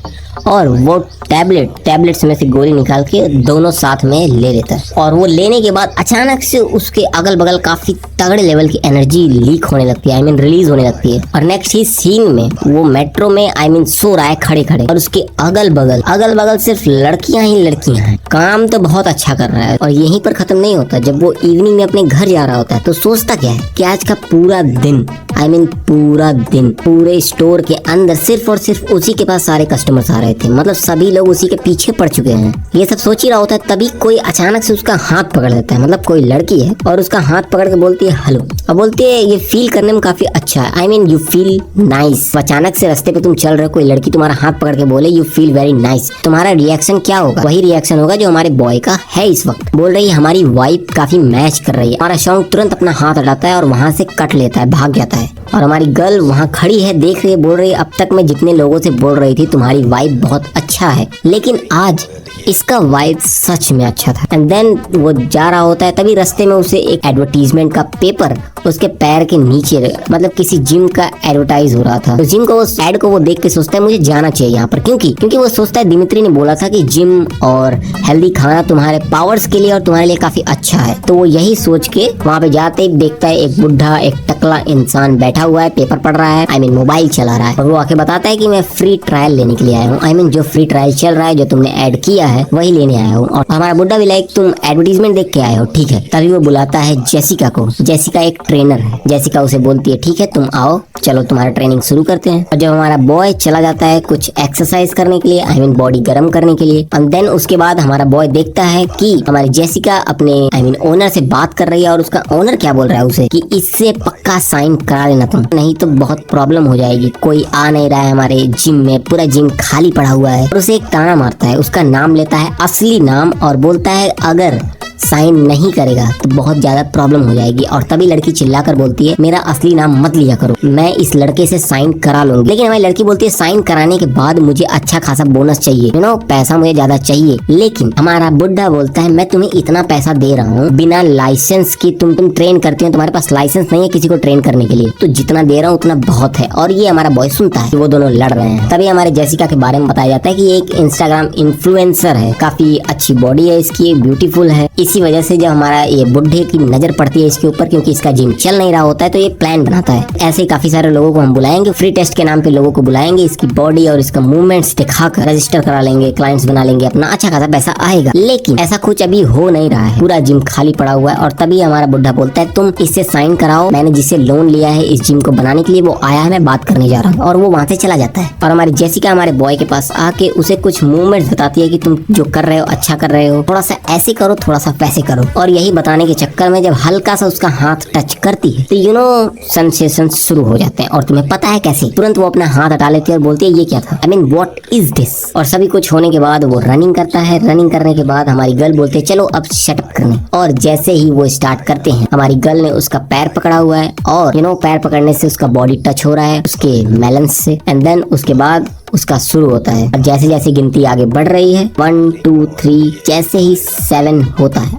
और वो टैबलेट्स में से गोली निकाल के दोनों साथ में ले लेता है। और वो लेने के बाद अचानक से उसके अगल बगल काफी तगड़े लेवल की एनर्जी लीक होने लगती है, आई मीन रिलीज होने लगती है। और नेक्स्ट ही सीन में वो मेट्रो में, आई मीन सो रहा है खड़े खड़े, और उसके अगल बगल सिर्फ लड़कियां ही लड़कियां हैं। काम तो बहुत अच्छा कर रहा है और यहीं पर खत्म नहीं होता। जब वो इवनिंग में अपने घर जा रहा होता है तो सोचता क्या है कि आज का पूरा दिन, आई मीन पूरा दिन, पूरे स्टोर के अंदर सिर्फ और सिर्फ उसी के पास सारे कस्टमर्स आ रहे थे, मतलब सभी लोग उसी के पीछे पड़ चुके हैं। ये सब सोच ही रहा होता है तभी कोई अचानक से उसका हाथ पकड़ लेता है, मतलब कोई लड़की है और उसका हाथ पकड़ के बोलती है हेलो, और बोलती है ये फील करने में काफी अच्छा है, I mean you feel nice. अचानक से रास्ते पे तुम चल रहे हो, कोई लड़की तुम्हारा हाथ पकड़ के बोले यू फील वेरी नाइस, तुम्हारा रिएक्शन क्या होगा? वही रिएक्शन होगा जो हमारे बॉय का है इस वक्त। बोल रही है हमारी वाइफ काफी मैच कर रही है। हमारा सॉन्ग तुरंत अपना हाथ हटाता है और वहाँ से कट लेता है, भाग जाता है। और हमारी गर्ल वहाँ खड़ी है, देख रही है, बोल रही है अब तक मैं जितने लोगों से बोल रही थी तुम्हारी वाइफ बहुत अच्छा है, लेकिन आज इसका वाइब सच में अच्छा था। एंड देन वो जा रहा होता है, तभी रास्ते में उसे एक एडवर्टीजमेंट का पेपर उसके पैर के नीचे, मतलब किसी जिम का एडवर्टाइज हो रहा था। तो जिम को वो एड को वो देख के सोचता है मुझे जाना चाहिए यहाँ पर, क्योंकि वो सोचता है दिमित्री ने बोला था कि जिम और हेल्दी खाना तुम्हारे पावर्स के लिए और तुम्हारे लिए काफी अच्छा है। तो वो यही सोच के वहाँ पे जाते ही देखता है एक बुढ़ा, एक टकला इंसान बैठा हुआ है, पेपर पढ़ रहा है, मोबाइल चला रहा है। और वो आके बताता है कि मैं फ्री ट्रायल लेने के लिए आया हूँ, जो फ्री ट्रायल चल रहा है, जो तुमने ऐड किया है वही लेने आया हूँ। और हमारा बुड्ढा भी लाइक तुम एडवर्टीजमेंट देख के आए हो, ठीक है। तभी वो बुलाता है जेसिका को। जेसिका एक ट्रेनर है। जेसिका उसे बोलती है ठीक है तुम आओ, चलो तुम्हारा ट्रेनिंग शुरू करते हैं। और जब हमारा बॉय चला जाता है कुछ एक्सरसाइज करने के लिए, बॉडी गर्म करने के लिए, और देन उसके बाद हमारा बॉय देखता है कि हमारी जेसिका अपने ओनर से बात कर रही है। और उसका ओनर क्या बोल रहा है उसे कि इससे पक्का साइन करा लेना तुम, नहीं तो बहुत प्रॉब्लम हो जाएगी। कोई आ नहीं रहा है हमारे जिम में, पूरा जिम खाली पड़ा हुआ है। और उसे एक ताना मारता है, उसका नाम लेता है, असली नाम, और बोलता है अगर साइन नहीं करेगा तो बहुत ज्यादा प्रॉब्लम हो जाएगी। और तभी लड़की चिल्लाकर बोलती है मेरा असली नाम मत लिया करो, मैं इस लड़के से साइन करा लूंगी। लेकिन हमारी लड़की बोलती है साइन कराने के बाद मुझे अच्छा खासा बोनस चाहिए, पैसा मुझे ज्यादा चाहिए। लेकिन हमारा बुड्ढा बोलता है मैं तुम्हें इतना पैसा दे रहा हूँ बिना लाइसेंस की, तुम ट्रेन करती हो, तुम्हारे पास लाइसेंस नहीं है किसी को ट्रेन करने के लिए, तो जितना दे रहा हूँ उतना बहुत है। और ये हमारा बॉय सुनता है, वो दोनों लड़ रहे हैं। तभी हमारे जेसिका के बारे में बताया जाता है कि एक इंस्टाग्राम इन्फ्लुएंसर है, काफी अच्छी बॉडी है इसकी, ब्यूटीफुल है। इसी वजह से जब हमारा ये बुढ़े की नजर पड़ती है इसके ऊपर, क्योंकि इसका जिम चल नहीं रहा होता है, तो ये प्लान बनाता है ऐसे ही काफी सारे लोगों को हम बुलाएंगे, फ्री टेस्ट के नाम पे लोगों को बुलाएंगे, इसकी बॉडी और इसका मूवमेंट्स दिखाकर रजिस्टर करा लेंगे, क्लाइंट्स बना लेंगे, अपना अच्छा खासा पैसा आएगा। लेकिन ऐसा कुछ अभी हो नहीं रहा है, पूरा जिम खाली पड़ा हुआ है। और तभी हमारा बुढ़ा बोलता है तुम इससे साइन कराओ, मैंने जिससे लोन लिया है इस जिम को बनाने के लिए वो आया है, मैं बात करने जा रहा हूँ। और वो वहाँ से चला जाता है। और हमारी जेसिका हमारे बॉय के पास आके उसे कुछ मूवमेंट्स बताती है कि तुम जो कर रहे हो अच्छा कर रहे हो, थोड़ा सा ऐसे करो, थोड़ा सा वैसे करो। और यही बताने के चक्कर में जब हल्का सा उसका हाथ टच करती है तो सेंसेशन शुरू हो जाते हैं। और तुम्हें पता है कैसे, तुरंत वो अपना हाथ हटा लेती है और बोलती है ये क्या था, व्हाट इज दिस। और सभी कुछ होने के बाद वो रनिंग करता है। रनिंग करने के बाद हमारी गर्ल बोलते है चलो अब शटअप करने। और जैसे ही वो स्टार्ट करते हैं, हमारी गर्ल ने उसका पैर पकड़ा हुआ है और पैर पकड़ने से उसका बॉडी टच हो रहा है उसके मेलन्स से। एंड देन उसके बाद उसका शुरू होता है। अब जैसे जैसे गिनती आगे बढ़ रही है 1 2 3, जैसे ही 7 होता है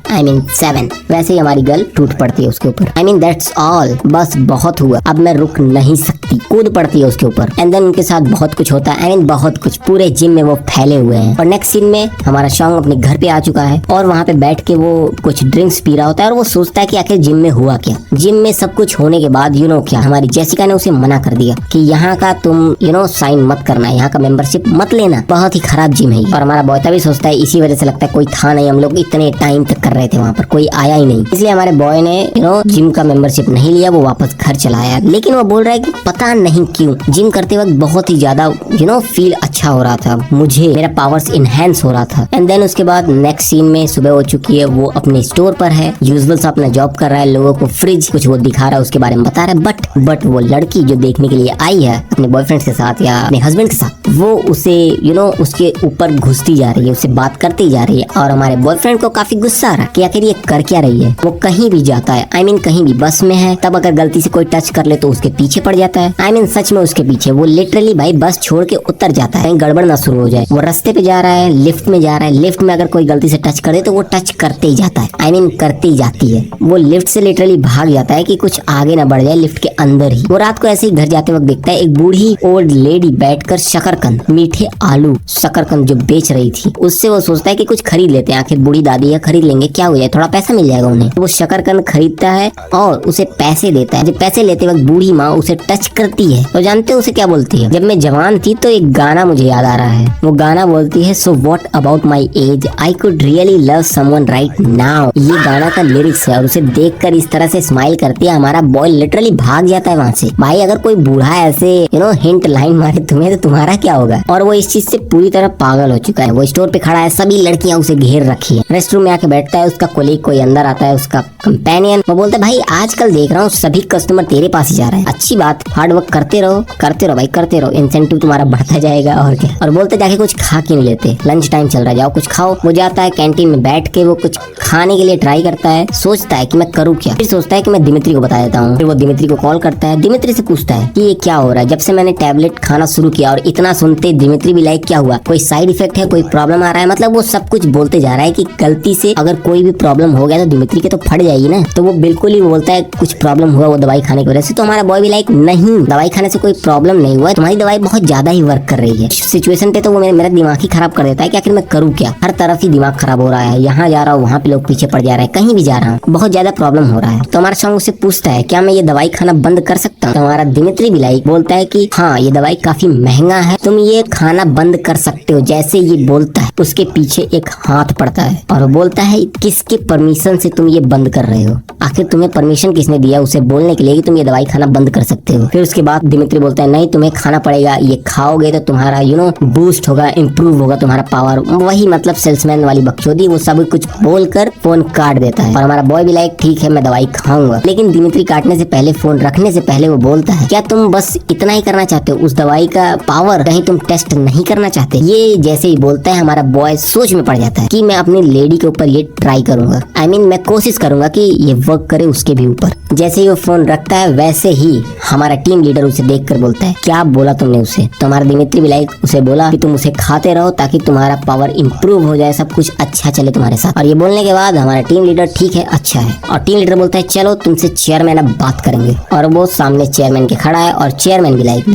7, वैसे ही हमारी गर्ल टूट पड़ती है उसके ऊपर। दैट्स ऑल, बस बहुत हुआ, अब मैं रुक नहीं सकती, कूद पड़ती है उसके ऊपर। एंड देन उनके साथ बहुत कुछ होता है, बहुत कुछ, पूरे जिम में वो फैले हुए हैं। और नेक्स्ट सीन में हमारा शॉन्ग अपने घर पे आ चुका है और वहाँ पे बैठ के वो कुछ ड्रिंक्स पी रहा होता है। और वो सोचता है कि आखिर जिम में हुआ क्या। जिम में सब कुछ होने के बाद क्या, हमारी जेसिका ने उसे मना कर दिया कि यहाँ का तुम साइन मत करना, यहाँ का मेंबरशिप मत लेना, बहुत ही खराब जिम है। और हमारा बॉय तभी सोचता है इसी वजह से लगता है कोई था नहीं, हम लोग इतने टाइम तक कर रहे थे वहाँ पर, कोई आया ही नहीं, इसलिए हमारे बॉय ने जिम का मेंबरशिप नहीं लिया, वो वापस घर चला आया। लेकिन वो बोल रहा है कि पता नहीं क्यों जिम करते वक्त बहुत ही ज्यादा फील अच्छा हो रहा था, मुझे मेरा पावर्स इनहेंस हो रहा था। एंड देन उसके बाद नेक्स्ट सीन में सुबह हो चुकी है, वो अपने स्टोर पर है, यूजुअल सा अपना जॉब कर रहा है, लोगों को फ्रिज कुछ वो दिखा रहा है, उसके बारे में बता रहा है। बट वो लड़की जो देखने के लिए आई है अपने बॉयफ्रेंड के साथ या अपने हस्बैंड के साथ, वो उसे उसके ऊपर घुसती जा रही है, उससे बात करती जा रही है। और हमारे बॉयफ्रेंड को काफी गुस्सा आ रहा है कि आखिर ये कर क्या रही है। वो कहीं भी जाता है, कहीं भी बस में है, तब अगर गलती से कोई टच कर ले तो उसके पीछे पड़ जाता है। सच में उसके पीछे, वो लिटरली भाई बस छोड़ के उतर जाता है, कहीं गड़बड़ ना शुरू हो जाए। वो रास्ते पे जा रहा है, लिफ्ट में जा रहा है, लिफ्ट में अगर कोई गलती से टच करे तो वो टच करते ही जाता है, करते ही जाती है। वो लिफ्ट से लिटरली भाग जाता है कि कुछ आगे ना बढ़ जाए, लिफ्ट के अंदर ही। वो रात को ऐसे ही घर जाते वक्त देखता है एक बूढ़ी ओल्ड लेडी बैठकर शकरकंद, मीठे आलू शकरकंद जो बेच रही थी, उससे वो सोचता है कि कुछ खरीद लेते हैं, आखिर बूढ़ी दादी है, खरीद लेंगे, क्या हो जाए, थोड़ा पैसा मिल जाएगा उन्हें। वो शकरकंद खरीदता है और उसे पैसे देता है। जब पैसे लेते वक्त बूढ़ी माँ उसे टच करती है तो जानते हो उसे क्या बोलती है, जब मैं जवान थी तो एक गाना मुझे याद आ रहा है। वो गाना बोलती है, so what about my age, I could really love someone right now. ये गाना का लिरिक्स है। और उसे देखकर इस तरह से स्माइल करती है, हमारा बॉय लिटरली भाग जाता है वहाँ से। भाई अगर कोई बूढ़ा ऐसे हिंट लाइन मारे तुम्हें तो तुम्हारा क्या होगा। और वो इस चीज से पूरी तरह पागल हो चुका है। वो स्टोर पे खड़ा है, सभी लड़कियां उसे घेर रखी है। रेस्टरूम में आके बैठता है, उसका कोलीग कोई अंदर आता है, उसका कंपेनियन। वो बोलता है भाई आजकल देख रहा हूँ सभी कस्टमर तेरे पास ही जा रहे हैं, अच्छी बात, हार्ड वर्क करते रहो भाई, करते रहो, इंसेंटिव तुम्हारा बढ़ता जाएगा। और क्या। और बोलते जाके कुछ खा क्यों नहीं लेते, लंच टाइम चल रहा है, जाओ कुछ खाओ। वो जाता है कैंटीन में, बैठ के वो कुछ खाने के लिए ट्राई करता है, सोचता है कि मैं करूँ क्या, फिर सोचता है कि मैं दिमित्री को बता देता हूँ। फिर वो दिमित्री को कॉल करता है, दिमित्री से पूछता है कि ये क्या हो रहा है, जब से मैंने टैबलेट खाना शुरू किया और इतना सुनते दिमित्री भी लाइक क्या हुआ, कोई साइड इफेक्ट है, कोई प्रॉब्लम आ रहा है, मतलब वो सब कुछ बोलते जा रहा है कि गलती से अगर कोई भी प्रॉब्लम हो गया तो दिमित्री के तो फट जाएगी ना। तो वो बिल्कुल ही बोलता है कुछ प्रॉब्लम हुआ वो दवाई खाने की वजह से। तो हमारा बॉय भी लाइक नहीं, दवाई खाने से कोई प्रॉब्लम नहीं हुआ, तुम्हारी दवाई बहुत ज्यादा ही वर्क कर रही है। सिचुएशन पे तो वो मेरा दिमाग ही खराब कर देता है कि आखिर मैं करूँ क्या, हर तरफ ही दिमाग खराब हो रहा है, यहाँ जा रहा हूँ वहाँ पे लोग पीछे पड़ जा रहे हैं, कहीं भी जा रहा हूँ बहुत ज्यादा प्रॉब्लम हो रहा है। तो हमारा सॉन्ग उससे पूछता है क्या मैं ये दवाई खाना बंद कर सकता हूँ। तो हमारा दिमित्री भी लाइक बोलता है कि हाँ ये दवाई काफी महंगा है, तुम ये खाना बंद कर सकते हो। जैसे ये बोलता है उसके पीछे एक हाथ पड़ता है और वो बोलता है किसके परमिशन से तुम ये बंद कर रहे हो, आखिर तुम्हें परमिशन किसने दिया उसे बोलने के लिए कि तुम ये दवाई खाना बंद कर सकते हो। फिर उसके बाद दिमित्री बोलता है नहीं तुम्हें खाना पड़ेगा, ये खाओगे तो तुम्हारा बूस्ट होगा, इंप्रूव होगा तुम्हारा पावर। वही मतलब सेल्समैन वाली बकचोदी, वो सब कुछ बोलकर फोन काट देता है। और हमारा बॉय भी लाइक ठीक है मैं दवाई खाऊंगा। लेकिन दिमित्री काटने से पहले, फोन रखने से पहले वो बोलता है क्या तुम बस इतना ही करना चाहते हो, उस दवाई का पावर कहीं तुम टेस्ट नहीं करना चाहते। ये जैसे ही बोलता है हमारा बॉय सोच में पड़ जाता है कि मैं अपनी लेडी के ऊपर ये ट्राई करूंगा, मैं कोशिश करूंगा कि ये वर्क करे उसके भी ऊपर। जैसे ही वो फोन रखता है वैसे ही हमारा टीम लीडर उसे देखकर बोलता है क्या बोला तुमने उसे। तो हमारा दिमित्री भी लाइक उसे बोला कि तुम उसे खाते रहो ताकि तुम्हारा पावर इंप्रूव हो जाए, सब कुछ अच्छा चले तुम्हारे साथ। और ये बोलने के बाद हमारा टीम लीडर ठीक है अच्छा है, और टीम लीडर बोलता है चलो तुमसे चेयरमैन अब बात करेंगे। और वो सामने चेयरमैन के खड़ा है और चेयरमैन भी लाइक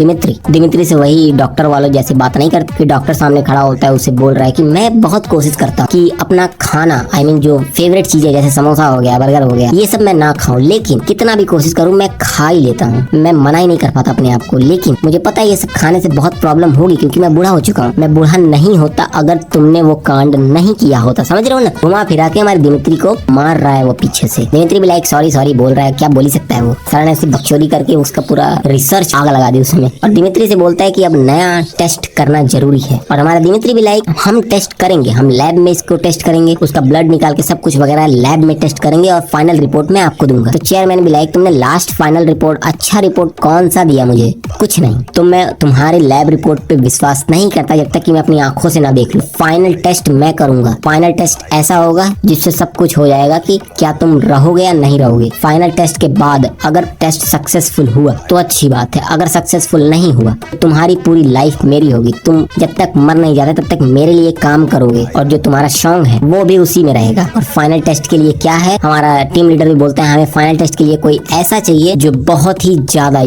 दिमित्री से वही डॉक्टर वालों जैसे बात नहीं करते कि डॉक्टर सामने खड़ा होता है उसे बोल रहा है कि मैं बहुत कोशिश करता हूँ कि अपना खाना जो फेवरेट चीजें जैसे समोसा हो गया, बर्गर हो गया, ये सब मैं ना खाऊं, लेकिन कितना भी कोशिश करूं मैं खा ही लेता हूं। मैं मना ही नहीं कर पाता अपने आप को, लेकिन मुझे पता है ये सब खाने से बहुत प्रॉब्लम होगी क्योंकि मैं बूढ़ा हो चुका हूं। मैं बूढ़ा नहीं होता अगर तुमने वो कांड नहीं किया होता, समझ रहे हो ना। घुमा फिरा के हमारे दिमित्री को मार रहा है वो पीछे से। दिमित्री भी लाइक सॉरी बोल रहा है, क्या बोल ही सकता है वो। सर ने ऐसी बकचोदी करके उसका पूरा रिसर्च आग लगा दी उसमें। और दिमित्री से बोलता है कि अब नया टेस्ट करना जरूरी है। और हमारा दिमित्री भी लाइक हम टेस्ट करेंगे, हम लैब में इसको टेस्ट करेंगे, उसका ब्लड निकाल के सब कुछ वगैरह लैब में टेस्ट करेंगे और फाइनल रिपोर्ट मैं आपको दूंगा। तो चेयरमैन भी लाइक तुमने लास्ट फाइनल रिपोर्ट, अच्छा रिपोर्ट कौन सा दिया मुझे, कुछ नहीं। तो मैं तुम्हारे लैब रिपोर्ट पे विश्वास नहीं करता जब तक कि मैं अपनी आंखों से ना देख लूं। फाइनल टेस्ट मैं करूंगा, फाइनल टेस्ट ऐसा होगा जिससे सब कुछ हो जाएगा कि क्या तुम रहोगे या नहीं रहोगे। फाइनल टेस्ट के बाद अगर टेस्ट सक्सेसफुल हुआ तो अच्छी बात है, अगर सक्सेसफुल नहीं हुआ तो तुम्हारी पूरी लाइफ मेरी होगी। तुम जब तक मर नहीं जाते तब तक मेरे लिए काम करोगे और जो तुम्हारा सॉन्ग है वो भी उसी में रहेगा। और फाइनल टेस्ट के लिए क्या है, हमारा टीम लीडर भी बोलता है हमें फाइनल टेस्ट के लिए कोई ऐसा चाहिए जो बहुत ही ज्यादा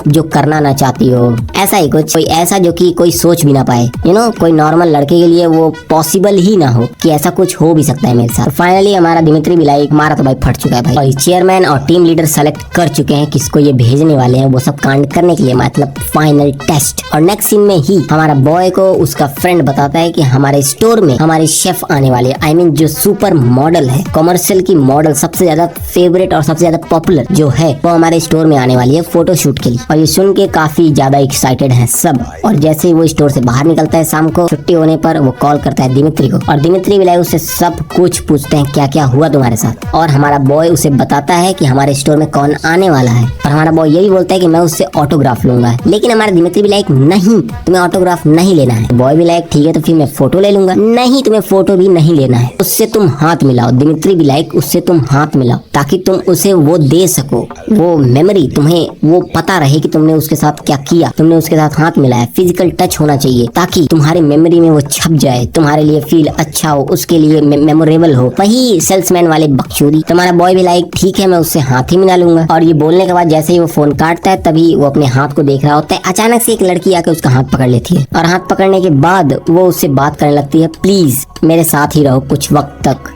जो करना ना चाहती हो, ऐसा ही कुछ, कोई ऐसा जो कि कोई सोच भी ना पाए, कोई नॉर्मल लड़के के लिए वो पॉसिबल ही ना हो कि ऐसा कुछ हो भी सकता है मेरे साथ। फाइनली हमारा दिमित्री भी लाइक हमारा तो भाई फट चुका है भाई, और चेयरमैन और टीम लीडर सेलेक्ट कर चुके हैं किसको ये भेजने वाले हैं वो सब कांड करने के लिए, मतलब फाइनल टेस्ट। और नेक्स्ट सीन में ही हमारा बॉय को उसका फ्रेंड बताता है कि हमारे स्टोर में हमारे शेफ आने वाले, जो सुपर मॉडल है, कमर्शियल की मॉडल, सबसे ज्यादा फेवरेट और सबसे ज्यादा पॉपुलर जो है वो हमारे स्टोर में आने वाली है फोटो शूट के लिए। और ये सुन के काफी ज्यादा एक्साइटेड हैं सब। और जैसे ही वो स्टोर से बाहर निकलता है शाम को छुट्टी होने पर, वो कॉल करता है दिमित्री को और दिमित्री भी उससे सब कुछ पूछते हैं क्या क्या हुआ तुम्हारे साथ। और हमारा बॉय उसे बताता है कि हमारे स्टोर में कौन आने वाला है। और हमारा बॉय ये भी बोलता है कि मैं उससे ऑटोग्राफ लूंगा, लेकिन हमारा दिमित्री भी लाइक नहीं तुम्हें ऑटोग्राफ नहीं लेना है। बॉय भी लाइक ठीक है तो फिर मैं फोटो ले लूंगा। नहीं तुम्हें फोटो भी नहीं लेना है, उससे तुम हाथ मिलाओ। दिमित्री भी लाइक उससे तुम हाथ मिलाओ ताकि तुम उसे वो दे सको, वो मेमोरी, तुम्हें वो पता रहे कि तुमने उसके साथ क्या किया, तुमने उसके साथ हाथ मिलाया। फिजिकल टच होना चाहिए ताकि तुम्हारी मेमोरी में वो छप जाए, तुम्हारे लिए फील अच्छा हो, उसके लिए मेमोरेबल हो। वही सेल्समैन वाले बकचोदी। तुम्हारा बॉय भी लाइक ठीक है मैं उससे हाथ ही मिला लूंगा। और ये बोलने के बाद जैसे ही वो फोन काटता है तभी वो अपने हाथ को देख रहा होता है, अचानक से एक लड़की आके उसका हाथ पकड़ लेती है। और हाथ पकड़ने के बाद वो उससे बात करने लगती है, प्लीज मेरे साथ ही रहो कुछ वक्त तक,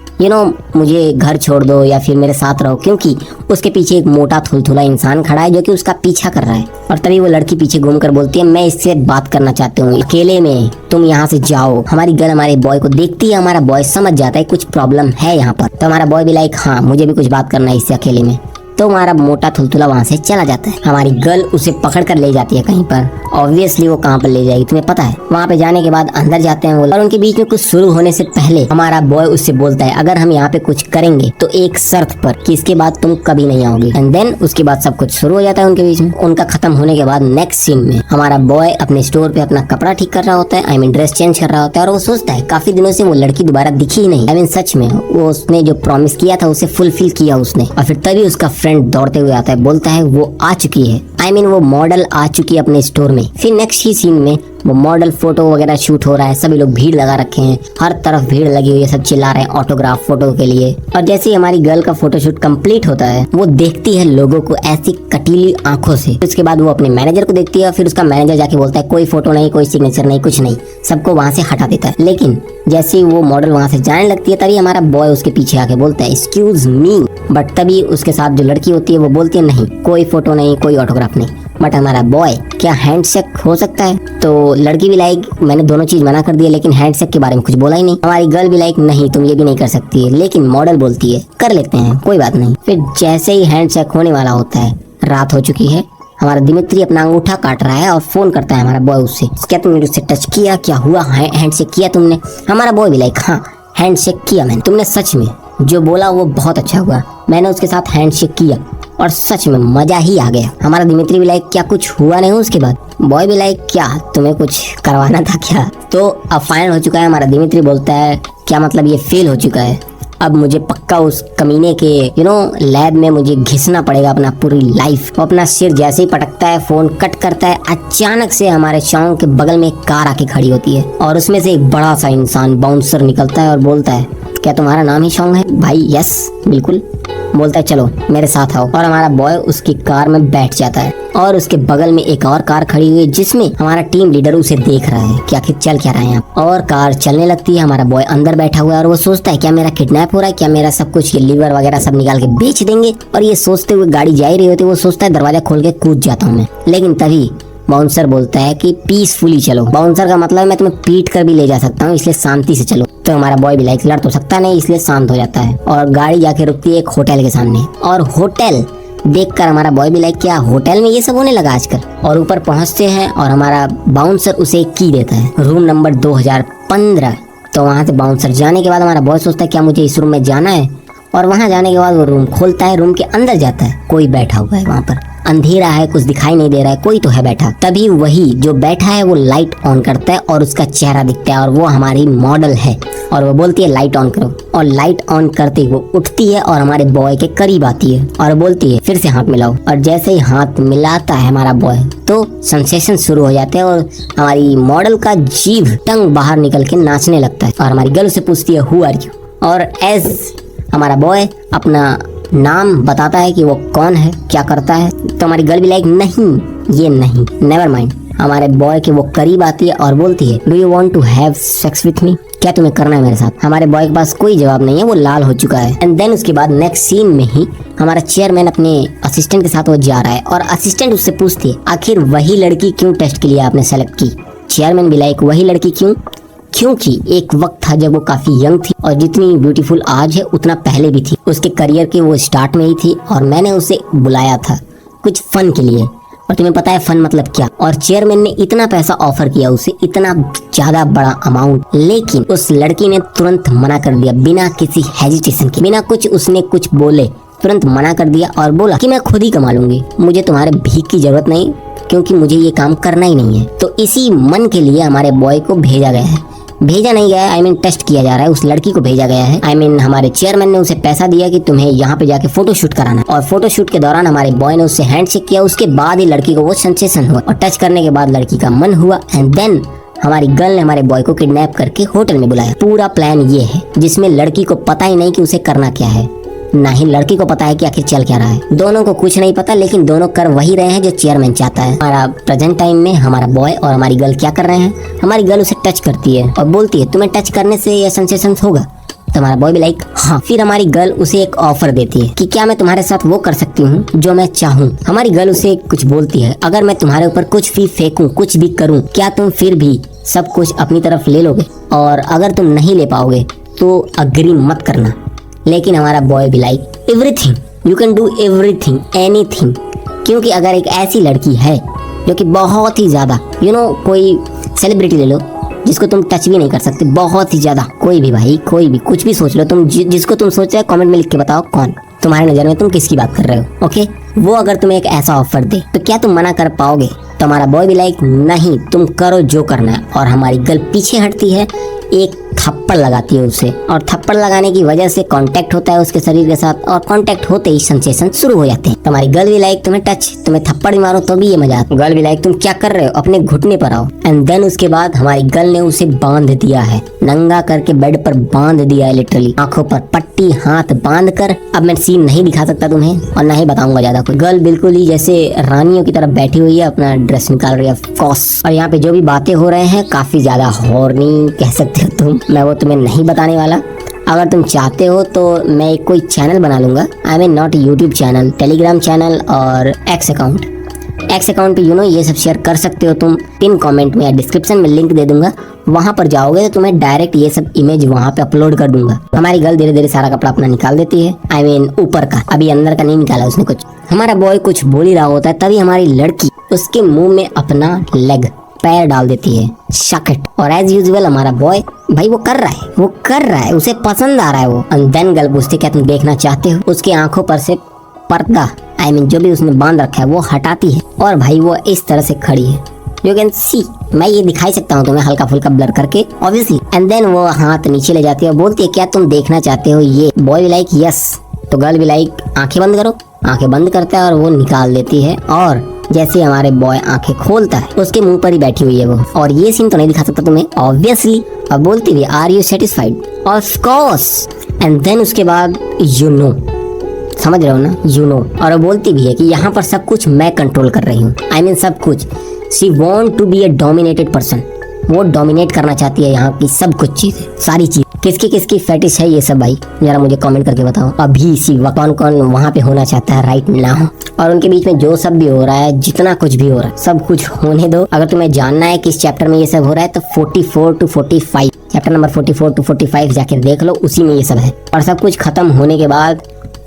मुझे घर छोड़ दो या फिर मेरे साथ रहो, क्योंकि उसके पीछे एक मोटा थुलथुला इंसान खड़ा है जो कि उसका पीछा कर रहा है। और तभी वो लड़की पीछे घूमकर बोलती है मैं इससे बात करना चाहती हूँ अकेले में, तुम यहाँ से जाओ। हमारी गर्ल हमारे बॉय को देखती है, हमारा बॉय समझ जाता है कुछ प्रॉब्लम है यहाँ पर। तो हमारा बॉय भी लाइक हाँ मुझे भी कुछ बात करना है इससे अकेले में। तो हमारा मोटा थुलथुला वहाँ से चला जाता है। हमारी गर्ल उसे पकड़ कर ले जाती है कहीं पर। ऑब्वियसली वो कहाँ पर ले जाएगी तुम्हें पता है। वहाँ पे जाने के बाद अंदर जाते हैं वो, और उनके बीच में कुछ शुरू होने से पहले हमारा बॉय उससे बोलता है अगर हम यहाँ पे कुछ करेंगे तो एक शर्त पर कि इसके बाद तुम कभी नहीं आओगे। एंड देन उसके बाद सब कुछ शुरू हो जाता है उनके बीच में। उनका खत्म होने के बाद नेक्स्ट सीन में हमारा बॉय अपने स्टोर पे अपना कपड़ा ठीक कर रहा होता है, ड्रेस चेंज कर रहा होता है। और वो सोचता है काफी दिनों से वो लड़की दोबारा दिखी ही नहीं, सच में वो उसने जो प्रॉमिस किया था उसे फुलफिल किया उसने। और फिर तभी उसका फ्रेंड दौड़ते हुए आता है, बोलता है वो आ चुकी है, वो मॉडल आ चुकी है अपने स्टोर में। फिर नेक्स्ट ही सीन में वो मॉडल फोटो वगैरह शूट हो रहा है, सभी लोग भीड़ लगा रखे हैं, हर तरफ भीड़ लगी हुई है, सब चिल्ला रहे हैं ऑटोग्राफ फोटो के लिए। और जैसे ही हमारी गर्ल का फोटोशूट कंप्लीट होता है, वो देखती है लोगों को ऐसी कटीली आंखों से। उसके बाद वो अपने मैनेजर को देखती है, फिर उसका मैनेजर जाके बोलता है कोई फोटो नहीं, कोई सिग्नेचर नहीं, कुछ नहीं, सबको वहाँ से हटा देता है। लेकिन जैसे ही वो मॉडल वहाँ से जाने लगती है, तभी हमारा बॉय उसके पीछे आके बोलता है एक्सक्यूज मी, बट तभी उसके साथ जो लड़की होती है वो बोलती है नहीं, कोई फोटो नहीं, कोई ऑटोग्राफ नहीं। बट हमारा बॉय, क्या हैंडशेक हो सकता है? तो लड़की भी लाइक मैंने दोनों चीज मना कर दी है, लेकिन हैंडशेक के बारे में कुछ बोला ही नहीं। हमारी गर्ल भी लाइक नहीं, तुम ये भी नहीं कर सकती है, लेकिन मॉडल बोलती है कर लेते हैं, कोई बात नहीं। फिर जैसे ही हैंडशेक होने वाला होता है, रात हो चुकी है, हमारा दिमित्री अपना अंगूठा काट रहा है और फोन करता है हमारा बॉय उससे, क्या तुमने उससे टच किया, क्या हुआ, हैंडशेक किया तुमने? हमारा बॉय भी लाइक हाँ हैंडशेक किया मैंने, तुमने सच में जो बोला वो बहुत अच्छा हुआ, मैंने उसके साथ हैंडशेक किया और सच में मजा ही आ गया। हमारा दिमित्री भी लाइक क्या कुछ हुआ नहीं उसके बाद? बॉय भी लाइक क्या तुम्हें कुछ करवाना था क्या? तो अब फाइनल हो चुका है। हमारा दिमित्री बोलता है क्या मतलब ये फेल हो चुका है, अब मुझे पक्का उस कमीने के लैब में मुझे घिसना पड़ेगा अपना पूरी लाइफ। वो अपना सिर जैसे ही पटकता है, फोन कट करता है, अचानक से हमारे शॉन्ग के बगल में एक कार आके खड़ी होती है और उसमें से एक बड़ा सा इंसान बाउंसर निकलता है और बोलता है क्या तुम्हारा नाम ही शॉन्ग है? भाई यस बिल्कुल। बोलता है चलो मेरे साथ आओ, और हमारा बॉय उसकी कार में बैठ जाता है और उसके बगल में एक और कार खड़ी हुई है जिसमें हमारा टीम लीडर उसे देख रहा है कि आखिर चल क्या रहा है यहाँ। और कार चलने लगती है, हमारा बॉय अंदर बैठा हुआ है और वो सोचता है क्या मेरा किडनैप हो रहा है, क्या मेरा सब कुछ ये लीवर वगैरह सब निकाल के बेच देंगे। और ये सोचते हुए गाड़ी जा ही रही होती है, वो सोचता है दरवाजा खोल के कूद जाता हूँ मैं। लेकिन तभी बाउंसर बोलता है कि पीसफुली चलो। बाउंसर का मतलब मैं तुम्हें पीट कर भी ले जा सकता हूँ, इसलिए शांति से चलो। तो हमारा बॉय भी लाइक लड़ तो सकता नहीं, इसलिए शांत हो जाता है और गाड़ी जाके रुकती है एक होटल के सामने। और होटल देखकर हमारा बॉय भी लाइक क्या होटल में ये सब होने लगा आजकल। और ऊपर पहुंचते हैं और हमारा बाउंसर उसे एक की देता है, रूम नंबर 2015। तो वहां से बाउंसर जाने के बाद हमारा बॉय सोचता है क्या मुझे इस रूम में जाना है, और वहां जाने के बाद वो रूम खोलता है, रूम के अंदर जाता है, कोई बैठा हुआ है वहां पर, अंधेरा है, कुछ दिखाई नहीं दे रहा है, कोई तो है बैठा। तभी वही जो बैठा है वो लाइट ऑन करता है और उसका चेहरा दिखता है और वो हमारी मॉडल है। और वो बोलती है लाइट ऑन करो, और लाइट ऑन करते वो उठती है और हमारे बॉय के करीब आती है और बोलती है फिर से हाथ मिलाओ। और जैसे ही हाथ मिलाता है हमारा बॉय तो सेंसेशन शुरू हो जाते हैं और हमारी मॉडल का जीभ टंग बाहर निकल के नाचने लगता है। और हमारी गर्ल से पूछती है हु आर यू, और एज हमारा बॉय अपना नाम बताता है कि वो कौन है, क्या करता है। तो हमारी गर्ल भी लाइक नहीं ये नहीं, नेवर माइंड। हमारे बॉय के वो करीब आती है और बोलती है do you want to have sex with me, क्या तुम्हें करना है मेरे साथ? हमारे बॉय के पास कोई जवाब नहीं है, वो लाल हो चुका है। एंड देन उसके बाद नेक्स्ट सीन में ही हमारा चेयरमैन अपने असिस्टेंट के साथ वो जा रहा है और असिस्टेंट उससे पूछती है आखिर वही लड़की क्यों टेस्ट के लिए आपने सेलेक्ट की? चेयरमैन भी लाइक वही लड़की क्यों? क्योंकि एक वक्त था जब वो काफी यंग थी और जितनी ब्यूटीफुल आज है उतना पहले भी थी, उसके करियर के वो स्टार्ट में ही थी और मैंने उसे बुलाया था कुछ फन के लिए। और तुम्हें पता है फन मतलब क्या? और चेयरमैन ने इतना पैसा ऑफर किया उसे, इतना ज्यादा बड़ा अमाउंट, लेकिन उस लड़की ने तुरंत मना कर दिया बिना किसी हेजिटेशन के, बिना कुछ उसने कुछ बोले तुरंत मना कर दिया और बोला कि मैं खुद ही कमा लूंगी, मुझे तुम्हारे भीख की जरूरत नहीं, क्योंकि मुझे ये काम करना ही नहीं है। तो इसी मन के लिए हमारे बॉय को भेजा गया है, भेजा नहीं गया है, टेस्ट किया जा रहा है, उस लड़की को भेजा गया है। हमारे चेयरमैन ने उसे पैसा दिया कि तुम्हें यहाँ पे जाके फोटोशूट कराना, और फोटोशूट के दौरान हमारे बॉय ने उससे हैंडशेक किया, उसके बाद ही लड़की को वो सेंसेशन हुआ और टच करने के बाद लड़की का मन हुआ। एंड देन हमारी गर्ल ने हमारे बॉय को किडनैप करके होटल में बुलाया। पूरा प्लान ये है जिसमें लड़की को पता ही नहीं कि उसे करना क्या है, ना ही लड़की को पता है कि आखिर चल क्या रहा है। दोनों को कुछ नहीं पता, लेकिन दोनों कर वही रहे हैं जो चेयरमैन चाहता है। हमारा प्रेजेंट टाइम में हमारा बॉय और हमारी गर्ल क्या कर रहे हैं, हमारी गर्ल उसे टच करती है और बोलती है तुम्हें टच करने से ये सेंसेशन होगा। तो हमारा बॉय भी लाइक हाँ। फिर हमारी गर्ल उसे एक ऑफर देती है कि क्या मैं तुम्हारे साथ वो कर सकती हूँ जो मैं चाहूँ। हमारी गर्ल उसे कुछ बोलती है अगर मैं तुम्हारे ऊपर कुछ भी फेंकूं, कुछ भी करूँ, क्या तुम फिर भी सब कुछ अपनी तरफ ले लोगे? और अगर तुम नहीं ले पाओगे तो अग्री मत करना। लेकिन हमारा बॉय भी like everything, you can do everything, anything, क्योंकि अगर एक ऐसी लड़की है जो कि बहुत ही ज्यादा कोई सेलिब्रिटी ले लो जिसको तुम टच भी नहीं कर सकते, बहुत ही ज्यादा, कोई भी भाई, कोई भी, कुछ भी सोच लो तुम, जिसको तुम सोच रहे हो कमेंट में लिख के बताओ कौन, तुम्हारे नजर में तुम किसकी बात कर रहे हो। ओके, वो अगर तुम्हें एक ऐसा ऑफर दे तो क्या तुम मना कर पाओगे? तो हमारा बॉय भी लाइक नहीं, तुम करो जो करना है। और हमारी गर्ल पीछे हटती है, एक थप्पड़ लगाती है उसे, और थप्पड़ लगाने की वजह से कांटेक्ट होता है उसके शरीर के साथ, और कांटेक्ट होते ही सेंसेशन शुरू हो जाते हैं। तुम्हारी गर्ल भी लाइक तुम्हें टच, तुम्हें थप्पड़ भी मारो तो भी ये मजा आता है। गर्ल भी लाइक तुम क्या कर रहे हो, अपने घुटने पर आओ। एंड देन उसके बाद हमारी गर्ल ने उसे बांध दिया है, नंगा करके बेड पर बांध दिया है, लिटरली आंखों पर पट्टी, हाथ बांध कर। अब मैं सीन नहीं दिखा सकता तुम्हें और ना ही बताऊंगा ज्यादा कुछ। गर्ल बिल्कुल ही जैसे रानियों की तरफ बैठी हुई है, अपना ड्रेस निकाल रही है ऑफ कोर्स। और यहाँ पे जो भी बातें हो रहे हैं काफी ज्यादा हॉर्नी कह सकते हो तुम, मैं वो तुम्हें नहीं बताने वाला। अगर तुम चाहते हो तो मैं एक कोई चैनल बना लूंगा, I mean not YouTube channel, Telegram channel और एक्स अकाउंट पे ये सब शेयर कर सकते हो तुम। पिन कमेंट में या डिस्क्रिप्शन में लिंक दे दूंगा, वहां पर जाओगे तो तुम्हें डायरेक्ट ये सब इमेज वहां पे अपलोड कर दूंगा। हमारी गर्ल धीरे धीरे सारा कपड़ा अपना निकाल देती है, आई मीन ऊपर का, अभी अंदर का नहीं निकाला उसने कुछ। हमारा बॉय कुछ बोल ही रहा होता है, तभी हमारी लड़की उसके मुंह में अपना लेग, पैर डाल देती है, शकेट। और एज यूजुअल हमारा बॉय भाई वो कर रहा है, उसे पसंद आ रहा है वो। एंड देन गर्ल पूछती क्या तुम देखना चाहते हो। उसकी आंखों पर से पर्दा, आई मीन जो भी उसने बांध रखा है वो हटाती है, और भाई वो इस तरह से खड़ी है, यू कैन सी। मैं ये दिखाई सकता हूँ तुम्हें हल्का फुल्का ब्लर करके ऑब्वियसली। एंड देन वो हाथ नीचे ले जाती है और बोलती है क्या तुम देखना चाहते हो ये। बॉय भी लाइक यस, तो गर्ल भी लाइक आंखें बंद करो। आंखें बंद करता है और वो निकाल देती है, और जैसे हमारे बॉय आंखें खोलता है उसके मुंह पर ही बैठी हुई है वो। और ये सीन तो नहीं दिखा सकता तुम्हें ऑब्वियसली। और बोलती भी are you satisfied, of course. And then उसके बाद समझ रहे हो ना, और वो बोलती भी है कि यहाँ पर सब कुछ मैं कंट्रोल कर रही हूँ, आई मीन सब कुछ। She want to be a dominated person, वो डोमिनेट करना चाहती है यहाँ की सब कुछ चीजें, सारी चीज। किसकी फेटिश है ये सब भाई, जरा मुझे कमेंट करके बताओ। अभी इसी वक्त कौन कौन वहाँ पे होना चाहता है राइट नाउ। और उनके बीच में जो सब भी हो रहा है, जितना कुछ भी हो रहा है, सब कुछ होने दो। अगर तुम्हें जानना है किस चैप्टर में ये सब हो रहा है तो 44 to 45, चैप्टर नंबर 44 to 45 जाके देख लो, उसी में ये सब है। और सब कुछ खत्म होने के बाद,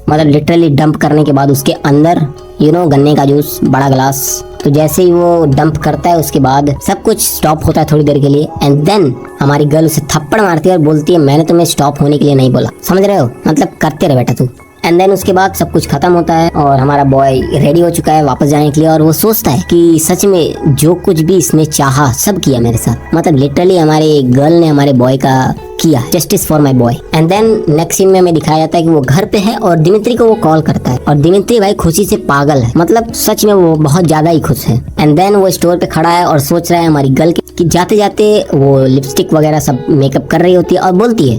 मतलब लिटरली डंप करने के बाद उसके अंदर गन्ने का जूस बड़ा गिलास, तो जैसे ही वो डंप करता है उसके बाद सब कुछ स्टॉप होता है थोड़ी देर के लिए। एंड देन हमारी गर्ल उसे थप्पड़ मारती है और बोलती है मैंने तुम्हें स्टॉप होने के लिए नहीं बोला, समझ रहे हो, मतलब करते रहे बेटा तू। एंड देन उसके बाद सब कुछ खत्म होता है और हमारा बॉय रेडी हो चुका है वापस जाने के लिए। और वो सोचता है कि सच में जो कुछ भी इसने चाहा सब किया मेरे साथ, मतलब लिटरली हमारे गर्ल ने हमारे बॉय का किया, justice for my boy. And then next scene में हमें दिखाया जाता है कि वो घर पे है और दिमित्री को वो कॉल करता है, और दिमित्री भाई खुशी से पागल है, मतलब सच में वो बहुत ज्यादा ही खुश है। एंड देन वो स्टोर पे खड़ा है और सोच रहा है हमारी गर्ल कि जाते जाते वो लिपस्टिक वगैरह सब मेकअप कर रही होती है और बोलती है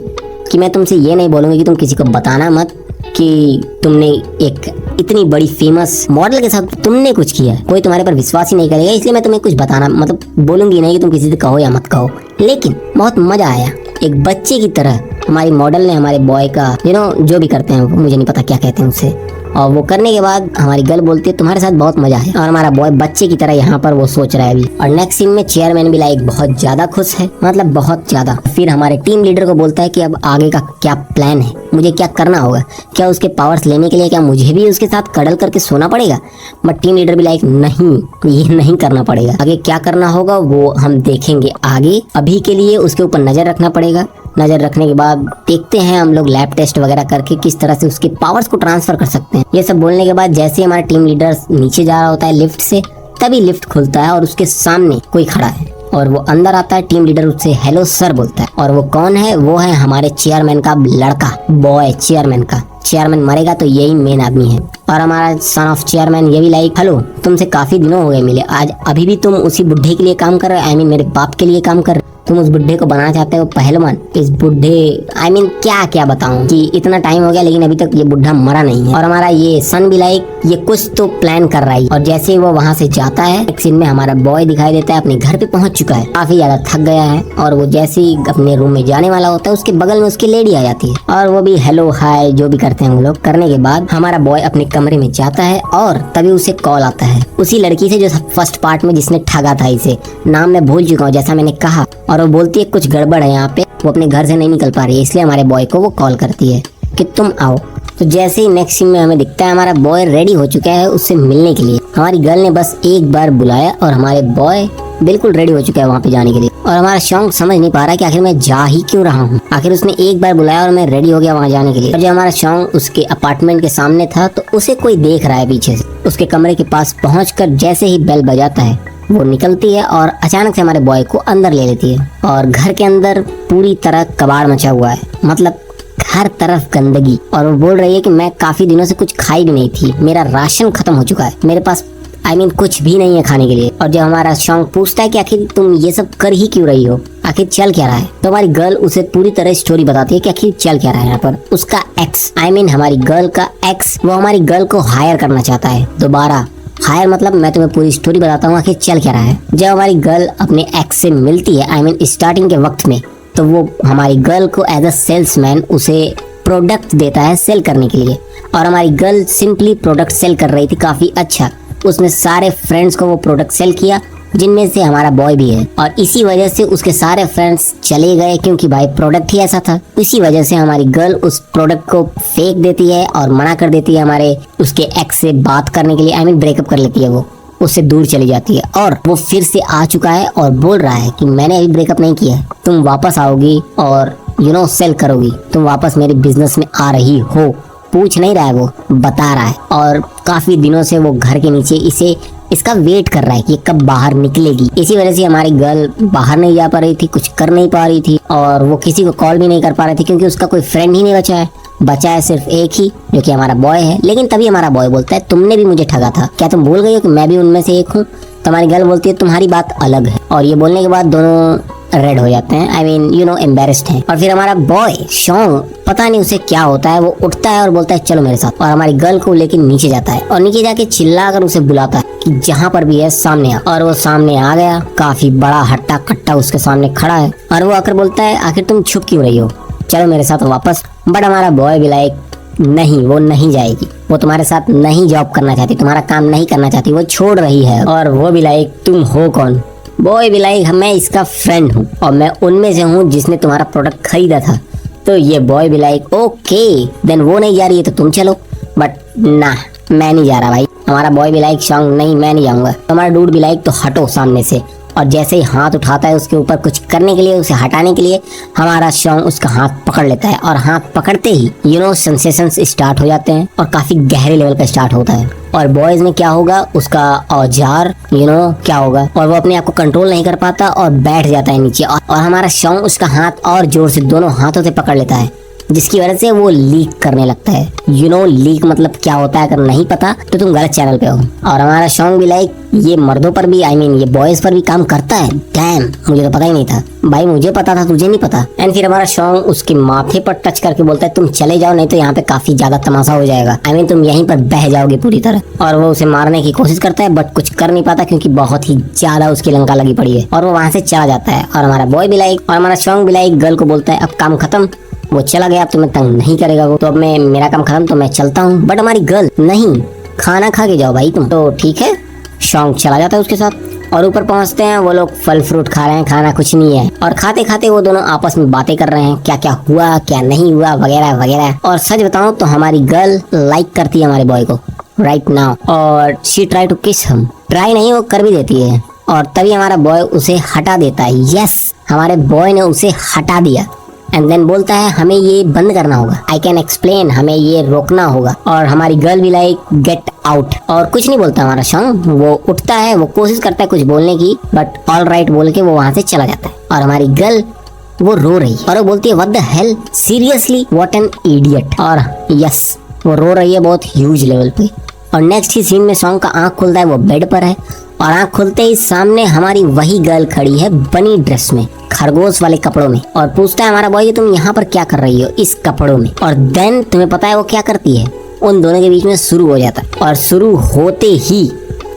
कि मैं तुमसे ये नहीं बोलूंगी कि तुम किसी को बताना मत कि तुमने एक इतनी बड़ी फेमस मॉडल के साथ तुमने कुछ किया है, कोई तुम्हारे पर विश्वास ही नहीं करेगा, इसलिए मैं तुम्हें कुछ बताना मतलब बोलूंगी नहीं कि तुम किसी से कहो या मत कहो। लेकिन बहुत मजा आया, एक बच्चे की तरह हमारी मॉडल ने हमारे बॉय का जो भी करते हैं मुझे नहीं पता क्या कहते हैं उसे, और वो करने के बाद हमारी गर्ल बोलती है तुम्हारे साथ बहुत मजा है। और हमारा बॉय बच्चे की तरह यहाँ पर वो सोच रहा है अभी। और नेक्स्ट सीन में चेयरमैन भी लाइक बहुत ज्यादा खुश है, मतलब बहुत ज्यादा। फिर हमारे टीम लीडर को बोलता है कि अब आगे का क्या प्लान है, मुझे क्या करना होगा, क्या उसके पावर्स लेने के लिए क्या मुझे भी उसके साथ कडल करके सोना पड़ेगा। बट टीम लीडर भी लाइक नहीं, ये नहीं करना पड़ेगा, आगे क्या करना होगा वो हम देखेंगे आगे, अभी के लिए उसके ऊपर नजर रखना पड़ेगा। नजर रखने के बाद देखते हैं हम लोग लैब टेस्ट वगैरह करके किस तरह से उसके पावर्स को ट्रांसफर कर सकते हैं। ये सब बोलने के बाद जैसे हमारा टीम लीडर नीचे जा रहा होता है लिफ्ट से, तभी लिफ्ट खुलता है और उसके सामने कोई खड़ा है और वो अंदर आता है। टीम लीडर उससे हेलो सर बोलता है, और वो कौन है, वो है हमारे चेयरमैन का लड़का, बॉय चेयरमैन का। चेयरमैन मरेगा तो यही मेन आदमी है। और हमारा सन ऑफ चेयरमैन ये भी लाइक हेलो, तुमसे काफी दिनों हो गए मिले, आज अभी भी तुम उसी बुढ़े के लिए काम कर रहे हो, आई मीन मेरे बाप के लिए काम कर रहे हो, तुम उस बुढ़े को बनाना चाहते हो पहलवान। इस बुढ़े आई मीन क्या बताऊं कि इतना टाइम हो गया लेकिन अभी तक ये बुढ़ा मरा नहीं है। और हमारा ये सन भी लाइक ये कुछ तो प्लान कर रहा है। और जैसे ही वो वहाँ से जाता है, एक सीन में हमारा बॉय दिखाई देता है अपने घर पे पहुंच चुका है, काफी ज्यादा थक गया है। और वो जैसे ही अपने रूम में जाने वाला होता है उसके बगल में उसकी लेडी आ जाती है और वो भी हेलो हाय जो भी करते हैं हम लोग। करने के बाद हमारा बॉय अपने कमरे में जाता है और तभी उसे कॉल आता है उसी लड़की से जो फर्स्ट पार्ट में जिसने ठगा था इसे, नाम मैं भूल चुका हूँ जैसा मैंने कहा। और वो बोलती है कुछ गड़बड़ है यहाँ पे, वो अपने घर से नहीं निकल पा रही है, इसलिए हमारे बॉय को वो कॉल करती है कि तुम आओ। तो जैसे ही नेक्स्ट सीन में हमें दिखता है हमारा बॉय रेडी हो चुका है उससे मिलने के लिए। हमारी गर्ल ने बस एक बार बुलाया और हमारे बॉय बिल्कुल रेडी हो चुका है वहाँ पे जाने के लिए। और हमारा शौक समझ नहीं पा रहा कि आखिर मैं जा ही क्यों रहा हूँ, आखिर उसने एक बार बुलाया और मैं रेडी हो गया वहाँ जाने के लिए। और जब हमारा शौक उसके अपार्टमेंट के सामने था तो उसे कोई देख रहा है पीछे से। उसके कमरे के पास पहुँचकर जैसे ही बेल बजाता है वो निकलती है और अचानक से हमारे बॉय को अंदर ले लेती है और घर के अंदर पूरी तरह कबाड़ मचा हुआ है, मतलब हर तरफ गंदगी। और वो बोल रही है कि मैं काफी दिनों से कुछ खाई भी नहीं थी, मेरा राशन खत्म हो चुका है, मेरे पास कुछ भी नहीं है खाने के लिए। और जब हमारा शॉन्ग पूछता है कि आखिर तुम ये सब कर ही क्यों रही हो, आखिर चल क्या रहा है, तो हमारी गर्ल उसे पूरी तरह स्टोरी बताती है कि आखिर चल क्या रहा है। यहाँ पर उसका एक्स हमारी गर्ल का एक्स, वो हमारी गर्ल को हायर करना चाहता है दोबारा। हायर मतलब मैं तुम्हें पूरी स्टोरी बताता हूँ आखिर चल क्या रहा है। जब हमारी गर्ल अपने एक्स से मिलती है स्टार्टिंग के वक्त में, तो वो हमारी गर्ल को एज अ सेल्समैन उसे प्रोडक्ट देता है सेल करने के लिए। और हमारी गर्ल सिंपली प्रोडक्ट सेल कर रही थी काफी अच्छा, उसने सारे फ्रेंड्स को वो प्रोडक्ट सेल किया जिनमें से हमारा बॉय भी है। और इसी वजह से उसके सारे फ्रेंड्स चले गए क्योंकि भाई प्रोडक्ट ही ऐसा था। इसी वजह से हमारी गर्ल उस प्रोडक्ट को फेंक देती है और मना कर देती है हमारे उसके एक्स से बात करने के लिए। ब्रेकअप कर लेती है, वो उससे दूर चली जाती है। और वो फिर से आ चुका है और बोल रहा है कि मैंने अभी ब्रेकअप नहीं किया है, तुम वापस आओगी और सेल करोगी, तुम वापस मेरे बिजनेस में आ रही हो। पूछ नहीं रहा है, वो बता रहा है। और काफी दिनों से वो घर के नीचे इसका वेट कर रहा है कि ये कब बाहर निकलेगी। इसी वजह से हमारी गर्ल बाहर नहीं जा पा रही थी, कुछ कर नहीं पा रही थी और वो किसी को कॉल भी नहीं कर पा रही थी क्योंकि उसका कोई फ्रेंड ही नहीं बचा है सिर्फ एक ही, जो कि हमारा बॉय है। लेकिन तभी हमारा बॉय बोलता है तुमने भी मुझे ठगा था, क्या तुम भूल गई हो कि मैं भी उनमें से एक हूँ। तो हमारी गर्ल बोलती है तुम्हारी बात अलग है। और ये बोलने के बाद दोनों रेड हो जाते हैं, एम्बेरेस्ड हैं। और फिर हमारा बॉय शॉन्ग, पता नहीं उसे क्या होता है, वो उठता है और बोलता है चलो मेरे साथ। और हमारी गर्ल को लेके नीचे जाता है और नीचे जाके चिल्लाकर उसे बुलाता है कि जहाँ पर भी है सामने आ। और वो सामने आ गया, काफी बड़ा हट्टा कट्टा उसके सामने खड़ा है और वो आकर बोलता है आखिर तुम छुप क्यों रही हो, चलो मेरे साथ वापस। बट हमारा बॉय भी लाइक नहीं, वो नहीं जाएगी, वो तुम्हारे साथ नहीं जॉब करना चाहती, तुम्हारा काम नहीं करना चाहती, वो छोड़ रही है। और वो भी लाइक तुम हो कौन? बॉय भी लाइक मैं इसका फ्रेंड हूँ और मैं उनमें से हूँ जिसने तुम्हारा प्रोडक्ट खरीदा था। तो ये बॉय भी लाइक ओके देन वो नहीं जा रही है तो तुम चलो। बट ना, मैं नहीं जा रहा भाई। हमारा बॉय भी लाइक शॉन्ग नहीं, मैं नहीं जाऊंगा। हमारा डूड भी लाइक तो हटो सामने से। और जैसे ही हाथ उठाता है उसके ऊपर कुछ करने के लिए, उसे हटाने के लिए, हमारा शॉन्ग उसका हाथ पकड़ लेता है। और हाथ पकड़ते ही सेंसेशंस स्टार्ट हो जाते हैं और काफी गहरे लेवल का स्टार्ट होता है। और बॉयज में क्या होगा, उसका औजार क्या होगा, और वो अपने आप को कंट्रोल नहीं कर पाता और बैठ जाता है नीचे। और हमारा शॉन्ग उसका हाथ और जोर से दोनों हाथों से पकड़ लेता है, जिसकी वजह से वो लीक करने लगता है। लीक मतलब क्या होता है, अगर नहीं पता तो तुम गलत चैनल पे हो। और हमारा शॉन्ग भी लाइक ये मर्दों पर भी ये बॉयज पर भी काम करता है। डैम, मुझे तो पता ही नहीं था भाई, मुझे पता था तुझे नहीं पता। एंड फिर हमारा शॉन्ग उसके माथे पर टच करके बोलता है तुम चले जाओ, नहीं तो यहाँ पे काफी ज्यादा तमाशा हो जाएगा। तुम यहीं पर बह जाओगे पूरी तरह। और वो उसे मारने की कोशिश करता है बट कुछ कर नहीं पाता क्योंकि बहुत ही ज्यादा उसकी लंका लगी पड़ी है। और वो वहाँ से चला जाता है। और हमारा बॉय भी लाइक और हमारा शॉन्ग भी लाइक गर्ल को बोलता है अब काम खत्म, वो चला गया, अब तुम्हें तंग नहीं करेगा वो, तो अब मैं मेरा काम खत्म, तो मैं चलता हूँ। बट हमारी गर्ल नहीं, खाना खा के जाओ भाई तुम। तो ठीक है, शॉन्ग चला जाता है उसके साथ। और ऊपर पहुंचते हैं, वो लोग फल फ्रूट खा रहे हैं, खाना कुछ नहीं है। और खाते खाते वो दोनों आपस में बातें कर रहे हैं, क्या क्या हुआ क्या नहीं हुआ वगैरह वगैरह। और सच बताऊं तो हमारी गर्ल लाइक करती है हमारे बॉय को राइट नाउ। और शी ट्राई टू किस हम, ट्राई नहीं वो कर भी देती है। और तभी हमारा बॉय उसे हटा देता है। यस, हमारे बॉय ने उसे हटा दिया। एंड देन बोलता है हमें ये बंद करना होगा, आई कैन एक्सप्लेन, हमें ये रोकना होगा। और हमारी गर्ल भी लाइक गेट आउट। और कुछ नहीं बोलता हमारा शॉन्ग, वो उठता है, वो कोशिश करता है कुछ बोलने की बट ऑल राइट बोल के वो वहाँ से चला जाता है। और हमारी गर्ल वो रो रही और वो बोलती है what the hell, seriously what an idiot. और यस, वो रो रही है बहुत ह्यूज लेवल पे। और नेक्स्ट ही सीन में शॉन्ग का आंख खुलता है, वो बेड पर है। और आंख खुलते ही सामने हमारी वही गर्ल खड़ी है बनी ड्रेस में, खरगोश वाले कपड़ों में। और पूछता है हमारा बॉय तुम यहाँ पर क्या कर रही हो इस कपड़ों में। और देन तुम्हें पता है वो क्या करती है, उन दोनों के बीच में शुरू हो जाता है। और शुरू होते ही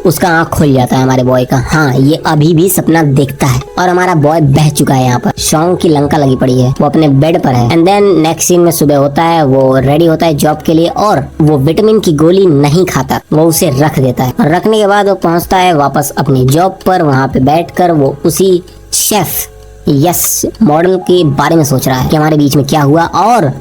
उसका आंख खुल जाता है हमारे बॉय का। हाँ, ये अभी भी सपना देखता है। और हमारा बॉय बह चुका है यहाँ पर, शॉन्ग की लंका लगी पड़ी है, वो अपने बेड पर है। एंड देन नेक्स्ट सीन में सुबह होता है, वो रेडी होता है जॉब के लिए और वो विटामिन की गोली नहीं खाता, वो उसे रख देता है। और रखने के बाद वो पहुंचता है वापस अपनी जॉब पर। वहाँ पे बैठकर वो उसी शेफ मॉडल के बारे में सोच रहा है कि हमारे बीच में क्या हुआ और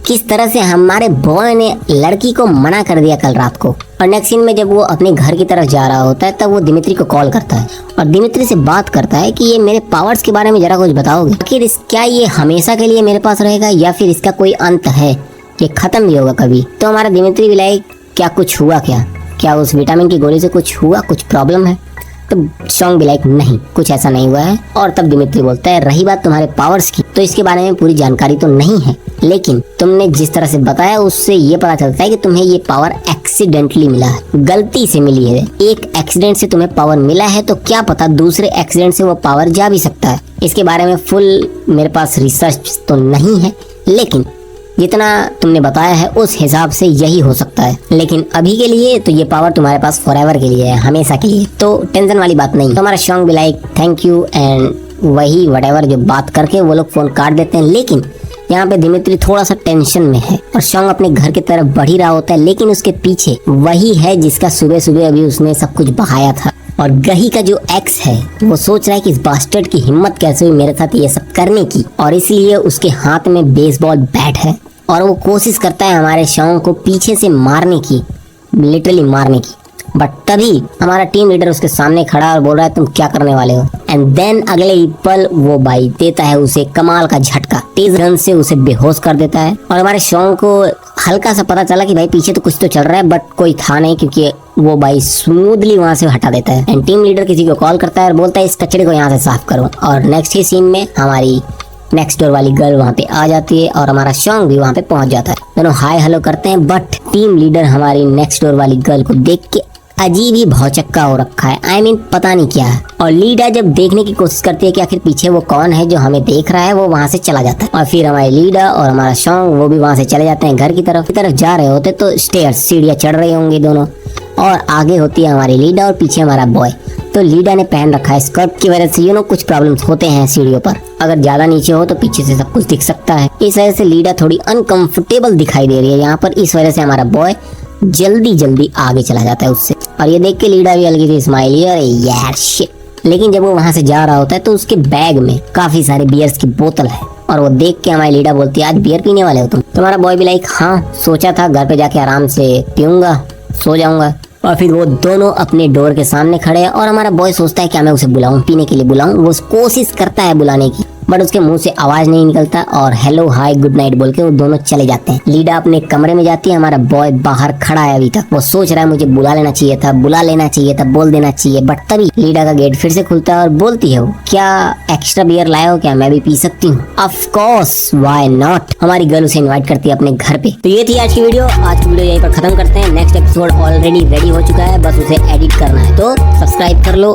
किस तरह से हमारे बॉय ने लड़की को मना कर दिया कल रात को। और नेक्स्ट सीन में जब वो अपने घर की तरफ जा रहा होता है तब वो दिमित्री को कॉल करता है और दिमित्री से बात करता है कि ये मेरे पावर्स के बारे में जरा कुछ बताओगे, आखिर क्या ये हमेशा के लिए मेरे पास रहेगा या फिर इसका कोई अंत है, ये खत्म भी होगा कभी। तो हमारा दिमित्री भी लाइक क्या कुछ हुआ, क्या उस विटामिन की गोली से कुछ हुआ, कुछ प्रॉब्लम है। तो शॉन्ग भी लाइक नहीं, कुछ ऐसा नहीं हुआ है। और तब दिमित्री बोलता है रही बात तुम्हारे पावर्स की, तो इसके बारे में पूरी जानकारी तो नहीं है, लेकिन तुमने जिस तरह से बताया उससे ये पता चलता है कि तुम्हें ये पावर एक्सीडेंटली मिला है, गलती से मिली है। एक एक्सीडेंट से तुम्हें पावर मिला है, तो क्या पता दूसरे एक्सीडेंट से वो पावर जा भी सकता है। इसके बारे में फुल मेरे पास रिसर्च तो नहीं है, लेकिन जितना तुमने बताया है उस हिसाब से यही हो सकता है। लेकिन अभी के लिए तो ये पावर तुम्हारे पास फॉरएवर के लिए है, हमेशा के लिए, तो टेंशन वाली बात नहीं। तो हमारा शॉन्ग भी लाइक थैंक यू एंड वही व्हाटएवर जो बात करके वो लोग फोन काट देते हैं। लेकिन यहाँ पे दिमित्री थोड़ा सा टेंशन में है और शॉन्ग अपने घर की तरफ बढ़ ही रहा होता है, लेकिन उसके पीछे वही है जिसका सुबह सुबह अभी उसने सब कुछ बहाया था। और गही का जो एक्स है वो सोच रहा है कि इस बास्टर्ड की हिम्मत कैसे हुई मेरे साथ ये सब करने की, और इसलिए उसके हाथ में बेसबॉल बैट है और वो कोशिश करता है हमारे शॉन्ग को पीछे से मारने की, लिटरली मारने की। बट तभी हमारा टीम लीडर उसके सामने खड़ा और बोल रहा है तुम क्या करने वाले हो। एंड देन अगले ही पल वो भाई देता है उसे कमाल का झटका, तेज गन से उसे बेहोश कर देता है। और हमारे शॉन्ग को हल्का सा पता चला कि भाई पीछे तो कुछ तो चल रहा है, बट कोई था नहीं, क्योंकि वो भाई स्मूथली वहां से हटा देता है। एंड टीम लीडर किसी को कॉल करता है और बोलता है इस कचड़े को यहाँ से साफ करो। और नेक्स्ट ही सीन में हमारी नेक्स्ट डोर वाली गर्ल वहाँ पे आ जाती है और हमारा शॉन्ग भी वहाँ पे पहुंच जाता है। दोनों हाय हेलो करते हैं, बट टीम लीडर हमारी नेक्स्ट डोर वाली गर्ल को देख के अजीब ही भौचक्का हो रखा है। I mean, पता नहीं क्या है। और लीडा जब देखने की कोशिश करती है कि आखिर पीछे वो कौन है जो हमें देख रहा है, वो वहाँ से चला जाता है। और फिर हमारे लीडा और हमारा शॉन्ग वो भी वहाँ से चले जाते हैं घर की तरफ जा रहे होते, तो स्टेयर्स सीढ़ियाँ चढ़ रहे होंगे दोनों, और आगे होती है हमारी लीडा और पीछे हमारा बॉय। तो लीडा ने पहन रखा है स्कर्ट की वजह से कुछ प्रॉब्लम्स होते हैं सीढ़ियों पर, अगर ज्यादा नीचे हो तो पीछे से सब कुछ दिख सकता है। इस वजह से लीडा थोड़ी अनकंफर्टेबल दिखाई दे रही है यहाँ पर। इस वजह से हमारा बॉय जल्दी आगे चला जाता है उससे, और ये देख के लीडा भी हल्की सी स्माइली, अरे यार शिट। लेकिन जब वो वहाँ से जा रहा होता है तो उसके बैग में काफी सारे बियर्स की बोतल है, और वो देख के हमारी लीडा बोलती है आज बियर पीने वाले हो तुम। तुम्हारा बॉय भी लाइक हाँ, सोचा था घर पे जाके आराम से पीऊंगा, सो जाऊंगा। और फिर वो दोनों अपने डोर के सामने खड़े हैं और हमारा बॉय सोचता है कि मैं उसे बुलाऊं, पीने के लिए बुलाऊं। वो कोशिश करता है बुलाने की, बट उसके मुंह से आवाज नहीं निकलता, और हेलो हाय गुड नाइट बोल के वो दोनों चले जाते हैं। लीडा अपने कमरे में जाती है, हमारा बॉय बाहर खड़ा है अभी तक। वो सोच रहा है मुझे बुला लेना चाहिए था, बोल देना चाहिए, बट तभी लीडा का गेट फिर से खुलता है और बोलती है वो क्या एक्स्ट्रा बियर लाए हो क्या, मैं भी पी सकती हूँ। Of course why not. हमारी गर्ल उसे इन्वाइट करती है अपने घर पे। तो ये थी आज की वीडियो यहीं पर खत्म करते हैं। नेक्स्ट एपिसोड ऑलरेडी रेडी हो चुका है, बस उसे एडिट करना है, तो सब्सक्राइब कर लो।